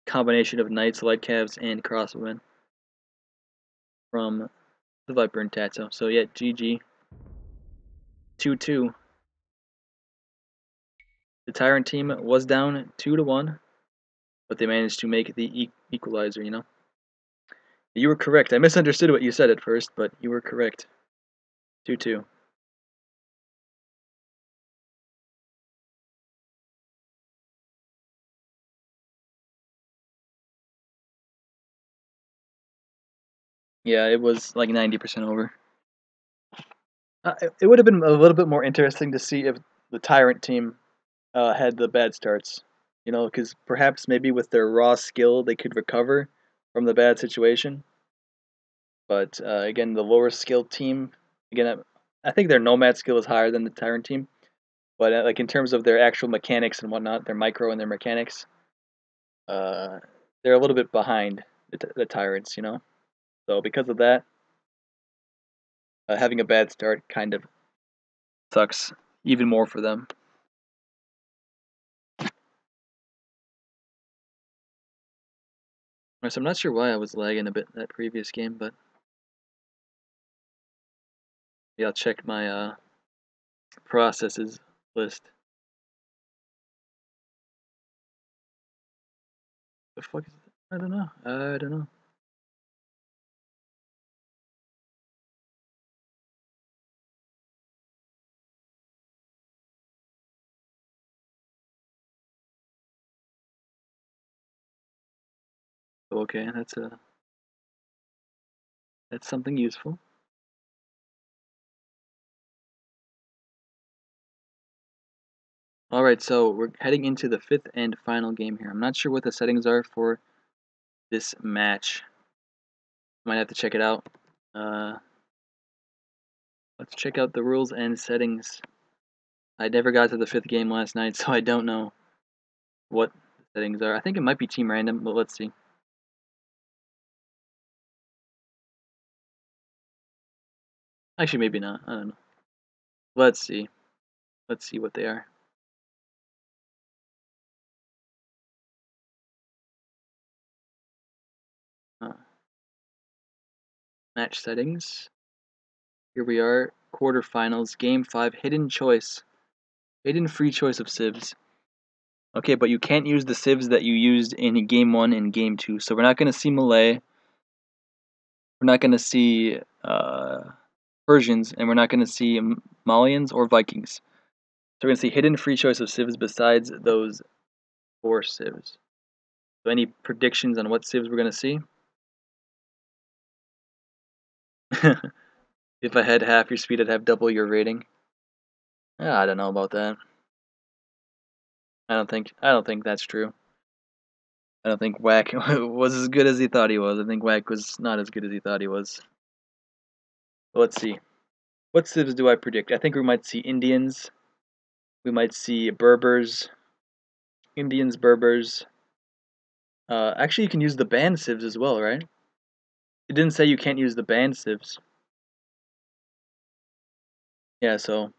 combination of Knights, Light Calves, and Crossbowmen from the Viper and TaToH. So yeah, GG. 2-2. The Tyrant team was down 2-1, but they managed to make the equalizer, you know. You were correct. I misunderstood what you said at first, but you were correct. 2-2. Yeah, it was like 90% over. It would have been a little bit more interesting to see if the Tyrant team had the bad starts. You know, because perhaps maybe with their raw skill they could recover from the bad situation. But again, the lower skilled team, again, I think their Nomad skill is higher than the Tyrant team. But like in terms of their actual mechanics and whatnot, their micro and their mechanics, uh, they're a little bit behind the Tyrants. You know, so because of that, having a bad start kind of sucks even more for them. So I'm not sure why I was lagging a bit that previous game, but yeah, I'll check my processes list. The fuck is it? I don't know. I don't know. Okay, that's something useful. All right, so we're heading into the fifth and final game here. I'm not sure what the settings are for this match. Might have to check it out. Uh, let's check out the rules and settings. I never got to the fifth game last night, so I don't know what the settings are. I think it might be team random, but let's see. Actually, maybe not. I don't know. Let's see. Let's see what they are. Uh, match settings. Here we are. Quarterfinals, game 5, hidden choice. Hidden free choice of civs. Okay, but you can't use the civs that you used in game 1 and game 2. So we're not going to see Malay. We're not going to see Persians, and we're not going to see Malians or Vikings. So we're going to see hidden free choice of civs besides those 4 civs. So any predictions on what civs we're going to see? If I had half your speed, I'd have double your rating. I don't know about that. I don't think that's true. I don't think Whack was as good as he thought he was. I think Whack was not as good as he thought he was. But let's see. What civs do I predict? I think we might see Indians. We might see Berbers. Indians, Berbers. Actually, you can use the banned civs as well, right? It didn't say you can't use the banned civs. Yeah, so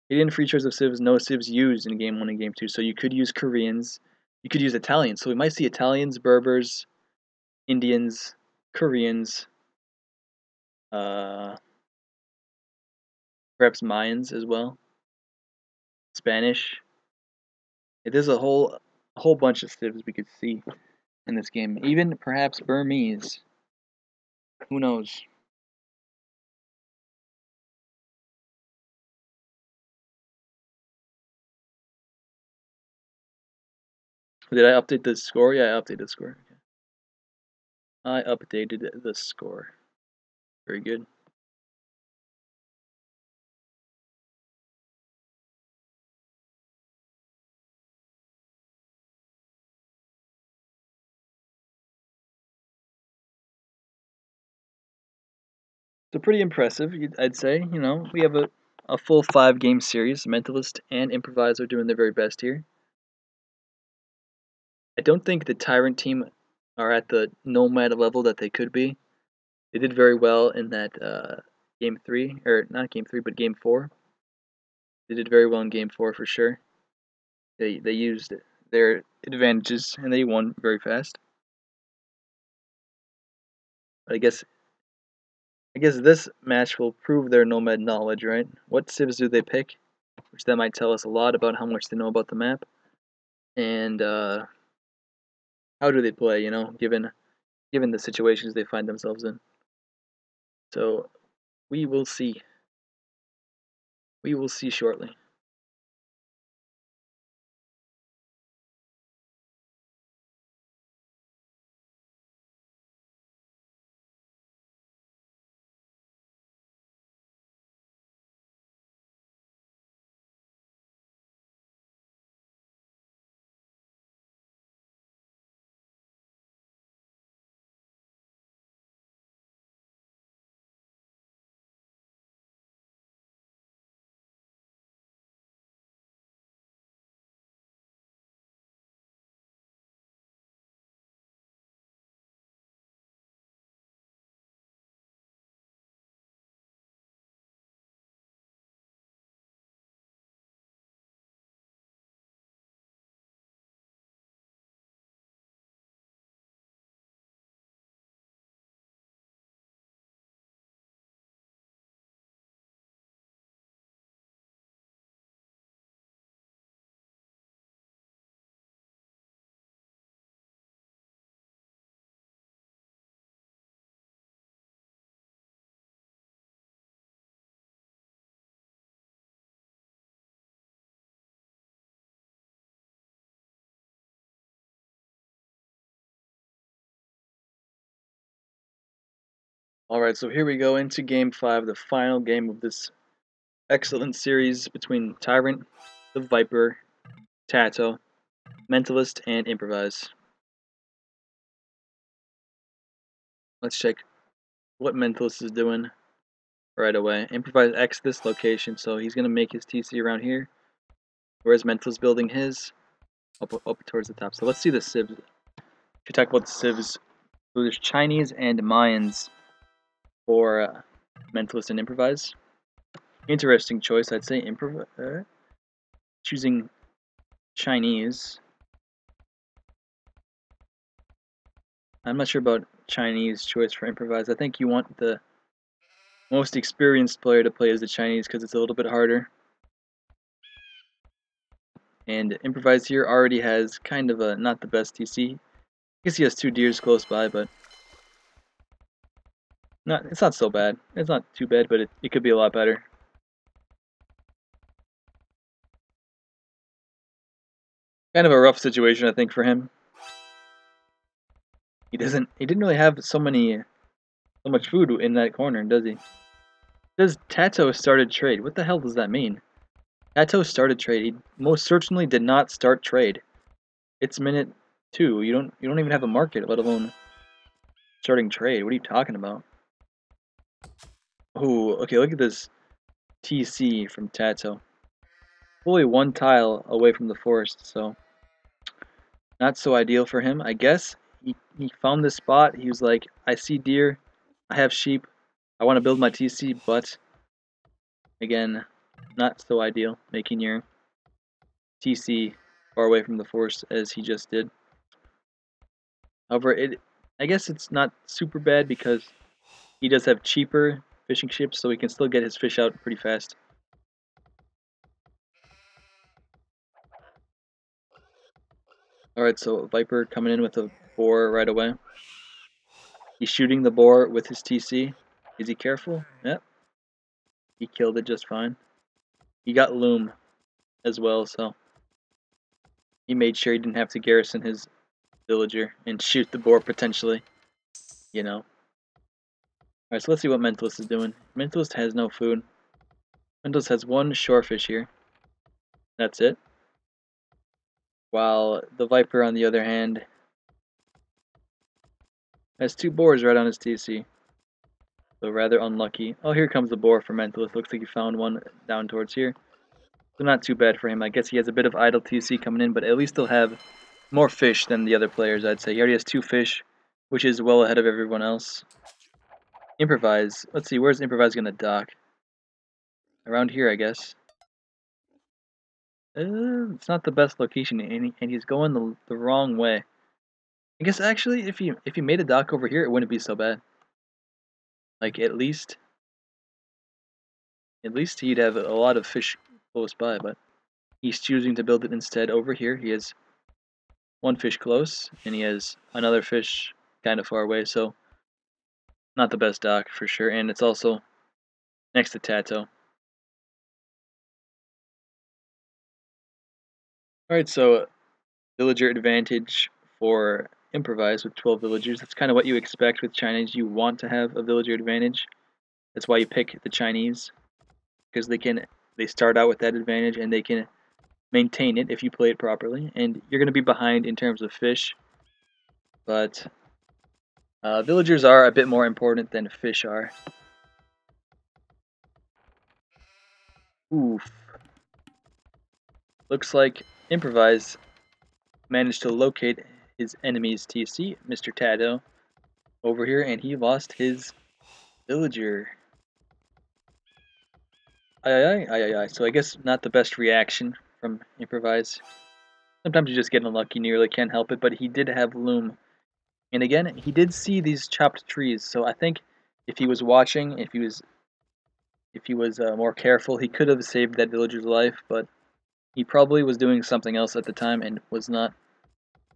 hidden free choice of civs, no civs used in game 1 and game 2. So you could use Koreans. You could use Italians. So we might see Italians, Berbers, Indians, Koreans, perhaps Mayans as well. Spanish. There's a whole bunch of civs we could see in this game. Even perhaps Burmese. Who knows? Did I update the score? Yeah, I updated the score. I updated the score. Very good. So pretty impressive, I'd say. You know, we have a full 5-game series. Mentalist and Improvise are doing their very best here. I don't think the Tyrant team are at the Nomad level that they could be. They did very well in that game 3, or not game 3, but game 4. They did very well in game 4 for sure. They used their advantages and they won very fast. But I guess this match will prove their Nomad knowledge, right? What civs do they pick? Which that might tell us a lot about how much they know about the map. And how do they play, you know, given the situations they find themselves in. So we will see. We will see shortly. Alright, so here we go into Game 5, the final game of this excellent series between Tyrant, the Viper, TaToH, Mentalist, and Improvise. Let's check what Mentalist is doing right away. Improvise X this location, so he's going to make his TC around here, whereas Mentalist building his up towards the top. So let's see the civs. If you talk about the civs, so there's Chinese and Mayans for Mentalist and Improvise. Interesting choice, I'd say. Choosing Chinese. I'm not sure about Chinese choice for Improvise. I think you want the most experienced player to play as the Chinese because it's a little bit harder. And Improvise here already has kind of a not the best TC. I guess he has 2 deers close by, but it's not so bad. It's not too bad, but it could be a lot better. Kind of a rough situation, I think, for him. He didn't really have so much food in that corner, does he? Does TaToH started trade? What the hell does that mean? TaToH started trade. He most certainly did not start trade. It's minute 2. You don't even have a market, let alone starting trade. What are you talking about? Oh, okay, look at this TC from TaToH. Fully 1 tile away from the forest, so not so ideal for him. I guess he found this spot. He was like, I see deer, I have sheep, I want to build my TC, but again, not so ideal, making your TC far away from the forest as he just did. However, I guess it's not super bad because he does have cheaper fishing ships, so he can still get his fish out pretty fast. Alright, so Viper coming in with a boar right away. He's shooting the boar with his TC. Is he careful? Yep. He killed it just fine. He got loom as well, so he made sure he didn't have to garrison his villager and shoot the boar potentially, you know. Alright, so let's see what Mentalist is doing. Mentalist has no food. Mentalist has 1 shorefish here. That's it. While the Viper, on the other hand, has 2 boars right on his TC. So rather unlucky. Oh, here comes the boar for Mentalist. Looks like he found one down towards here. So not too bad for him. I guess he has a bit of idle TC coming in, but at least he'll have more fish than the other players, I'd say. He already has 2 fish, which is well ahead of everyone else. Improvise. Let's see, where's Improvise going to dock? Around here, I guess. It's not the best location, and he's going the wrong way. I guess actually, if he made a dock over here, it wouldn't be so bad. Like at least he'd have a lot of fish close by, but he's choosing to build it instead over here. He has 1 fish close, and he has another fish kind of far away, so not the best dock for sure, and it's also next to TaToH. Alright, so villager advantage for Improvise with 12 villagers. That's kind of what you expect with Chinese. You want to have a villager advantage. That's why you pick the Chinese, because they start out with that advantage and they can maintain it if you play it properly. And you're going to be behind in terms of fish, but villagers are a bit more important than fish are. Oof. Looks like Improvise managed to locate his enemy's TC, Mr. TaToH, over here, and he lost his villager. Aye. So I guess not the best reaction from Improvise. Sometimes you just get unlucky and you really can't help it, but he did have loom. And again, he did see these chopped trees, so I think if he was watching, if he was more careful, he could have saved that villager's life, but he probably was doing something else at the time and was not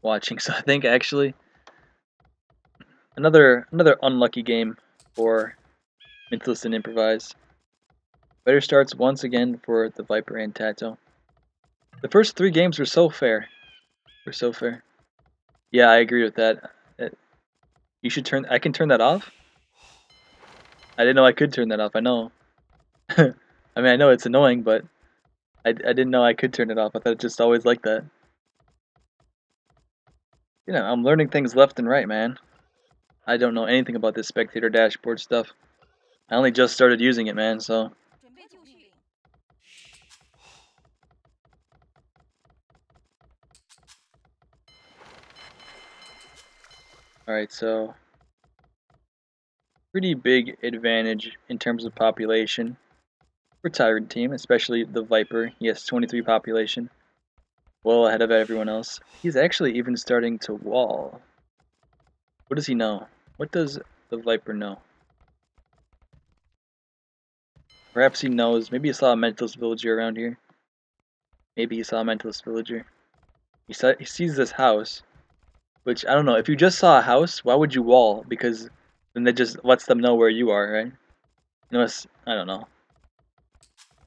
watching. So I think actually another unlucky game for Mentalist and Improvise. Better starts once again for the Viper and TaToH. The first 3 games were so fair. Yeah, I agree with that. You should I can turn that off? I didn't know I could turn that off. I know. I mean, I know it's annoying, but I didn't know I could turn it off. I thought it just always like that. You know, I'm learning things left and right, man. I don't know anything about this spectator dashboard stuff. I only just started using it, man, so. Alright, so. Pretty big advantage in terms of population for Tyrant team, especially the Viper. He has 23 population, well ahead of everyone else. He's actually even starting to wall. What does he know? What does the Viper know? Perhaps he knows. Maybe he saw a mentalist villager around here. Maybe he saw a mentalist villager. He sees this house, which I don't know. If you just saw a house, why would you wall? Because then that just lets them know where you are, right? Unless, I don't know.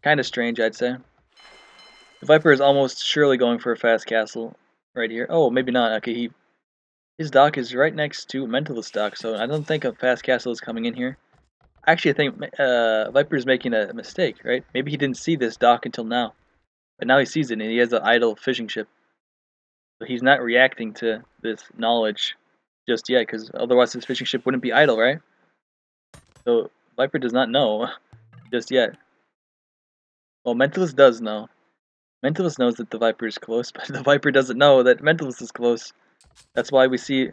Kind of strange, I'd say. The Viper is almost surely going for a fast castle right here. Oh, maybe not. Okay, his dock is right next to Mentalist dock, so I don't think a fast castle is coming in here. Actually, I think Viper is making a mistake, right? Maybe he didn't see this dock until now, but now he sees it and he has an idle fishing ship. So he's not reacting to this knowledge just yet, because otherwise his fishing ship wouldn't be idle, right? So Viper does not know just yet. Well, Mentalist does know. Mentalist knows that the Viper is close, but the Viper doesn't know that Mentalist is close. That's why we see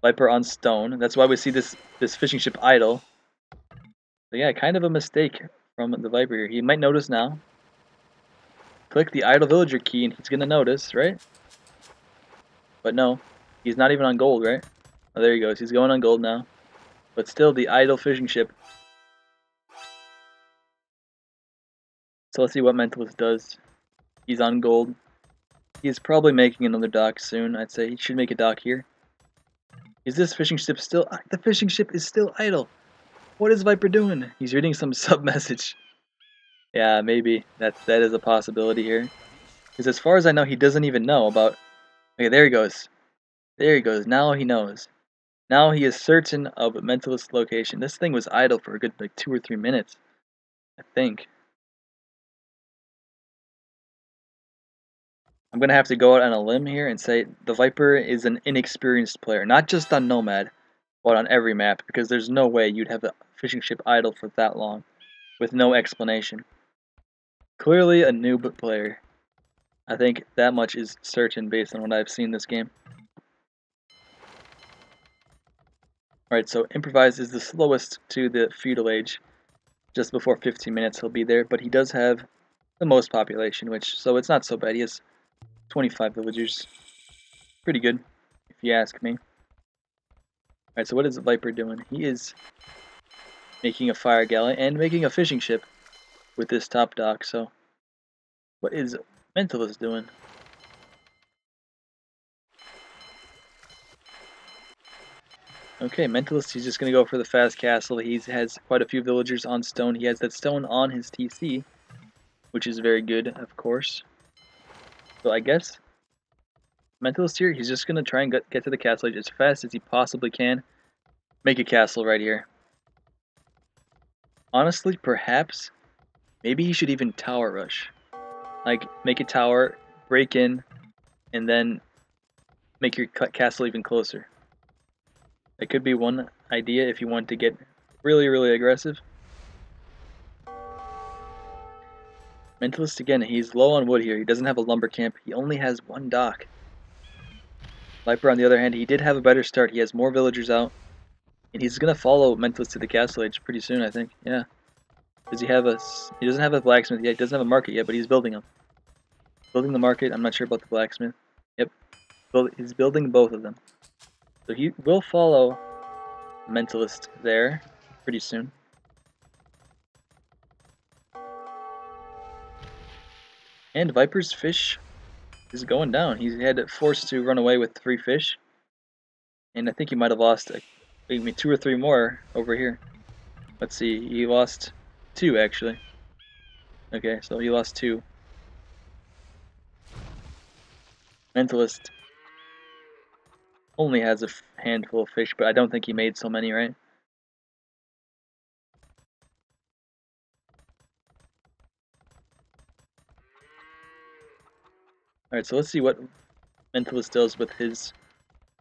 Viper on stone. That's why we see this fishing ship idle. So yeah, kind of a mistake from the Viper here. He might notice now. Click the idle villager key and he's gonna notice, right? But no, he's not even on gold, right? Oh, there he goes. He's going on gold now. But still, the idle fishing ship. So let's see what Mentalist does. He's on gold. He's probably making another dock soon. I'd say he should make a dock here. Is this fishing ship still? The fishing ship is still idle. What is Viper doing? He's reading some sub message. Yeah, maybe that is a possibility here. Because as far as I know, he doesn't even know about. Okay, there he goes. There he goes. Now he knows. Now he is certain of Mentalist location. This thing was idle for a good like 2 or 3 minutes, I think. I'm gonna have to go out on a limb here and say the Viper is an inexperienced player, not just on Nomad, but on every map, because there's no way you'd have a fishing ship idle for that long, with no explanation. Clearly a noob player. I think that much is certain based on what I've seen this game. Alright, so Improvise is the slowest to the feudal age. Just before 15 minutes he'll be there, but he does have the most population, so it's not so bad. He has 25 villagers. Pretty good, if you ask me. Alright, so what is Viper doing? He is making a fire galley and making a fishing ship with this top dock, so what is Mentalist doing? Okay, Mentalist, he's just going to go for the fast castle. He has quite a few villagers on stone. He has that stone on his TC, which is very good, of course. So I guess Mentalist here, he's just going to try and get to the castle age as fast as he possibly can. Make a castle right here. Honestly, perhaps, maybe he should even tower rush. Like, make a tower, break in, and then make your castle even closer. That could be one idea if you want to get really, really aggressive. Mentalist again, he's low on wood here. He doesn't have a lumber camp. He only has one dock. Viper, on the other hand, he did have a better start. He has more villagers out. And he's going to follow Mentalist to the castle age pretty soon, I think. Yeah. Does he have a... He doesn't have a blacksmith yet. He doesn't have a market yet, but he's building them. Building the market. I'm not sure about the blacksmith. Yep. He's building both of them. So he will follow Mentalist there pretty soon. And Viper's fish is going down. He had forced to run away with 3 fish. And I think he might have lost maybe 2 or 3 more over here. Let's see, he lost 2 actually. Okay, so he lost 2. Mentalist only has a handful of fish, but I don't think he made so many, right? Alright, so let's see what Mentalist does with his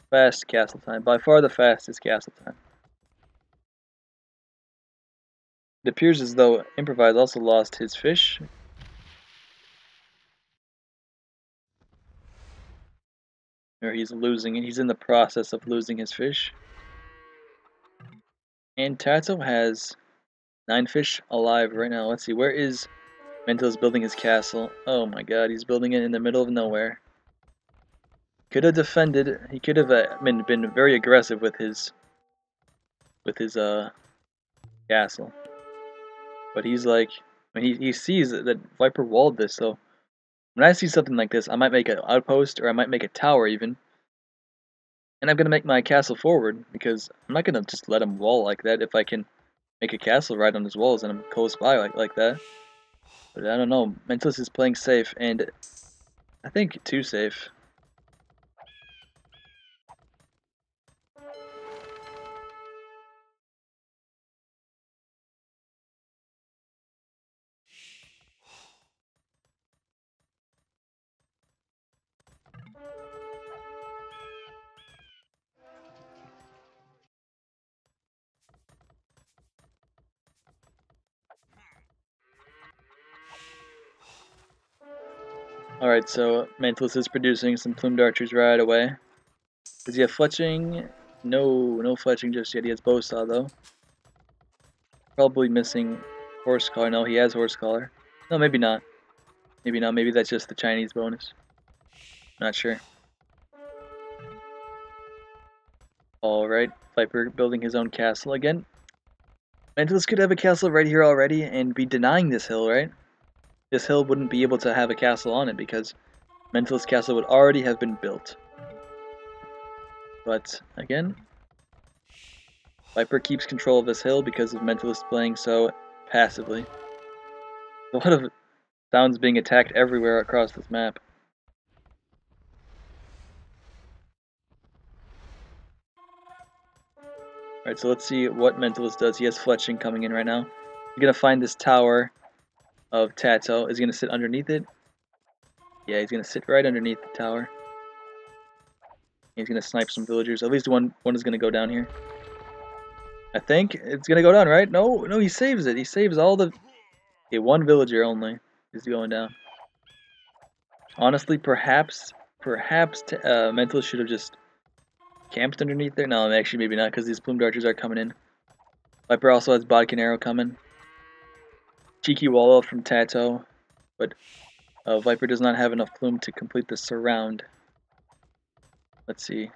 fast castle time. By far the fastest castle time. It appears as though Improvise also lost his fish. Or he's losing it. He's in the process of losing his fish. And TaToH has 9 fish alive right now. Let's see, where is Mentalist building his castle? Oh my god, he's building it in the middle of nowhere. Could have defended. He could have been very aggressive with his castle. But he's like, when he sees that Viper walled this, so when I see something like this, I might make an outpost or I might make a tower even. And I'm gonna make my castle forward because I'm not gonna just let him wall like that if I can make a castle right on his walls and I'm close by like that. But I don't know. Mentalist is playing safe and I think too safe. Alright, so Mentalist is producing some plumed archers right away. Does he have fletching? No fletching just yet. He has bowsaw though. Probably missing horse collar. No, he has horse collar. No, maybe not. Maybe not. Maybe that's just the Chinese bonus. Not sure. Alright, Viper building his own castle again. Mentalist could have a castle right here already and be denying this hill, right? This hill wouldn't be able to have a castle on it because Mentalist castle would already have been built. But again, Viper keeps control of this hill because of Mentalist playing so passively. A lot of towns being attacked everywhere across this map. Alright, so let's see what Mentalist does. He has fletching coming in right now. He's gonna find this tower of TaToH. Is he gonna sit underneath it? Yeah, he's gonna sit right underneath the tower. He's gonna snipe some villagers. At least one is gonna go down here. I think it's gonna go down, right? No, he saves it. He saves all the. Okay, one villager only is going down. Honestly, perhaps Mentalist should have just camped underneath there. No, actually, maybe not, because these plumed archers are coming in. Viper also has bodkin arrow coming. Cheeky wall up from TaToH, but Viper does not have enough plume to complete the surround. Let's see.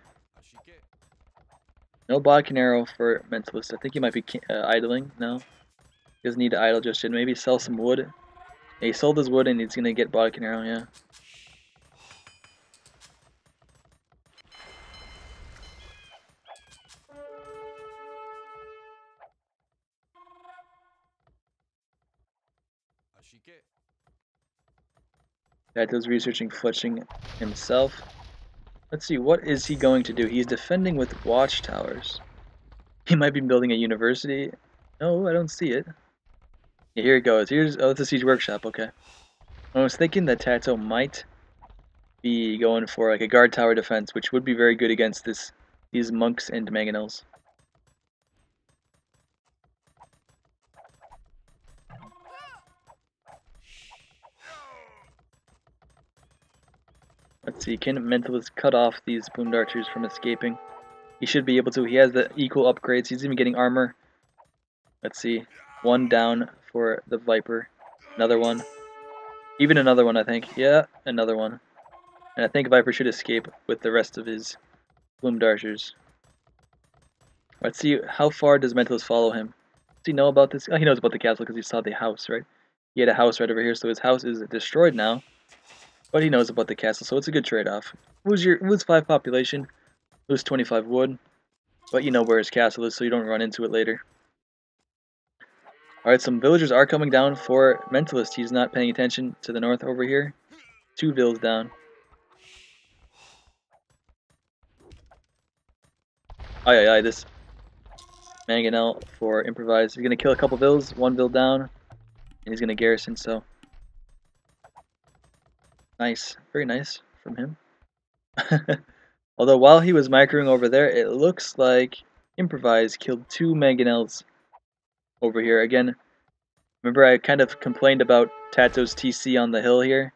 No bodkin arrow for Mentalist. I think he might be idling. No, he doesn't need to idle just yet. Maybe sell some wood. Yeah, he sold his wood and he's gonna get bodkin arrow. Yeah. TaToH's researching fletching himself. Let's see, what is he going to do? He's defending with watchtowers. He might be building a university. No, I don't see it. Yeah, here it goes. Oh, it's a siege workshop. Okay. I was thinking that TaToH might be going for like a guard tower defense, which would be very good against these monks and mangonels. Let's see, can Mentalist cut off these plumed archers from escaping? He should be able to. He has the equal upgrades. He's even getting armor. Let's see. One down for the Viper. Another one. Even another one, I think. Yeah, another one. And I think Viper should escape with the rest of his plumed archers. Let's see, how far does Mentalist follow him? Does he know about this? Oh, he knows about the castle because he saw the house, right? He had a house right over here, so his house is destroyed now. But he knows about the castle, so it's a good trade-off. Lose 5 population, lose 25 wood, but you know where his castle is, so you don't run into it later. Alright, some villagers are coming down for Mentalist. He's not paying attention to the north over here. 2 vills down. Aye, this Mangonel for Improvise. He's going to kill a couple vills, 1 vill down, and he's going to garrison, so. Nice, very nice from him. Although while he was microing over there, it looks like Improvise killed 2 mangonels over here. Again, remember I kind of complained about TaToH's TC on the hill here?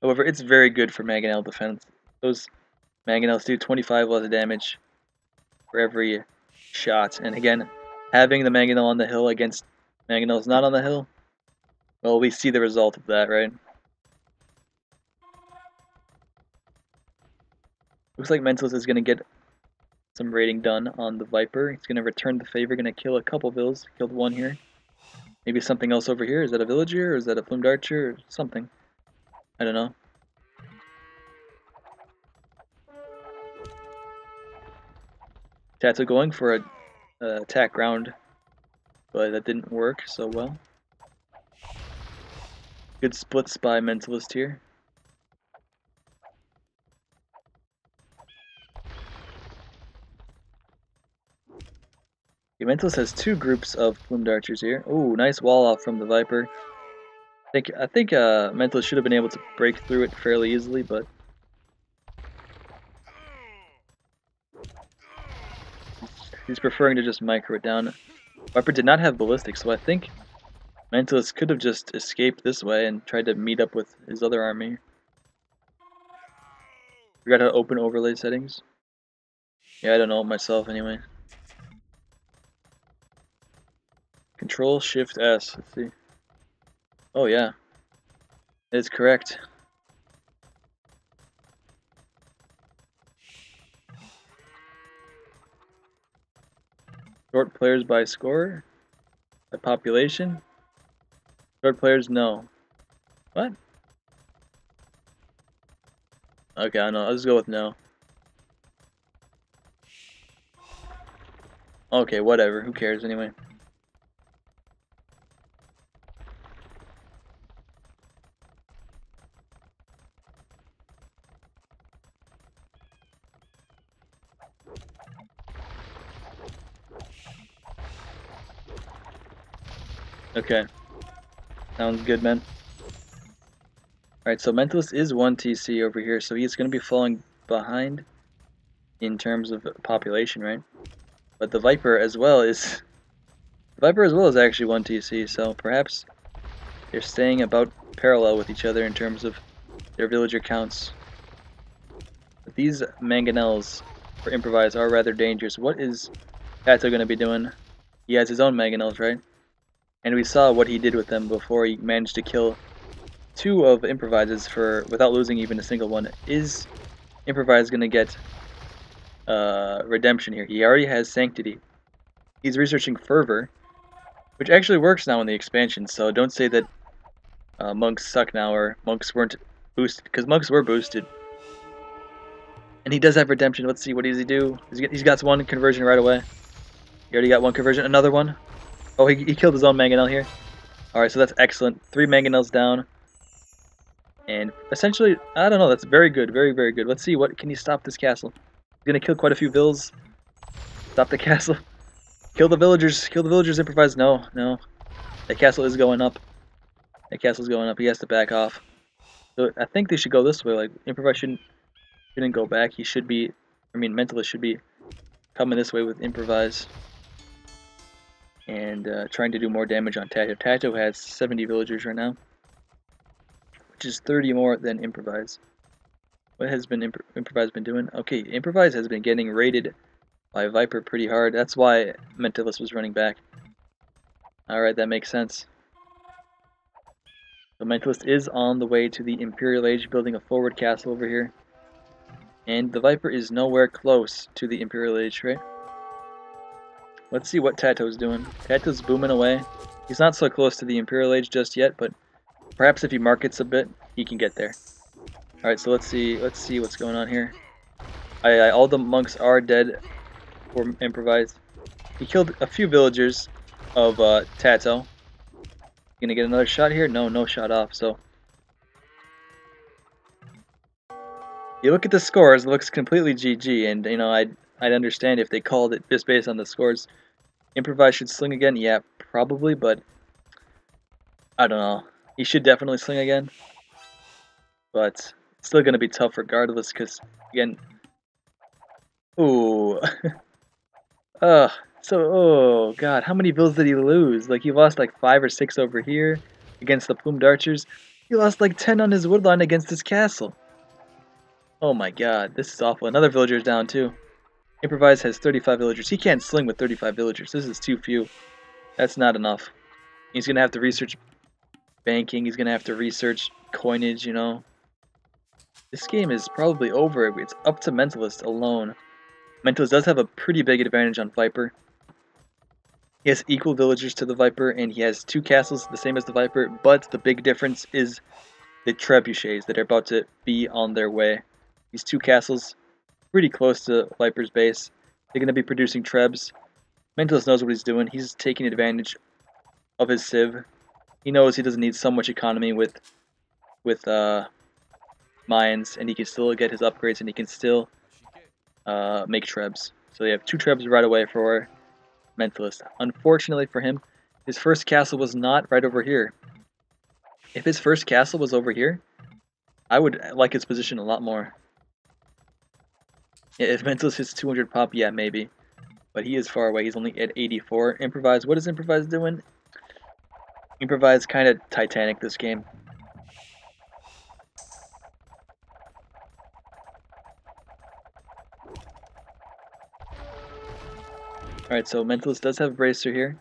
However, it's very good for mangonel defense. Those mangonels do 25 less damage for every shot. And again, having the mangonel on the hill against mangonels not on the hill, well, we see the result of that, right? Looks like Mentalist is going to get some raiding done on the Viper. He's going to return the favor, going to kill a couple vills. Killed one here. Maybe something else over here. Is that a villager or is that a plumed archer or something? I don't know. TaToH going for a attack round, but that didn't work so well. Good splits by Mentalist here. The Mentalist has 2 groups of plumed archers here. Ooh, nice wall off from the Viper. I think Mentalist should have been able to break through it fairly easily, but he's preferring to just micro it down. Viper did not have ballistic, so I think Mentalist could have just escaped this way and tried to meet up with his other army. Forgot how to open overlay settings. Yeah, I don't know myself anyway. Control Shift S. Let's see. Oh yeah, that is correct. Short players by score, by population. Short players no. What? Okay, I know. I'll just go with no. Okay, whatever. Who cares anyway? Okay. Sounds good, man. Alright, so Mentalist is 1 TC over here, so he's going to be falling behind in terms of population, right? But the Viper as well is... The Viper as well is actually 1 TC, so perhaps they're staying about parallel with each other in terms of their villager counts. But these mangonels for Improvise are rather dangerous. What is TaToH going to be doing? He has his own mangonels, right? And we saw what he did with them before he managed to kill 2 of Improvise's without losing even a single one. Is Improvise going to get redemption here? He already has Sanctity. He's researching Fervor, which actually works now in the expansion, so don't say that monks suck now or monks weren't boosted, because monks were boosted. And he does have redemption. Let's see, what does he do? He's got 1 conversion right away. He already got 1 conversion. Another one. Oh, he killed his own mangonel here. Alright, so that's excellent. 3 mangonels down. And essentially, I don't know, that's very good. Very, very good. Let's see, what can he stop this castle? He's gonna kill quite a few vills. Stop the castle. Kill the villagers. Kill the villagers, Improvise. No, no. That castle is going up. That castle's going up. He has to back off. So I think they should go this way. Like, Improvise shouldn't go back. He should be, Mentalist should be coming this way with Improvise. And trying to do more damage on TaToH. TaToH has 70 villagers right now, which is 30 more than Improvise. What has Improvise been doing? Okay, Improvise has been getting raided by Viper pretty hard. That's why Mentalist was running back. Alright, that makes sense. The Mentalist is on the way to the Imperial Age, building a forward castle over here. And the Viper is nowhere close to the Imperial Age, right? Let's see what TaToH's doing. TaToH's booming away. He's not so close to the Imperial Age just yet, but perhaps if he markets a bit, he can get there. Alright, so let's see what's going on here. All the monks are dead for Improvise. He killed a few villagers of TaToH. Gonna get another shot here? No shot off, so... You look at the scores, it looks completely GG, and you know, I'd understand if they called it just based on the scores. Improvise should sling again? Yeah, probably, but I don't know. He should definitely sling again. but it's still gonna be tough regardless. Because again, ooh, ugh. So, oh god, how many villas did he lose? Like he lost like 5 or 6 over here against the plumed archers. He lost like 10 on his woodline against his castle. Oh my god, this is awful. Another villager is down too. Improvise has 35 villagers. He can't sling with 35 villagers. This is too few. That's not enough. He's gonna have to research banking. He's gonna have to research coinage, you know. This game is probably over. It's up to Mentalist alone. Mentalist does have a pretty big advantage on Viper. He has equal villagers to the Viper, and he has 2 castles the same as the Viper, but the big difference is the trebuchets that are about to be on their way. These 2 castles, pretty close to Viper's base. They're going to be producing trebs. Mentalist knows what he's doing. He's taking advantage of his civ. He knows he doesn't need so much economy with mines, and he can still get his upgrades, and he can still make trebs. So they have 2 trebs right away for Mentalist. Unfortunately for him, his first castle was not right over here. If his first castle was over here, I would like his position a lot more. If Mentalist hits 200 pop, yeah, maybe. But he is far away. He's only at 84. Improvise. What is Improvise doing? Improvise kind of Titanic this game. Alright, so Mentalist does have Bracer here.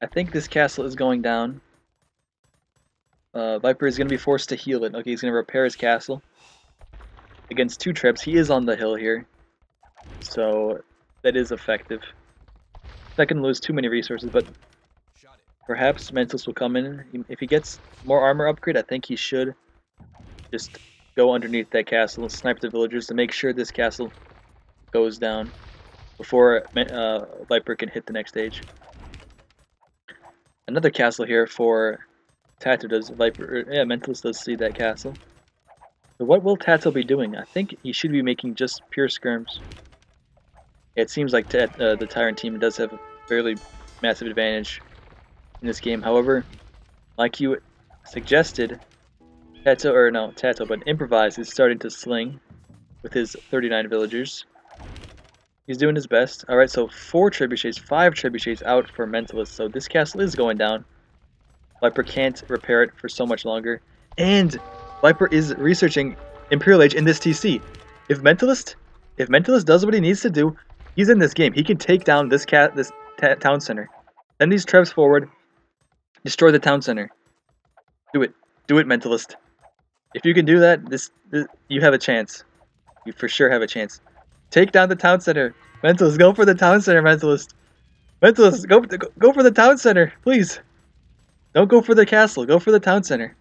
I think this castle is going down. Viper is going to be forced to heal it. Okay, he's going to repair his castle. Against 2 trebs. He is on the hill here. So that is effective. Not going to lose too many resources, but perhaps Mentalist will come in. If he gets more armor upgrade, I think he should just go underneath that castle and snipe the villagers to make sure this castle goes down before Viper can hit the next stage. Another castle here for TaToH. Does Viper? Yeah, Mentalist does see that castle. So what will TaToH be doing? I think he should be making just pure skirms. It seems like the Tyrant team does have a fairly massive advantage in this game. However, like you suggested, TaToH, but Improvise is starting to sling with his 39 villagers. He's doing his best. Alright, so 4 trebuchets, 5 trebuchets out for Mentalist, so this castle is going down. Viper can't repair it for so much longer. And Viper is researching Imperial Age in this TC. If Mentalist does what he needs to do, he's in this game. He can take down this town center. Send these trebs forward. Destroy the town center. Do it. Do it, Mentalist. If you can do that, you have a chance. You for sure have a chance. Take down the town center. Mentalist, go for the town center, Mentalist. Mentalist, go for the town center, please. Don't go for the castle. Go for the town center.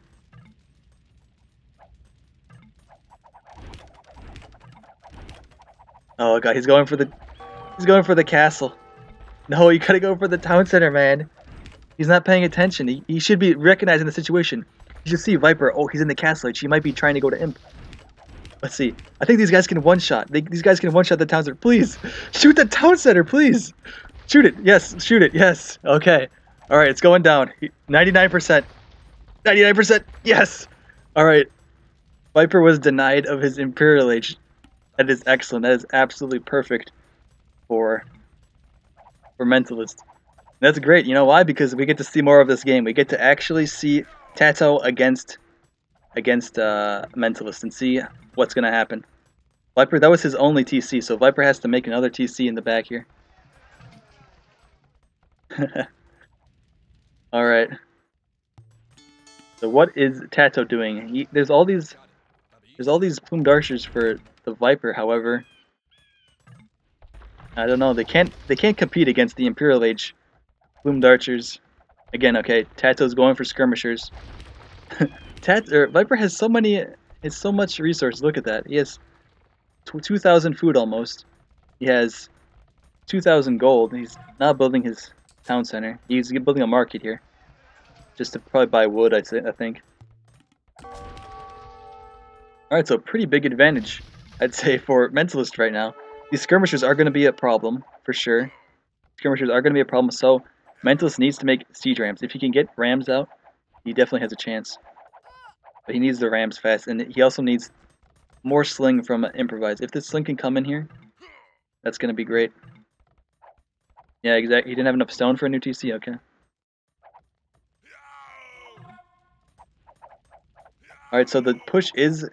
Oh god, he's going for the castle. No, you gotta go for the town center, man. He's not paying attention. He should be recognizing the situation. You should see Viper. Oh, he's in the castle age. He might be trying to go to Imp. Let's see. I think these guys can one-shot. These guys can one-shot the town center. Please! Shoot the town center, please! Shoot it! Yes! Shoot it! Yes! Okay. Alright, it's going down. 99%. 99%! Yes! Alright. Viper was denied of his Imperial Age. That is excellent. That is absolutely perfect for Mentalist. And that's great. You know why? Because we get to see more of this game. We get to actually see TaToH against Mentalist and see what's going to happen. Viper, that was his only TC, so Viper has to make another TC in the back here. Alright. So what is TaToH doing? There's all these plumed archers for the Viper, however. I don't know, they can't compete against the Imperial Age plumed archers. Again, okay, TaToH's going for skirmishers. Viper has so much resources. Look at that. He has 2,000 food almost. He has 2,000 gold. He's now building his town center. He's building a market here, just to probably buy wood. I think. All right, so pretty big advantage, I'd say, for Mentalist right now. These skirmishers are going to be a problem for sure. Skirmishers are going to be a problem. So Mentalist needs to make siege rams. If he can get rams out, he definitely has a chance. But he needs the rams fast, and he also needs more sling from Improvise. If this sling can come in here, that's going to be great. Yeah, exactly. He didn't have enough stone for a new TC? Okay. Alright, so the push is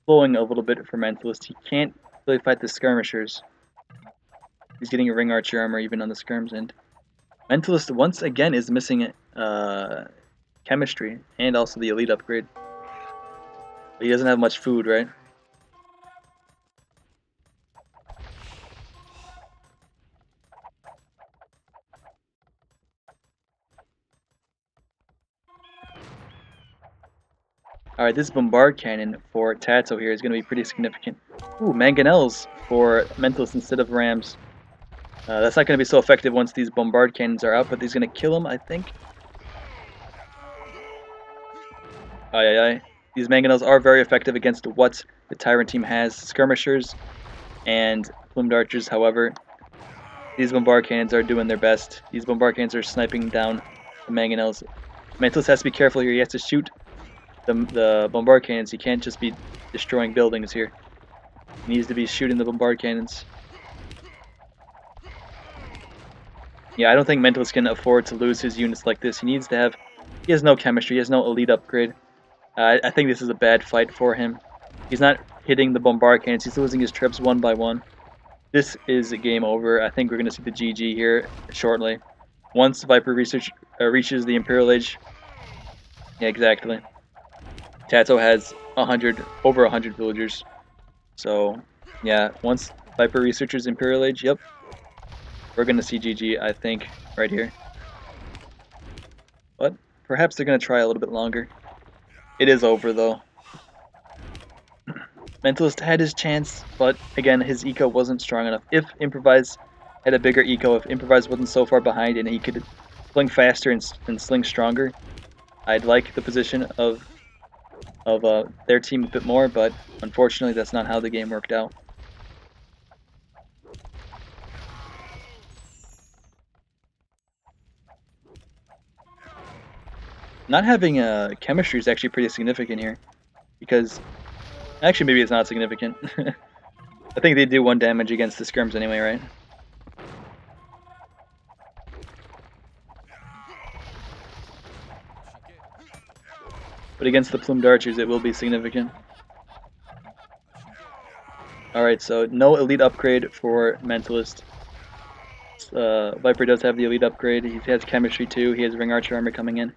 slowing a little bit for Mentalist. He can't really fight the skirmishers. He's getting a ring archer armor even on the skirms, and Mentalist once again is missing chemistry and also the elite upgrade. But he doesn't have much food, right? Alright, this bombard cannon for TaToH here is going to be pretty significant. Ooh, mangonels for Mentalist instead of rams. That's not going to be so effective once these bombard cannons are out, but he's going to kill him, I think. Aye, aye, aye. These mangonels are very effective against what the Tyrant team has. Skirmishers and plumed archers, however. These bombard cannons are doing their best. These bombard cannons are sniping down the mangonels. Mentalist has to be careful here. He has to shoot the bombard cannons. He can't just be destroying buildings here. He needs to be shooting the bombard cannons. Yeah, I don't think Mentalist can afford to lose his units like this. He needs to have... He has no chemistry. He has no elite upgrade. I think this is a bad fight for him. He's not hitting the bombard cannons. He's losing his trips one by one. This is a game over. I think we're going to see the GG here shortly. Once Viper Research reaches the Imperial Age. Yeah, exactly. TaToH has over 100 villagers. So, yeah, once Viper Researchers Imperial Age, yep, we're going to see GG, I think, right here. But perhaps they're going to try a little bit longer. It is over, though. Mentalist had his chance, but again, his eco wasn't strong enough. If Improvise had a bigger eco, if Improvise wasn't so far behind and he could sling faster and sling stronger, I'd like the position of their team a bit more, but unfortunately that's not how the game worked out. Not having chemistry is actually pretty significant here, because actually maybe it's not significant. I think they do 1 damage against the skirms anyway, right? But against the plumed archers it will be significant. Alright, so no elite upgrade for Mentalist. Viper does have the elite upgrade. He has chemistry too. He has ring archer armor coming in.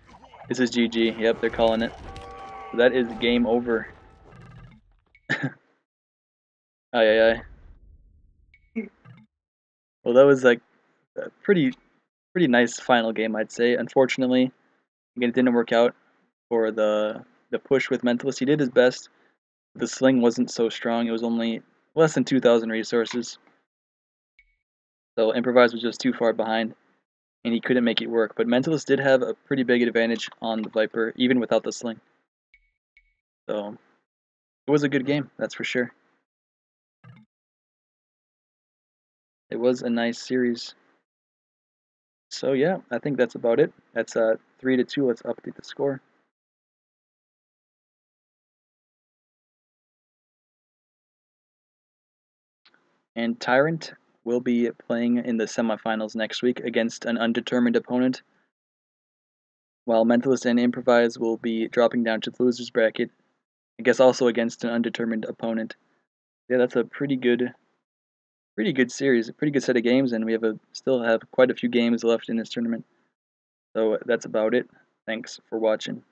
This is GG. Yep, they're calling it. So that is game over. Aye, aye, aye. Well, that was like a pretty nice final game, I'd say. Unfortunately, again, it didn't work out for the push with Mentalist. He did his best. The sling wasn't so strong. It was only less than 2,000 resources. So Improvise was just too far behind, and he couldn't make it work. But Mentalist did have a pretty big advantage on the Viper, even without the sling. So it was a good game, that's for sure. It was a nice series. So yeah, I think that's about it. That's 3-2. Let's update the score. And Tyrant will be playing in the semifinals next week against an undetermined opponent, while Mentalist and Improvise will be dropping down to the losers bracket, I guess also against an undetermined opponent. Yeah, that's a pretty good series, a pretty good set of games, and we have still have quite a few games left in this tournament. So that's about it. Thanks for watching.